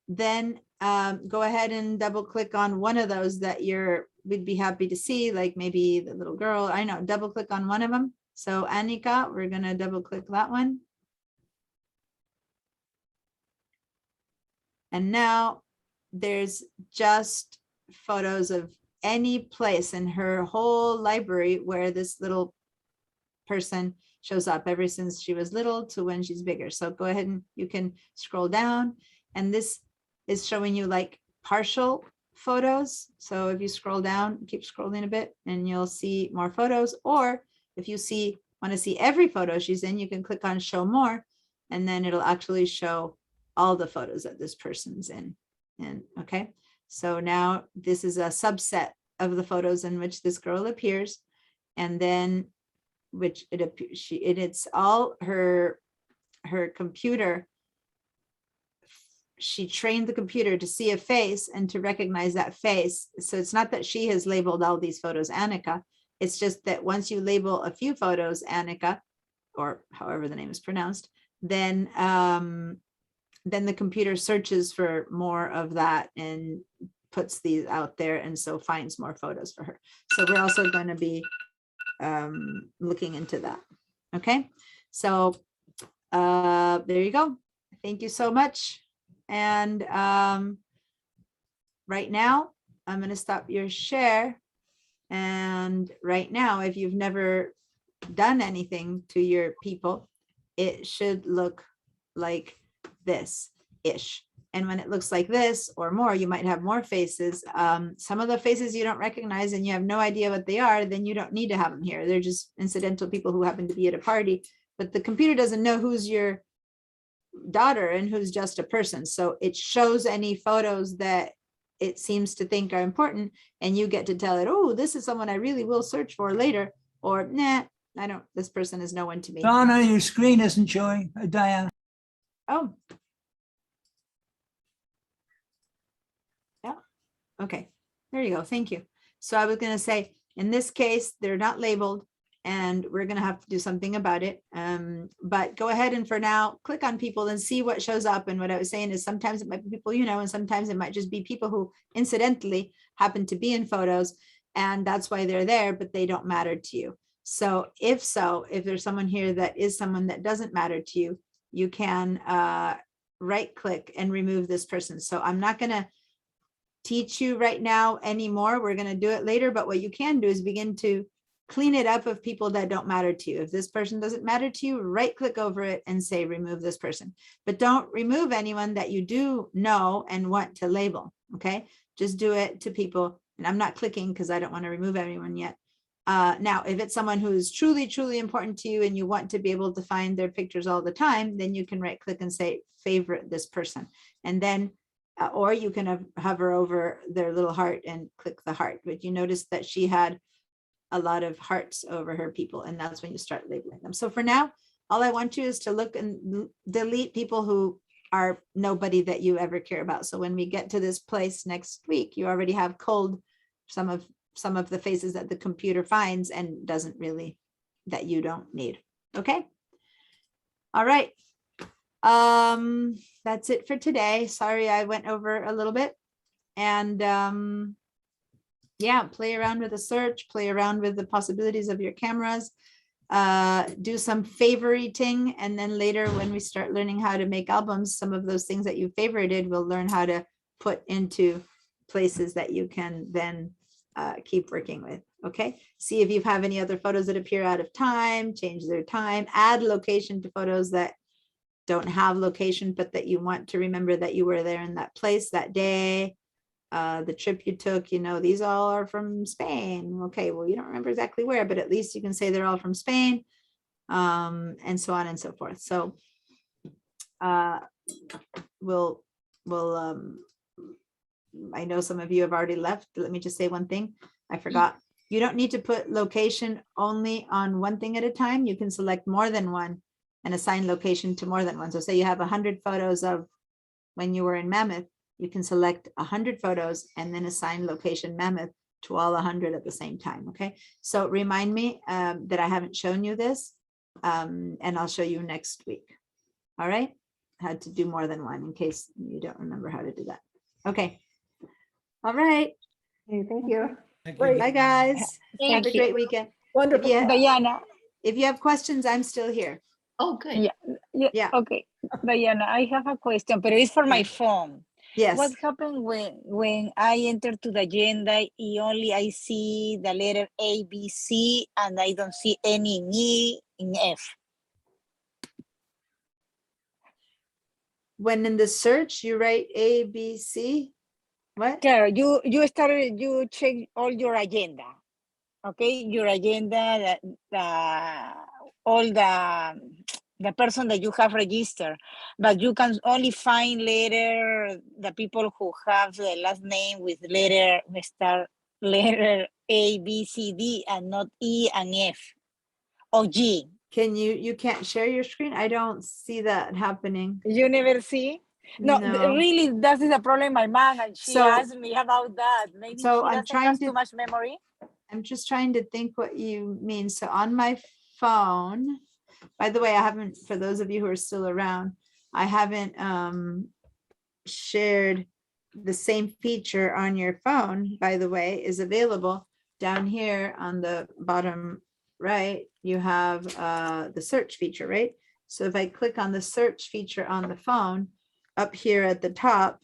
then go ahead and double click on one of those that we'd be happy to see, like maybe the little girl. I know, double click on one of them. So Annika, we're going to double click that one. And now there's just photos of any place in her whole library where this little person shows up, ever since she was little to when she's bigger. So go ahead and you can scroll down, and this is showing you like partial photos. So if you scroll down, keep scrolling a bit, and you'll see more photos, or if you want to see every photo she's in, you can click on show more, and then it'll actually show all the photos that this person's in. And okay, so now this is a subset of the photos in which this girl appears, and then which it's all her computer. She trained the computer to see a face and to recognize that face. So it's not that she has labeled all these photos Annika. It's just that once you label a few photos Annika, or however the name is pronounced, then the computer searches for more of that and puts these out there, and so finds more photos for her. So we're also going to be looking into that. Okay, so there you go. Thank you so much. And right now, I'm going to stop your share. And right now, if you've never done anything to your people, it should look like this-ish. And when it looks like this or more, you might have more faces. Some of the faces you don't recognize and you have no idea what they are, then you don't need to have them here. They're just incidental people who happen to be at a party. But the computer doesn't know who's your daughter and who's just a person. So it shows any photos that it seems to think are important, and you get to tell it, oh, this is someone I really will search for later, or nah, I don't, this person is no one to me. Donna, your screen isn't showing. Diana. Oh. Yeah. Okay. There you go. Thank you. So I was going to say, in this case, they're not labeled, and we're going to have to do something about it. But go ahead and for now, click on people and see what shows up. And what I was saying is sometimes it might be people you know, and sometimes it might just be people who incidentally happen to be in photos, and that's why they're there, but they don't matter to you. So if there's someone here that is someone that doesn't matter to you, you can right click and remove this person. So I'm not going to teach you right now anymore. We're going to do it later, but what you can do is begin to clean it up of people that don't matter to you. If this person doesn't matter to you, right click over it and say remove this person, but don't remove anyone that you do know and want to label. Okay, just do it to people, and I'm not clicking because I don't want to remove anyone yet. Now, if it's someone who is truly, truly important to you and you want to be able to find their pictures all the time, then you can right click and say favorite this person, and then or you can hover over their little heart and click the heart. But you notice that she had a lot of hearts over her people, and that's when you start labeling them. So for now, all I want you is to look and delete people who are nobody that you ever care about. So when we get to this place next week, you already have culled some of the faces that the computer finds and doesn't really, that you don't need. Okay. All right. That's it for today. Sorry, I went over a little bit, and yeah, play around with the search, play around with the possibilities of your cameras, do some favoriting, and then later when we start learning how to make albums, some of those things that you favorited, we'll learn how to put into places that you can then keep working with. Okay, see if you have any other photos that appear out of time, change their time, add location to photos that don't have location, but that you want to remember that you were there in that place that day. The trip you took, you know, these all are from Spain. Okay, well, you don't remember exactly where, but at least you can say they're all from Spain, and so on and so forth. So we'll I know some of you have already left. Let me just say one thing. I forgot. You don't need to put location only on one thing at a time. You can select more than one and assign location to more than one. So say you have 100 photos of when you were in Mammoth, you can select 100 photos and then assign location Mammoth to all 100 at the same time. Okay, so remind me that I haven't shown you this, and I'll show you next week. All right, how to do more than one in case you don't remember how to do that. Okay, all right. Okay, thank you. Great. Bye, guys. Have a great weekend. Wonderful. Diana. If you have questions, I'm still here. Oh, good. Yeah. Okay, Diana, I have a question, but it's for my phone. Yes. What happened when I enter to the agenda, only I see the letter A, B, C, and I don't see any in E, in F? When in the search, you write A, B, C, what? Claro, you check all your agenda. Okay, your agenda, all the person that you have registered, but you can only find later the people who have the last name with letter A, B, C, D, and not E and F or G. Can you can't share your screen? I don't see that happening. You never see? No, No. really, that is a problem. My mom, and she So- asked me about that. Maybe so she I'm doesn't trying have to- too much memory. I'm just trying to think what you mean. So on my phone, by the way, I haven't, for those of you who are still around, I haven't shared the same feature on your phone, by the way, is available down here on the bottom right. You have the search feature, right? So if I click on the search feature on the phone, up here at the top,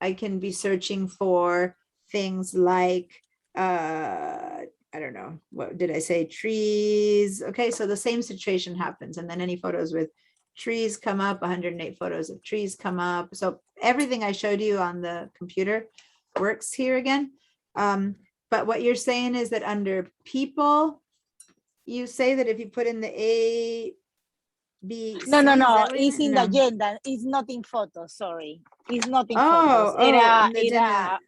I can be searching for things like I don't know, what did I say? Trees. Okay, so the same situation happens. And then any photos with trees come up, 108 photos of trees come up. So everything I showed you on the computer works here again. But what you're saying is that under people, you say that if you put in the A, B, C, No, is that what you it's meant? in No. the agenda. It's not in photos, sorry. It's not in Oh, photos. oh, in the agenda.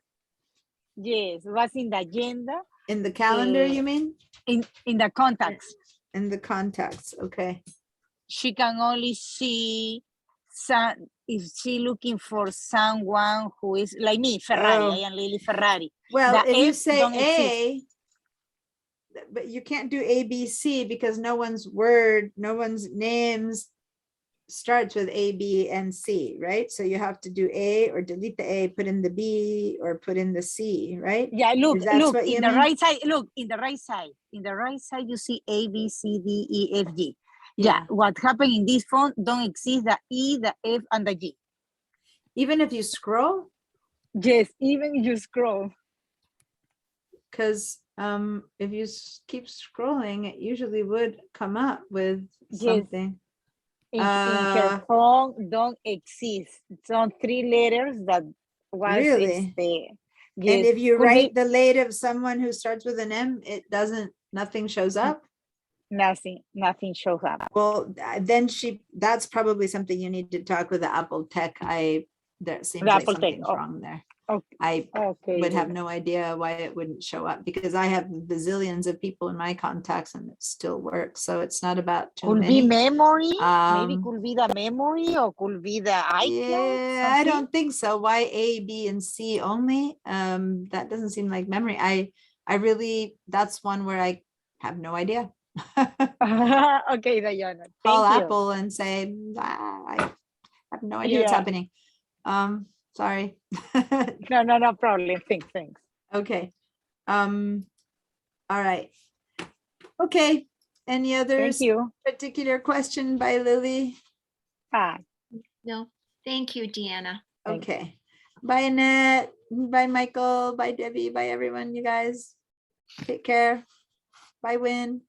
Yes, was in the agenda, In the calendar, you Eh, mean? in the contacts. In the contacts, okay. She can only see some, if she looking for someone who is like me, Ferrari. Oh. I am Lily Ferrari. Well, The if you F say don't exist. A, but you can't do A, B, C because no one's names starts with A, B, and C, right? So you have to do A or delete the A, put in the B or put in the C, right? Yeah, look, If that's what you in the mean? right side, look, in the right side. In the right side, you see A, B, C, D, E, F, G. Yeah, what happened in this phone don't exist the E, the F, and the G. Even if you scroll? Yes, even if you scroll. Because if you keep scrolling, it usually would come up with Yes. something. In her phone don't exist. Some 3 letters that was Really? yes. And if you Could be write the late of someone who starts with an M, it doesn't, nothing shows up? nothing shows up. Well, then that's probably something you need to talk with the Apple Tech. There seems The like Apple Tech, something's oh. wrong there. Okay. I Okay. would have no idea why it wouldn't show up because I have bazillions of people in my contacts and it still works. So it's not about too Could many. be memory. Maybe Um, could be the memory or could be the iCloud. Yeah, I something. don't think so. Why A, B, and C only? That doesn't seem like memory. I really, that's one where I have no idea. Okay, Diana. Call Thank you. Apple and say, I have no idea what's Yeah. happening. Sorry. No problem. Thanks. Okay. All right. Okay. Any other Thank you. particular question by Lily? No, thank you, Deanna. Okay. Bye, Annette. Bye, Michael. Bye, Debbie. Bye, everyone. You guys take care. Bye, Win.